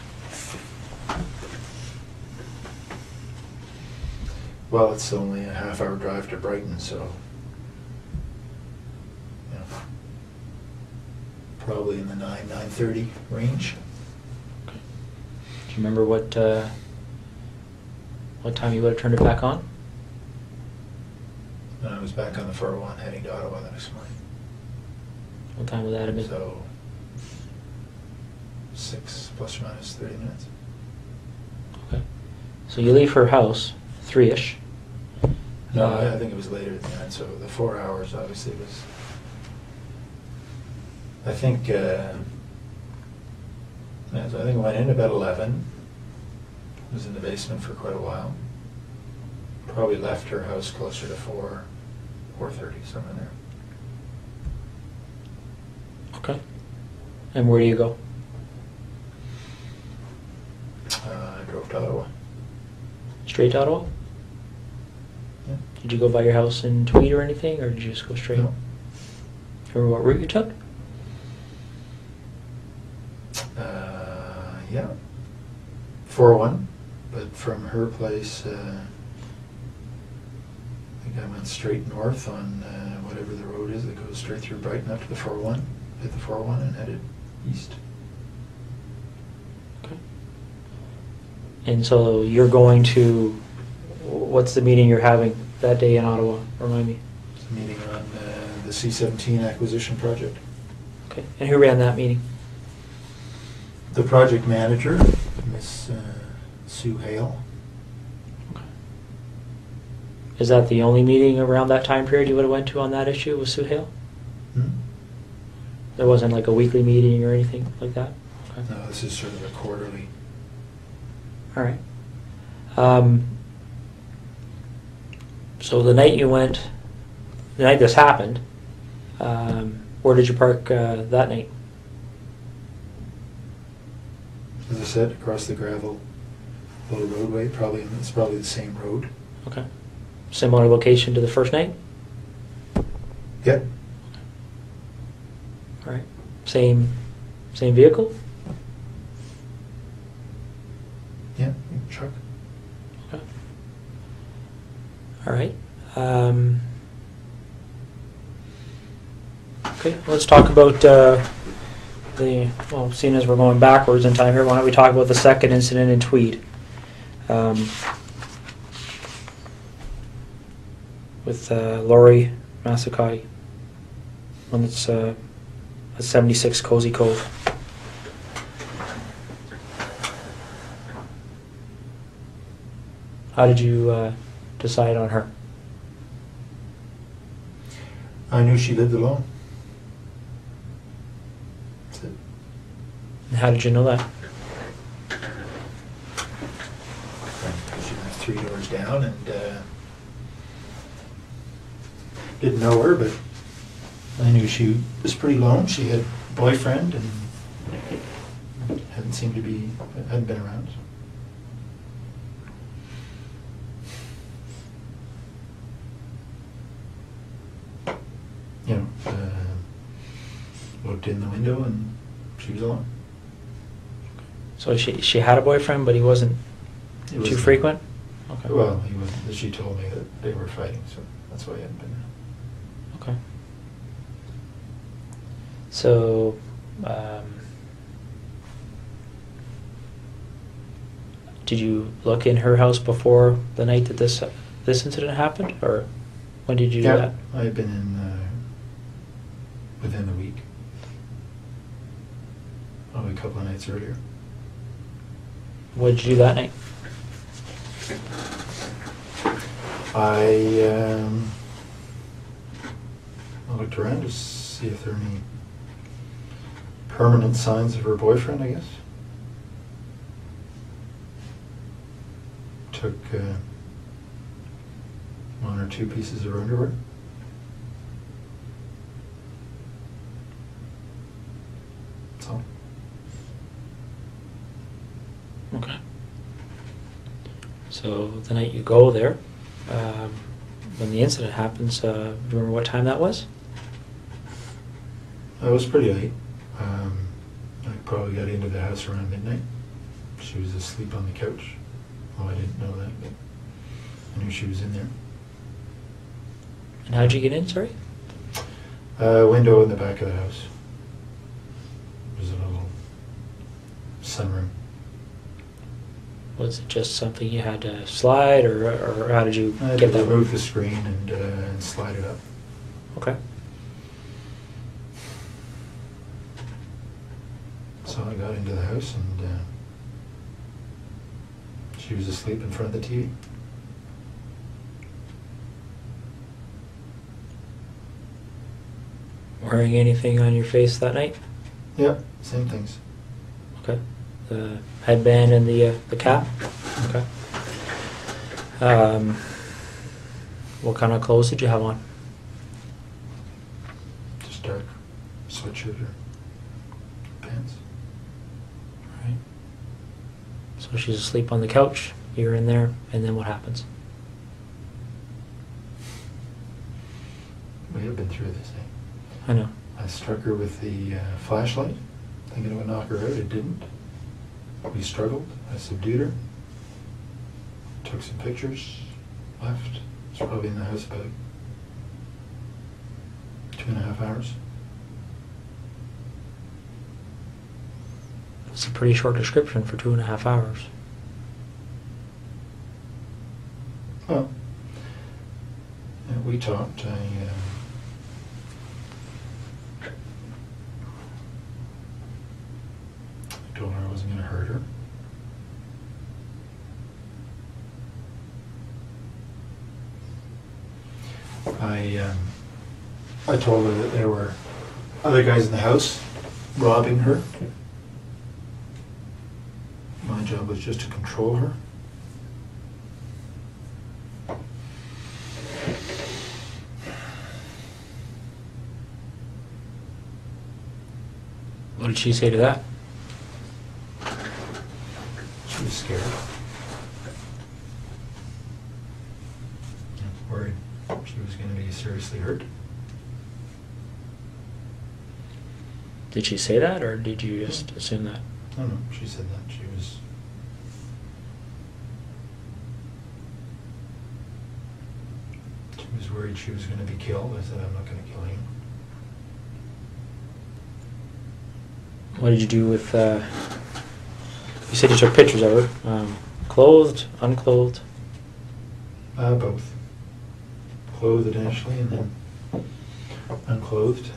Well, it's only a half-hour drive to Brighton, so you know, probably in the 9:30 range. Okay. Do you remember what time you would have turned it back on? And I was back on the 401 heading to Ottawa the next morning. What time would that have been? So 6 plus or minus 30 minutes. Okay. So you leave her house 3-ish. No, I think it was later than that. So the 4 hours obviously was. I think. I think I went in about 11. Was in the basement for quite a while. Probably left her house closer to 4:30, somewhere there. Okay. And where do you go? I drove to Ottawa. Straight to Ottawa? Yeah. Did you go by your house in Tweed or anything, or did you just go straight? No. Remember what route you took? Yeah. 401, but from her place, I think I went straight north on whatever the road is that goes straight through Brighton up to the 401, hit the 401 and headed east. Okay. And so you're going to, what's the meeting you're having that day in Ottawa? Remind me. It's a meeting on the C-17 acquisition project. Okay. And who ran that meeting? The project manager, Miss Sue Hale. Okay. Is that the only meeting around that time period you would have went to on that issue with Sue Hale? Hmm? There wasn't like a weekly meeting or anything like that? Okay. No, this is sort of a quarterly. All right. So the night you went, the night this happened, where did you park that night? As I said, across the gravel little roadway, it's probably the same road. Okay. Similar location to the first night? Yep. All right. Same vehicle? Yeah, truck. Okay. All right. Okay, let's talk about seeing as we're going backwards in time here, why don't we talk about the second incident in Tweed? With Laurie Masakai, one that's at 76 Cozy Cove. How did you decide on her? I knew she lived alone. That's it. And how did you know that? She lived 3 doors down and didn't know her, but I knew she was pretty lone. She had a boyfriend and hadn't been around. You know, looked in the window and she was alone. So she had a boyfriend, but he wasn't too frequent? Okay. Well, he was. She told me that they were fighting, so that's why he hadn't been there. Okay. So, did you look in her house before the night that this this incident happened, or when did you do Yeah, that? I had been in within the week. Probably a couple of nights earlier. What did you do that night? I looked around to see if there are any permanent signs of her boyfriend, I guess. Took one or two pieces of her underwear. That's all. Okay. So the night you go there, when the incident happens, do you remember what time that was? It was pretty late. I probably got into the house around midnight. She was asleep on the couch. Well, I didn't know that, but I knew she was in there. And how'd you get in, sorry? Window in the back of the house. There's a little sunroom. Was it just something you had to slide, or how did you I had get to that? remove the screen and slide it up. Okay. So I got into the house and she was asleep in front of the TV. Wearing anything on your face that night? Yeah, same things. Okay. The headband and the cap? Okay. What kind of clothes did you have on? Just dark sweatshirt or pants. Right. So she's asleep on the couch, you're in there, and then what happens? We have been through this, eh? I know. I struck her with the flashlight, thinking it would knock her out. It didn't. We struggled. I subdued her. Took some pictures. Left. It's probably in the house about 2.5 hours. It's a pretty short description for 2.5 hours. Well, we talked. I told her I wasn't going to hurt her. I told her that there were other guys in the house robbing her. My job was just to control her. What did she say to that? She was scared. Worried she was going to be seriously hurt. Did she say that, or did you just assume that? No, she said that. She was worried she was going to be killed. I said, I'm not going to kill you. What did you do with, you said you took pictures of her, clothed, unclothed? Both. Clothed initially and then unclothed.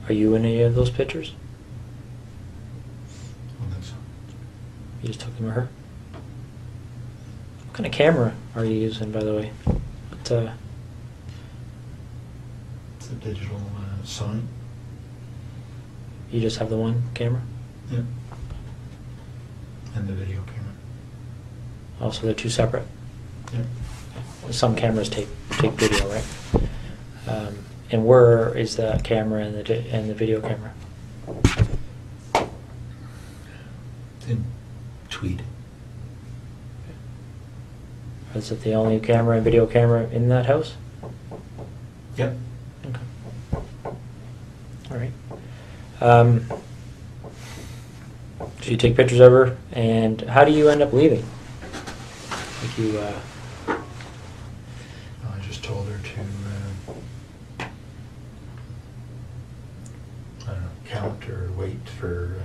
Are you in any of those pictures? I don't think so. You just took them of her? What kind of camera are you using, by the way? What, It's a digital Sony. you just have the one camera? Yeah. And the video camera. Also, they're two separate? Yeah. Some cameras take video, right? And where is the camera and the video camera? In Tweed. Is it the only camera and video camera in that house? Yep. Okay. All right. So you take pictures of her, and how do you end up leaving? Like you, I just told her to, I don't know, count or wait for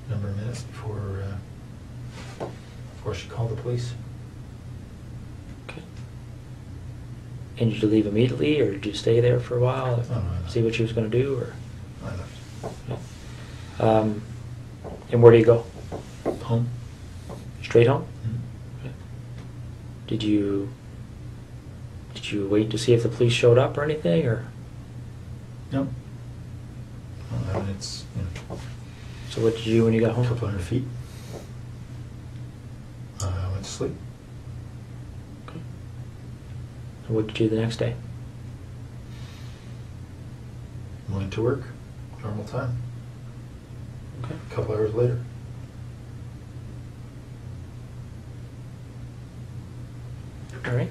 a number of minutes before before she called the police. Okay. And did you leave immediately, or did you stay there for a while, Oh, no, I left. see what she was going to do, or? I left. Yeah. And where do you go? Home. Straight home? Mhm. Okay. Did you wait to see if the police showed up or anything, or? No. Well, I mean, it's, So what did you do when you got a home? couple hundred feet. I went to sleep. Okay. And what did you do the next day? Went to work. Normal time. Okay. A couple hours later. All right.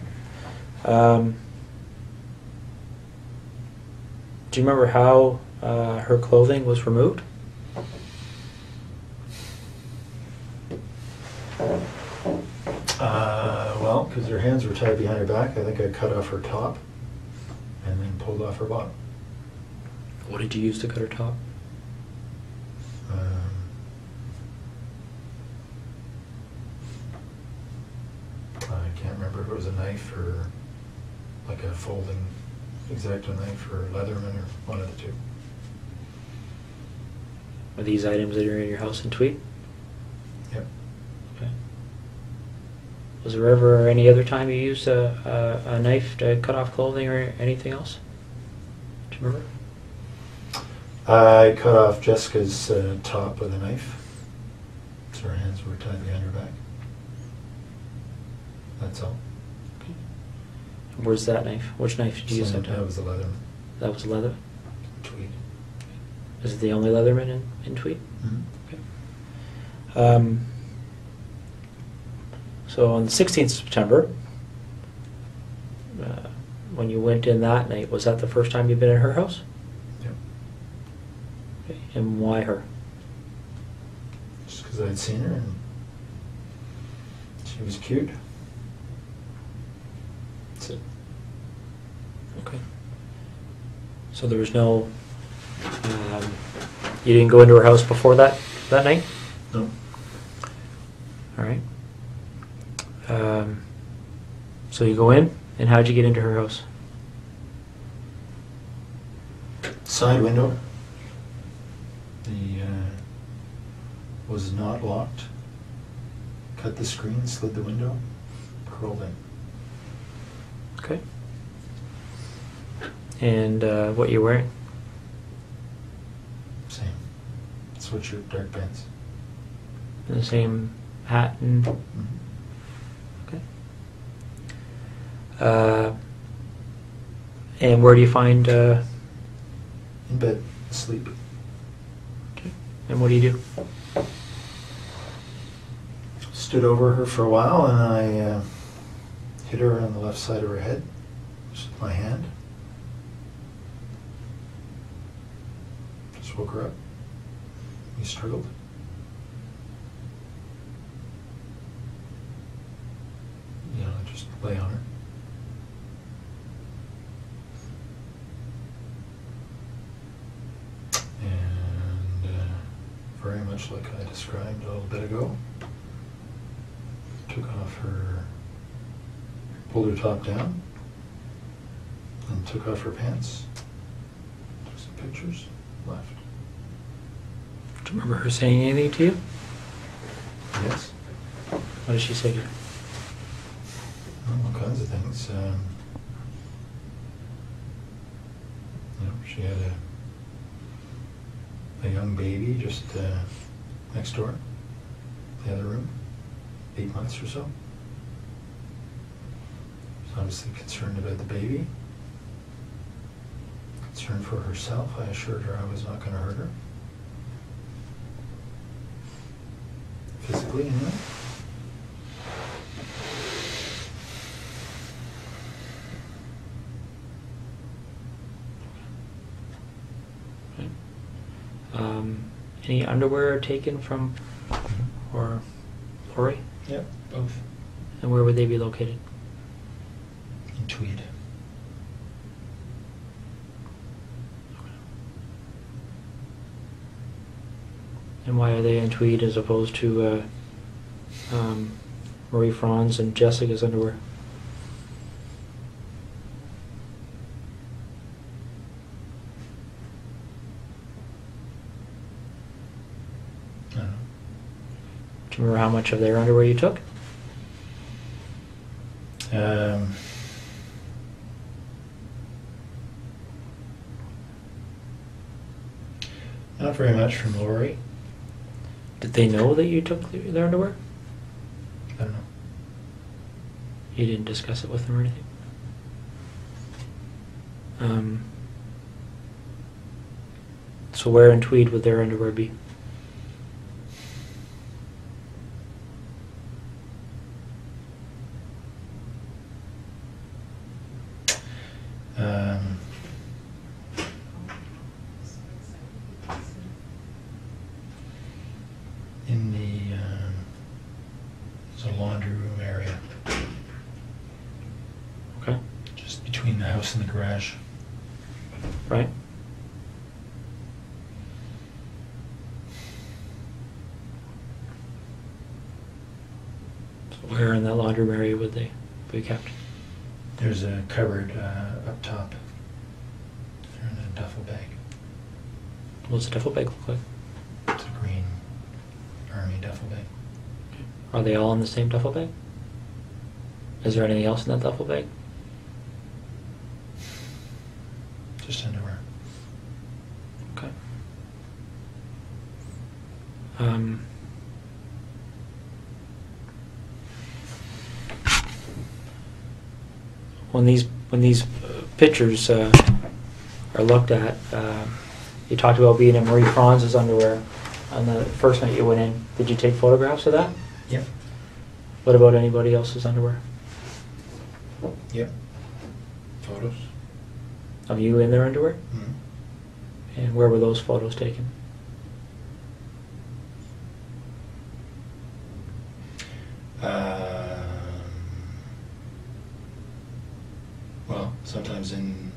Do you remember how her clothing was removed? Well, because her hands were tied behind her back, I think I cut off her top and then pulled off her bottom. What did you use to cut her top? I can't remember if it was a knife or like a folding X-Acto knife or Leatherman or one of the two. Are these items that are in your house in Tweed? Yep. Okay. Was there ever any other time you used a knife to cut off clothing or anything else? Do you remember? I cut off Jessica's top with a knife, so her hands were tied behind her back. That's all. Okay. Where's that knife? Which knife did you use that time? That was a Leatherman. That was leather? Tweed. Is it the only Leatherman in Tweed? Mm-hmm. Okay. So on the 16th of September, when you went in that night, was that the first time you've been in her house? Yep. Okay. And why her? Just because I'd seen her and she was cute. That's it. Okay. So there was no... you didn't go into her house before that night? No. All right. So you go in, and how'd you get into her house? Side window. The was not locked. Cut the screen, slid the window, crawled in. Okay. And what you wearing? Same. Sweatshirt, dark pants. And the same hat and... Mm-hmm. Okay. And where do you find... In bed, asleep. Okay. And what do you do? Stood over her for a while and I hit her on the left side of her head, just with my hand. Just woke her up. We struggled. You know, I just lay on her. And very much like I described a little bit ago, took off her, pulled her top down, and took off her pants, took some pictures, left. Do you remember her saying anything to you? Yes. What did she say to you? All kinds of things. You know, she had a young baby just next door, the other room, 8 months or so. She's obviously concerned about the baby. Concerned for herself. I assured her I was not going to hurt her. Physically, anyway. Okay. Any underwear taken from or Lori? Yep, both. And where would they be located? In Tweed. And why are they in Tweed as opposed to Marie Franz and Jessica's underwear? I don't know. Do you remember how much of their underwear you took? Not very much from Lori. Did they know that you took their underwear? I don't know. You didn't discuss it with them or anything? So where in Tweed would their underwear be? In the there's a laundry room area, Okay. just between the house and the garage. Right? So where in that laundry room area would they be kept? There's a cupboard up top. They're in a duffel bag. What's the duffel bag look like? It's a green army duffel bag. Are they all in the same duffel bag? Is there anything else in that duffel bag? Just underwear. Okay. When these pictures are looked at, you talked about being in Marie Franz's underwear on the first night you went in. Did you take photographs of that? Yep. What about anybody else's underwear? Yep. Photos. Of you in their underwear? Mm-hmm. And where were those photos taken? Well, sometimes in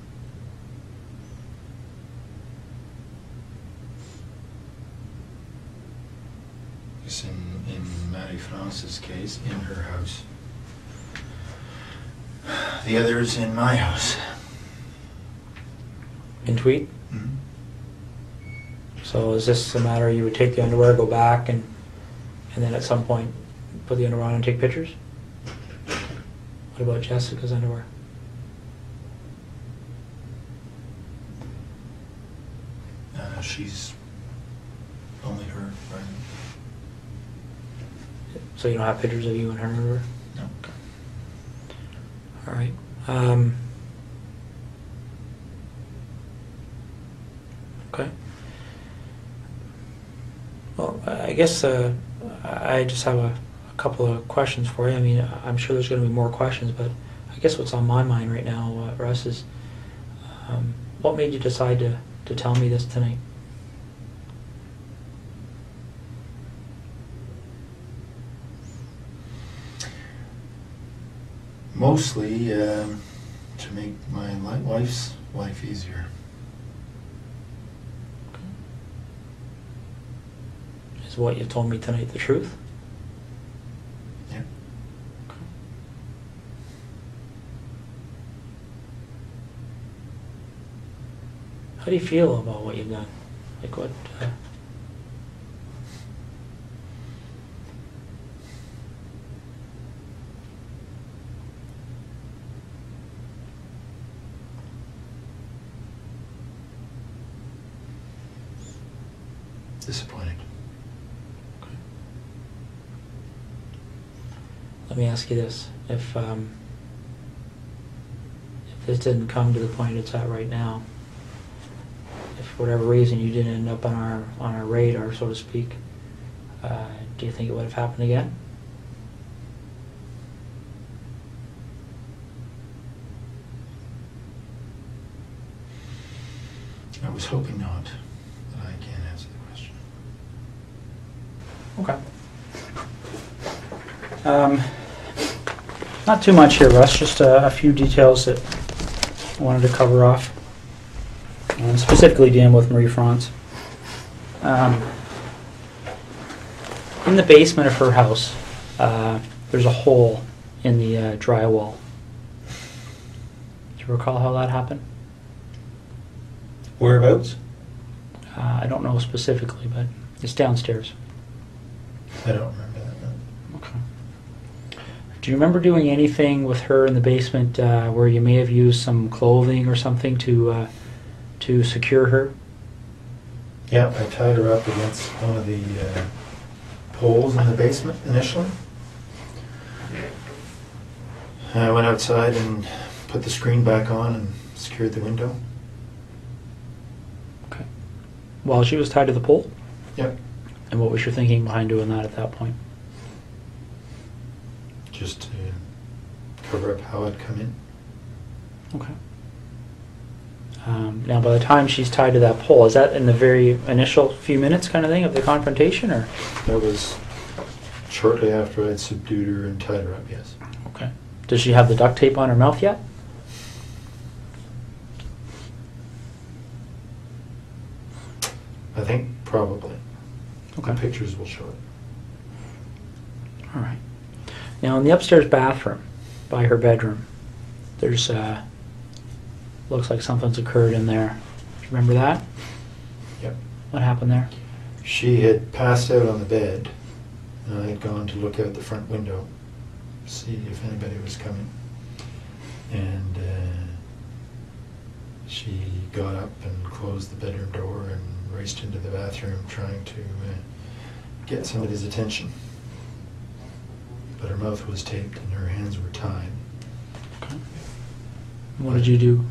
Marie France's case, in her house. The others in my house. In Tweed? Mm-hmm. So is this a matter you would take the underwear, go back, and then at some point put the underwear on and take pictures? What about Jessica's underwear? She's only her, right? So you don't have pictures of you and her underwear? No. All right. Okay. Well, I guess I just have a couple of questions for you. I mean, I'm sure there's going to be more questions, but I guess what's on my mind right now, Russ, is what made you decide to tell me this tonight? Mostly to make my wife's life easier. Is what you told me tonight the truth? Yeah. How do you feel about what you've done? Like what? Disappointed. Let me ask you this: if this didn't come to the point it's at right now, if for whatever reason you didn't end up on our radar, so to speak, do you think it would have happened again? I was hoping not, but I can't answer the question. Okay. Not too much here, Russ. Just a few details that I wanted to cover off, and specifically dealing with Marie Franz. In the basement of her house, there's a hole in the drywall. Do you recall how that happened? Whereabouts? I don't know specifically, but it's downstairs. I don't remember that. No. Okay. Do you remember doing anything with her in the basement where you may have used some clothing or something to secure her? Yeah, I tied her up against one of the poles in the basement initially. I went outside and put the screen back on and secured the window. Okay. While she was tied to the pole? Yep. And what was your thinking behind doing that at that point? Just to cover up how I'd come in. Okay. Now, by the time she's tied to that pole, is that in the very initial few minutes kind of thing of the confrontation, or? That was shortly after I'd subdued her and tied her up, yes. Okay. Does she have the duct tape on her mouth yet? I think probably. Okay. The pictures will show it. All right. Now, in the upstairs bathroom, by her bedroom, there's looks like something's occurred in there. Do you remember that? Yep. What happened there? She had passed out on the bed, and I had gone to look out the front window, see if anybody was coming. And she got up and closed the bedroom door and raced into the bathroom trying to get somebody's attention. But her mouth was taped and her hands were tied. Okay. What did you do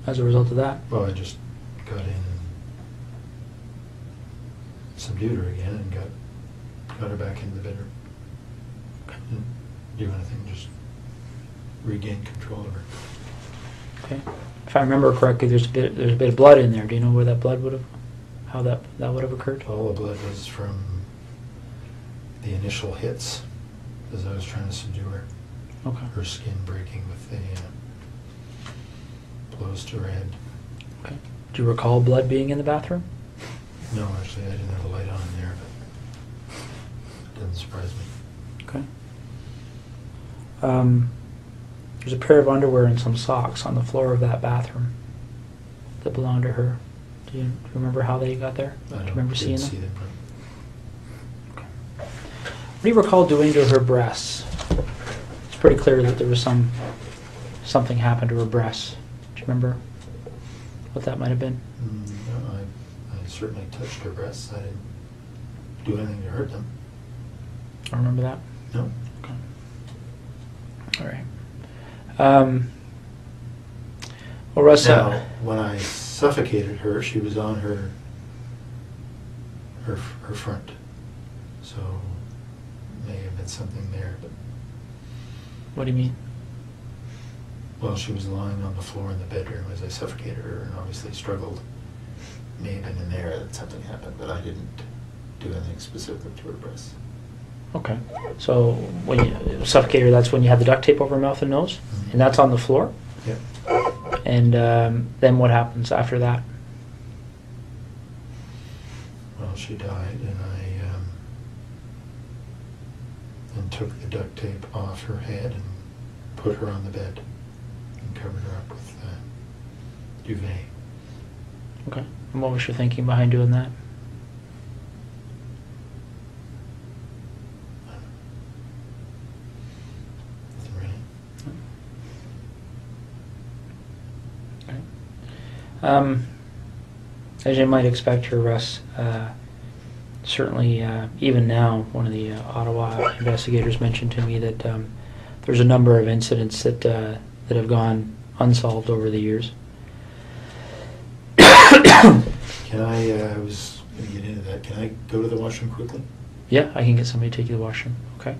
as a result of that? Well, I just got in and subdued her again and got her back into the bedroom. Didn't do anything, just regained control of her. Okay. If I remember correctly, there's a bit of blood in there. Do you know where that blood would have, how that would have occurred? All the blood was from the initial hits as I was trying to subdue her. Okay. Her skin breaking with the blows to her head. Okay. Do you recall blood being in the bathroom? No, actually, I didn't have a light on in there, but it doesn't surprise me. Okay. There's a pair of underwear and some socks on the floor of that bathroom that belonged to her. Do you remember how they got there? Do you remember seeing them? See them. Okay. What do you recall doing to her breasts? It's pretty clear that there was something happened to her breasts. Do you remember what that might have been? No, I certainly touched her breasts. I didn't do anything to hurt them. I remember that. No. Okay. All right. Well, Russ. Now, when I suffocated her, she was on her front, so may have been something there. But What do you mean? well, she was lying on the floor in the bedroom as I suffocated her, and obviously struggled. May have been in there that something happened, but I didn't do anything specific to her breasts. Okay. So when you suffocate her, that's when you had the duct tape over her mouth and nose, Mm-hmm. and that's on the floor. Yep. And then what happens after that? Well, she died, and I and took the duct tape off her head and put her on the bed and covered her up with duvet. Okay. And what was your thinking behind doing that? Nothing really. Okay. As you might expect here, Russ, certainly even now, one of the Ottawa investigators mentioned to me that there's a number of incidents that have gone unsolved over the years. Can I was going to get into that. Can I go to the washroom quickly? Yeah, I can get somebody to take you to the washroom. Okay.